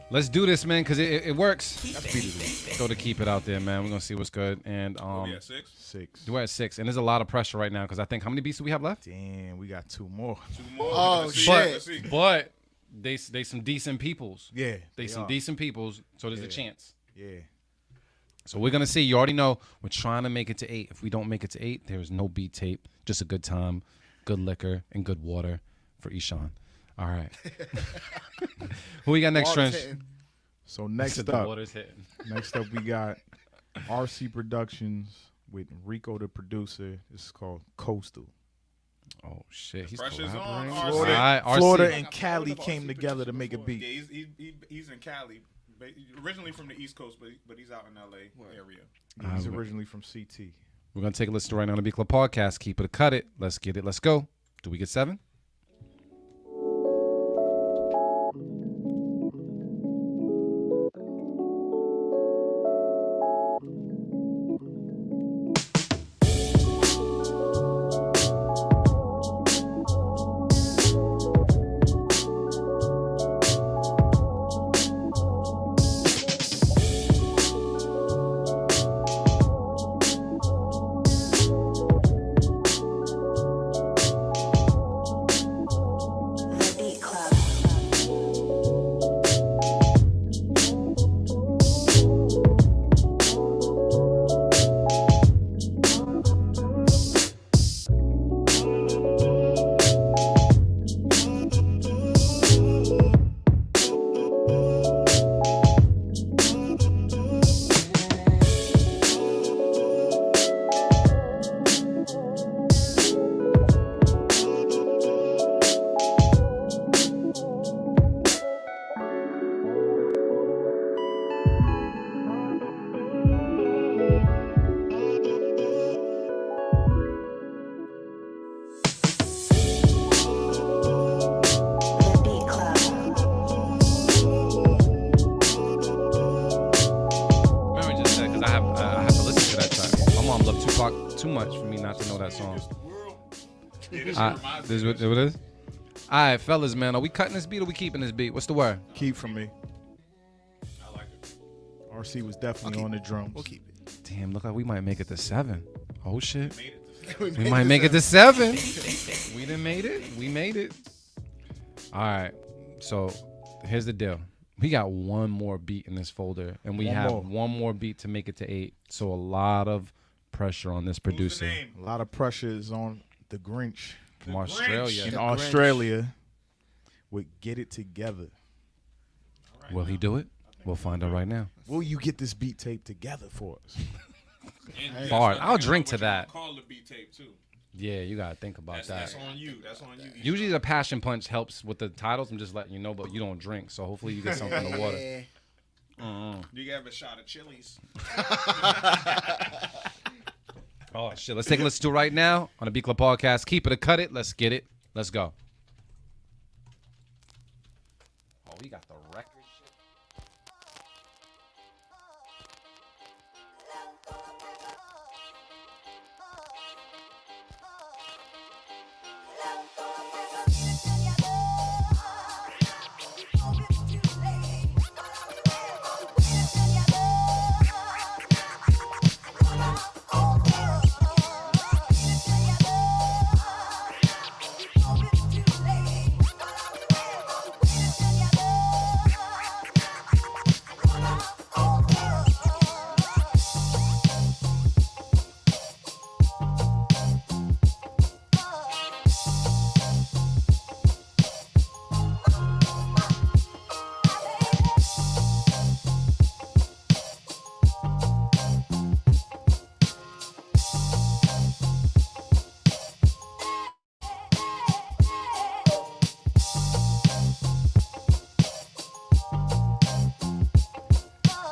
Let's do this, man, because it works. That's beat of the week. Throw to keep it out there, man. We're gonna see what's good. And Yeah, 6. 6. we're at 6, and there's a lot of pressure right now because I think how many beats do we have left? Damn, we got 2 more. 2 more. Oh, Let's see. shit. Let's see. But they some decent peoples. Yeah. They some are. decent peoples, so there's a Yeah. chance. Yeah. So we're gonna see. You already know we're trying to make it to 8. If we don't make it to 8, there's no beat tape. Just a good time, good liquor, and good water for Ishan. All right. Who we got next, Water's Trench? hitting. So next The up, water's hitting. we got RC Productions with Rico the producer. This is called Coastal. Oh shit, he's pressure's on, collaborating. RC. All right, RC. Florida and Cali came together to make a Yeah, beat. he's in Cali, originally from the East Coast, but he's out in LA area. He's originally from CT. We're gonna take a listen right now on the Beat Club podcast. Keep it or cut it. Let's get it. Let's go. Do we get 7? that song. Yeah, this All reminds right, me this is of what it is. All right, fellas, man, are we cutting this beat or we keeping this beat? What's the word? Keep from me. I like it. RC was definitely on the drums. We'll keep it. Damn, look like we might make it to 7. Oh shit, Made it to we might make it to 7. We done made it. We made it. All right, so here's the deal. We got one more beat in this folder, and we have one more beat to make it to 8. So a lot of pressure on this producer name? A lot of pressure is on the Grinch from Australia. in Australia with Get It Together. Will he do it? We'll find out right now. Will you get this beat tape together for us? And Hard. yes, I'll I drink know to what you gonna that. Call the beat tape too. Yeah, you gotta think about That's that. on you. That's on you. Usually the passion punch helps with the titles. I'm just letting you know, but you don't drink, so hopefully you get something in the water. You can have a shot of Chili's. Oh shit! Let's take a listen to it right now on the B Club Podcast. Keep it or cut it. Let's get it. Let's go. Oh, we got the record.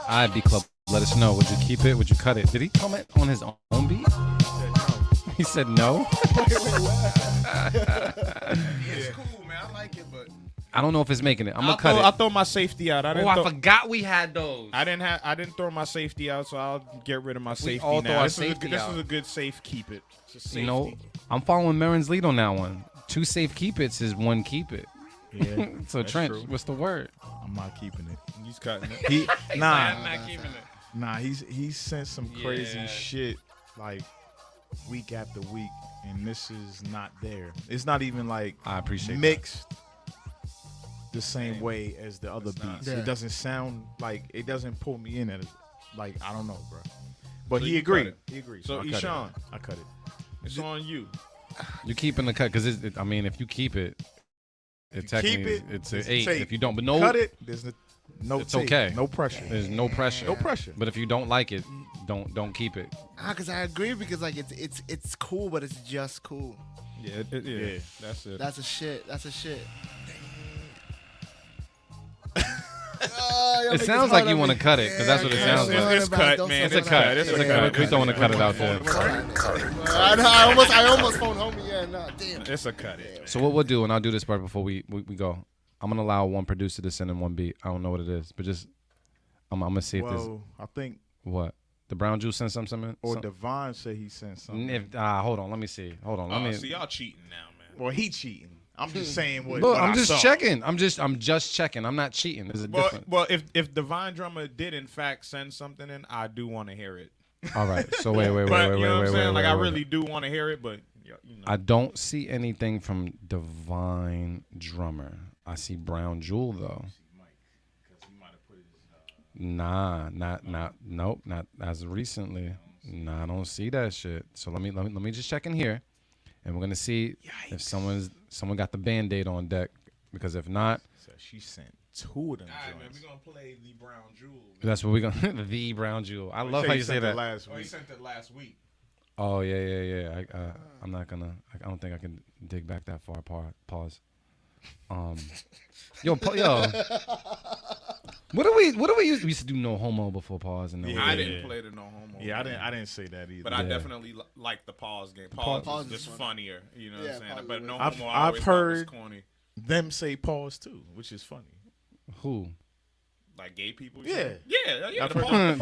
All right, B Club, let us know. Would you keep it? Would you cut it? Did he comment on his own beat? He said no. It's cool, man. I like it, but I don't know if it's making it. I'm gonna cut I it. throw my safety out. I forgot we had those. I didn't throw my safety out, so I'll get rid of my safety all throw now. our This safety is out. a good safe keep it. It's a safety. You know, I'm following Marin's lead on that one. 2 safe keep it's is 1 keep it. Yeah. So that's Trench, true. what's the word? I'm not keeping it. He's cutting it. He nah. I'm not keeping it. Nah, he's sent some crazy Yeah. shit like week after week, and this is not there. It's not even like I appreciate mixed the same way as the other not. beats. Yeah. It doesn't sound like it doesn't pull me in at it. Like I don't know, bro. But So he you cut agreed. it. He agreed. So, I cut Ishan. it. I cut it. It's on you. You keeping the cut because I mean, if you keep it, you technically keep it, it's an it's 8. tape. If you don't, but no, Cut it. There's no it's tape, okay. No pressure. There's no pressure. No pressure. But if you don't like it, don't keep it. Because I agree because like it's cool, but it's just cool. Yeah, Yeah. That's it. That's a shit. That's a shit. It sounds like you want to cut it because that's what it sounds like. It's cut, man. It's a cut. It's a cut. We don't want to cut it out there. I almost phoned homie. Yeah, nah, damn. It's a cut. So what we'll do, and I'll do this part before we go. I'm gonna allow one producer to send in one beat. I don't know what it is, but just I'm gonna see if this Well, I think what the brown juice sent something. or Divine said he sent something. If, hold on, let me see. Hold on, let me. So y'all cheating now, man. Well, he cheating. I'm just saying what. Look, what I'm I just saw. checking. I'm just checking. I'm not cheating. There's a difference. Well, if Divine Drummer did in fact send something in, I do want to hear it. All right. So wait. But you know what I'm saying? Like I really do want to hear it, but you know. I don't see anything from Divine Drummer. I see Brown Jewel though. Nah, nope, not as of recently. Nah, I don't see that shit. So let me just check in here, and we're gonna see if someone got the Band-Aid on deck. Because if not, So she sent 2 of them. All right, man, joints. we're gonna play the Brown Jewel. that's what we're gonna the Brown Jewel. I love how you say sent it that. last Oh, he week. sent it last week. Oh yeah. I'm not gonna. I don't think I can dig back that far. Pause. Yo. What do we use? We used to do no homo before pause and then Yeah. I didn't play the no homo. Yeah, I didn't say that either. But I definitely like the pause game. Pause is just funnier, you know what I'm saying? pause But is no I've- homo, I I've always thought was heard- corny. them say pause too, which is funny. Who? Like gay people? Yeah. Yeah. That's cool.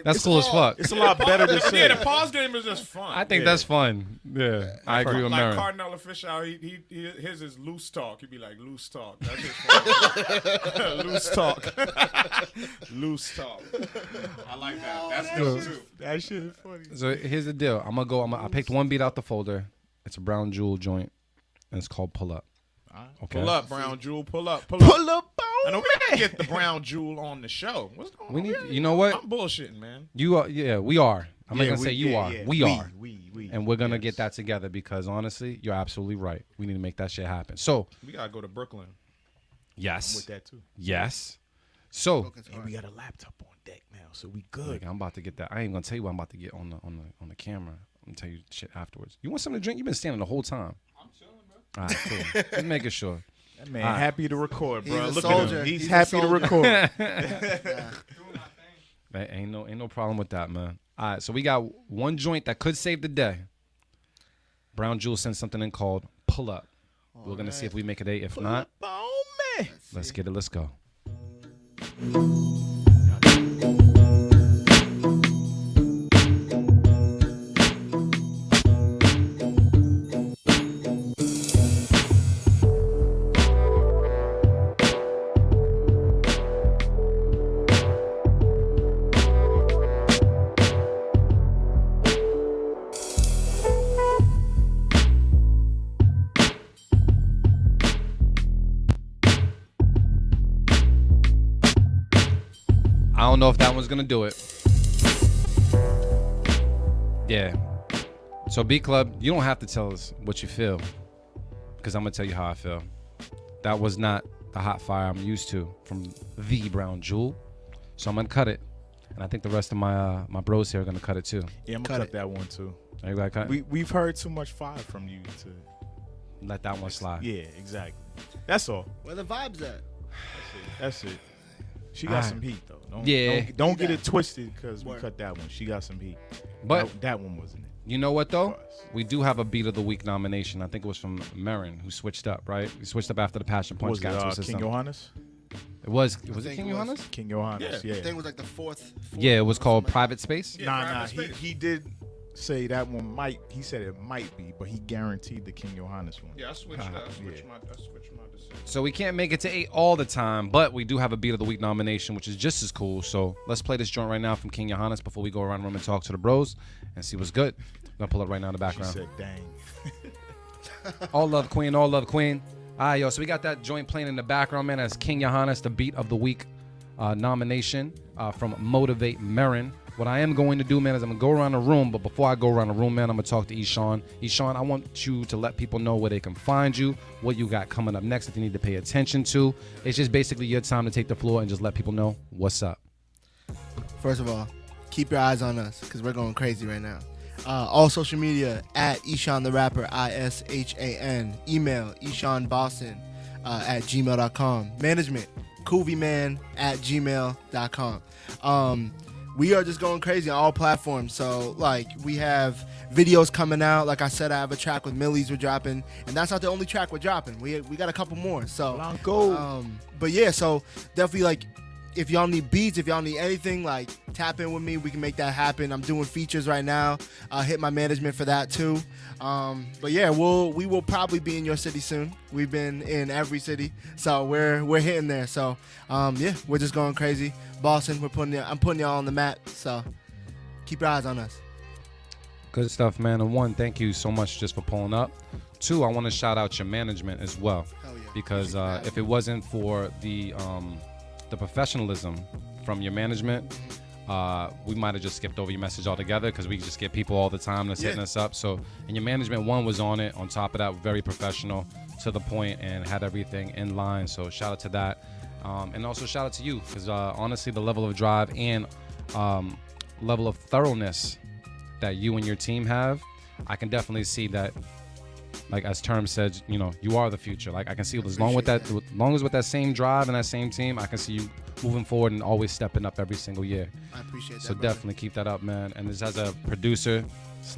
That's cool as fuck. It's a lot better to say. Yeah, the pause game is just fun. I think that's fun. Yeah, I agree with like Marin. Cardinal Official, his is loose talk. He'd be like loose talk. That's just fun. Loose talk. Loose talk. I like that. That's good too. That shit is funny. So here's the deal. I picked one beat out the folder. It's a Brown Jewel joint, and it's called Pull Up. Okay. Pull up, Brown Jewel. Pull up. Pull up, I know we gotta get the Brown Jewel on the show. What's going on? You know what? I'm bullshitting, man. You are. Yeah, we are. I'm not gonna say you are. Yeah. We are. We. And we're gonna get that together because honestly, you're absolutely right. We need to make that shit happen. So we gotta go to Brooklyn. Yes. I'm with that too. Yes. So and we got a laptop on deck now, so we good. I'm about to get that. I ain't gonna tell you what I'm about to get on the camera. I'm gonna tell you shit afterwards. You want something to drink? You've been standing the whole time. I'm chilling, bro. All right, cool. Just making sure. That man happy to record, bro. He's a Look soldier. at him. He's He's happy a to soldier. record. Man, ain't no problem with that, man. All right, so we got one joint that could save the day. Brown Jewel sent something in called Pull Up. We're gonna see if we make it 8. If not, let's get it. Let's go. I don't know if that one's gonna do it. Yeah. So B Club, you don't have to tell us what you feel, because I'm gonna tell you how I feel. That was not the hot fire I'm used to from the Brown Jewel. So I'm gonna cut it, and I think the rest of my my bros here are gonna cut it too. Yeah, I'm gonna cut that one too. Are you gonna cut? We've heard too much fire from you to let that one slide. Yeah, exactly. That's all. Where the vibes at? That's it. She got some heat though. Don't get it twisted because we cut that one. She got some heat. But that one wasn't it. You know what though? We do have a Beat of the Week nomination. I think it was from Marin, who switched up, right? He switched up after the Passion Points Was got it King Johannes? It was it King Johannes? King Johannes, yeah. I think it was like the fourth. Yeah, it was called Private Space. Nah. He did say that one might. He said it might be, but he guaranteed the King Johannes one. Yeah, I switched my decision. So we can't make it to 8 all the time, but we do have a Beat of the Week nomination, which is just as cool. So let's play this joint right now from King Johannes before we go around the room and talk to the bros and see what's good. I'm gonna pull it right now in the background. She said, "Dang." All love Queen, all love Queen. All right, yo. So we got that joint playing in the background, man. That's King Johannes, the Beat of the Week nomination from Motivate Marin. What I am going to do, man, is I'm going to go around the room. But before I go around the room, man, I'm going to talk to Ishan. Ishan, I want you to let people know where they can find you, what you got coming up next that you need to pay attention to. It's just basically your time to take the floor and just let people know what's up. First of all, keep your eyes on us because we're going crazy right now. All social media at Ishan the Rapper, ISHAN. Email ishanboston at gmail.com. Management, koovyman at gmail.com. We are just going crazy on all platforms. So, like, we have videos coming out. Like I said, I have a track with Millie's we're dropping. And that's not the only track we're dropping. We got a couple more. So, Blanco. But yeah, so definitely, like, if y'all need beats, if y'all need anything, like, tap in with me. We can make that happen. I'm doing features right now. Hit my management for that, too. But yeah, we will probably be in your city soon. We've been in every city. So, we're hitting there. So, yeah, we're just going crazy. Boston, I'm putting y'all on the map, so keep your eyes on us. Good stuff, man. And 1, thank you so much just for pulling up. 2, I want to shout out your management as well. Hell yeah. Because if it wasn't for the professionalism from your management, we might have just skipped over your message altogether because we just get people all the time that's hitting us up. So, and your management, 1, was on it. On top of that, very professional, to the point, and had everything in line. So shout out to that. And also shout out to you because honestly, the level of drive and level of thoroughness that you and your team have, I can definitely see that. Like as Term said, you know, you are the future. Like I can see as long with that same drive and that same team, I can see you moving forward and always stepping up every single year. I appreciate that. So brother. definitely keep that up, man. And just as a producer /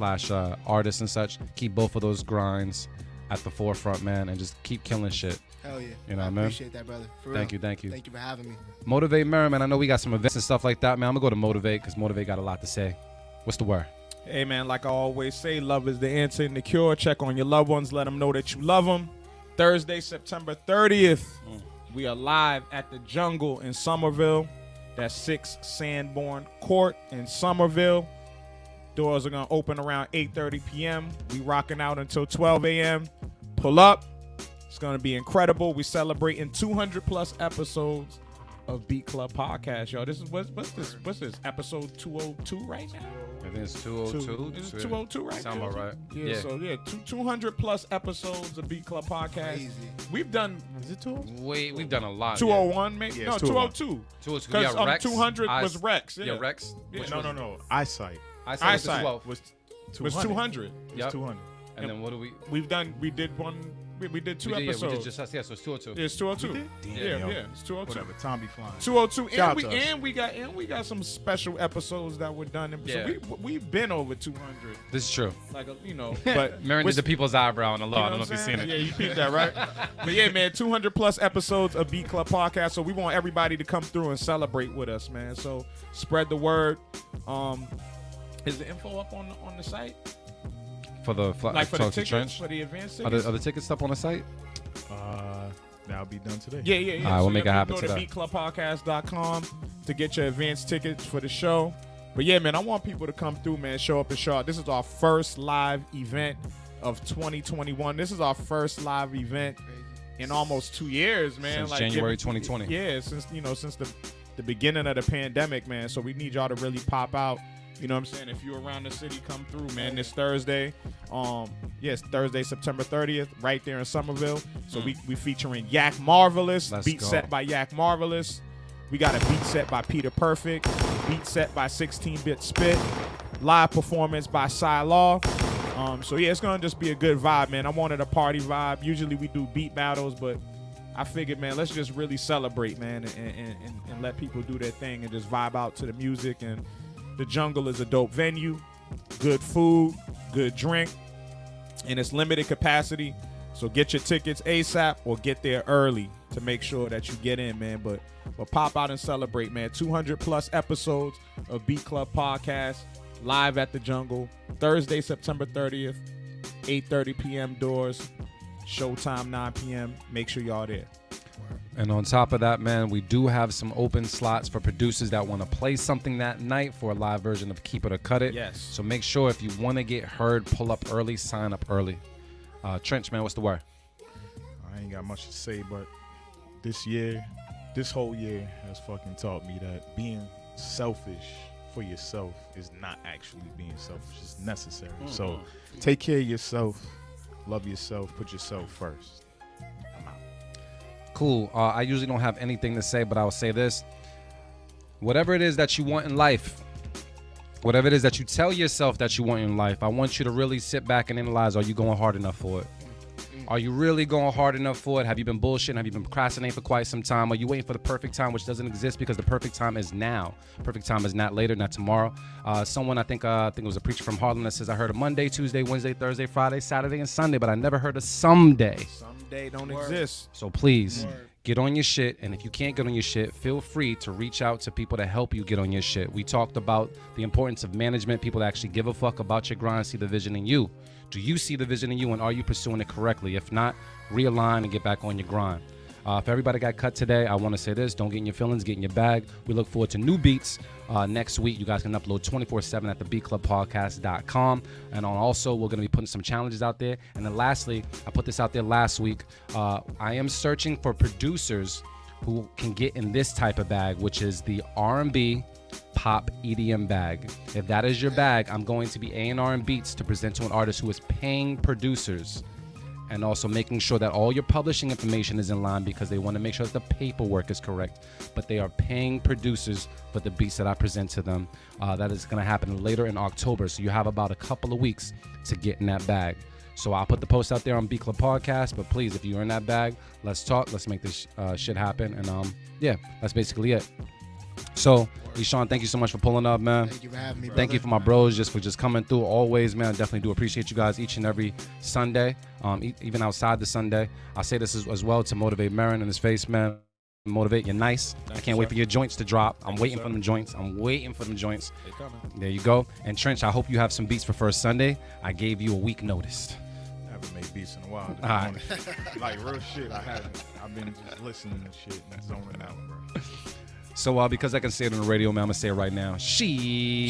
artist and such, keep both of those grinds at the forefront, man, and just keep killing shit. Hell yeah. You know I what I mean? appreciate that, brother. For Thank real. you, thank you. Thank you for having me. Motivate Merriman. I know we got some events and stuff like that, man. I'm gonna go to Motivate because Motivate got a lot to say. What's the word? Hey, man, like I always say, love is the answer and the cure. Check on your loved ones. Let them know that you love them. Thursday, September 30th, we are live at the Jungle in Somerville. That's 6 Sanborn Court in Somerville. Doors are going to open around 8:30 p.m. We rocking out until 12 a.m. Pull up. It's going to be incredible. We celebrating 200-plus episodes of Beat Club Podcast, y'all. This is what's this? Episode 202 right now? I think it's 202. This is 202 right Sound now. about right. Yeah, so 200-plus episodes of Beat Club Podcast. Crazy. We've done, Is it 2? Wait, we've done a lot. 201 maybe? Yeah, No, it's 201. 202. 202. Because Yeah, Rex. 200 was Rex. Yeah, Rex. Yeah. Which No, was- no, no. Eyesight Eyesight was Eyesight 12. was 200. was 200. Yep. It's 200. And then what do we? We did two we episodes. did just us. Yeah, so it's 202. It's 202. Damn, yo. Yeah, it's 202. Whatever. Tom be flying. 202, Shout out and to us. we got some special episodes that were done. Yeah. So we've been over 200. This is true. Like but Marin did the people's eyebrow on the law. I don't know if you've seen it. Yeah, you peeped that, right? But yeah, man, 200-plus episodes of Beat Club Podcast. So we want everybody to come through and celebrate with us, man. So spread the word. Is the info up on the site? For the Like for the Talks to tickets, Trench. for the advance Are tickets? the tickets up on the site? That'll be done today. Yeah. All right, we'll make it happen Go today. to beatclubpodcast.com to get your advance tickets for the show. But yeah, man, I want people to come through, man, show up and show out. This is our first live event of 2021. This is our first live event in almost 2 years, man. Since January 2020. Yeah, since the beginning of the pandemic, man. So we need y'all to really pop out. You know what I'm saying? If you're around the city, come through, man. This Thursday. Yes, Thursday, September 30th, right there in Somerville. So we featuring Yak Marvelous, Let's beat go. set by Yak Marvelous. We got a beat set by Peter Perfect, beat set by 16-Bit Spit, live performance by Cy Law. So yeah, it's gonna just be a good vibe, man. I wanted a party vibe. Usually we do beat battles, but I figured, man, let's just really celebrate, man, and let people do their thing and just vibe out to the music. And the Jungle is a dope venue, good food, good drink, and it's limited capacity. So get your tickets ASAP or get there early to make sure that you get in, man. But pop out and celebrate, man. 200-plus episodes of Beat Club Podcast live at the Jungle, Thursday, September 30th, 8:30 p.m. doors, showtime 9 p.m. Make sure y'all there. And on top of that, man, we do have some open slots for producers that want to play something that night for a live version of Keep It or Cut It. Yes. So make sure if you want to get heard, pull up early, sign up early. Trench, man, what's the word? I ain't got much to say, but this whole year has fucking taught me that being selfish for yourself is not actually being selfish. It's necessary. So take care of yourself, love yourself, put yourself first. I'm out. Cool. I usually don't have anything to say, but I will say this. Whatever it is that you want in life, whatever it is that you tell yourself that you want in life, I want you to really sit back and analyze, are you going hard enough for it? Are you really going hard enough for it? Have you been bullshitting? Have you been procrastinating for quite some time? Are you waiting for the perfect time, which doesn't exist because the perfect time is now. Perfect time is not later, not tomorrow. Someone, I think it was a preacher from Harlem that says, I heard a Monday, Tuesday, Wednesday, Thursday, Friday, Saturday, and Sunday, but I never heard a someday. Someday don't exist. So please, get on your shit. And if you can't get on your shit, feel free to reach out to people to help you get on your shit. We talked about the importance of management, people that actually give a fuck about your grind, see the vision in you. Do you see the vision in you, and are you pursuing it correctly? If not, realign and get back on your grind. If everybody got cut today, I want to say this. Don't get in your feelings, get in your bag. We look forward to new beats next week. You guys can upload 24/7 at the beatclubpodcast.com. And also, we're going to be putting some challenges out there. And then lastly, I put this out there last week. I am searching for producers who can get in this type of bag, which is the R&B pop EDM bag. If that is your bag, I'm going to be A&R and beats to present to an artist who is paying producers and also making sure that all your publishing information is in line because they want to make sure that the paperwork is correct. But they are paying producers for the beats that I present to them. That is going to happen later in October. So you have about a couple of weeks to get in that bag. So I'll put the post out there on Beat Club Podcast. But please, if you're in that bag, let's talk. Let's make this shit happen. And yeah, that's basically it. So, Ishan, thank you so much for pulling up, man. Thank you for having me, brother. Thank you for my bros just for coming through always, man. I definitely do appreciate you guys each and every Sunday, even outside the Sunday. I say this as well to motivate Marin and his face, man. Motivate you nice. I can't wait for your joints to drop. I'm waiting for them joints. They coming. There you go. And Trench, I hope you have some beats for first Sunday. I gave you a week notice. I haven't made beats in a while. All right. Like real shit, I haven't. I've been just listening to shit and zoning out, bro. So because I can say it on the radio, man, I'm gonna say it right now. She.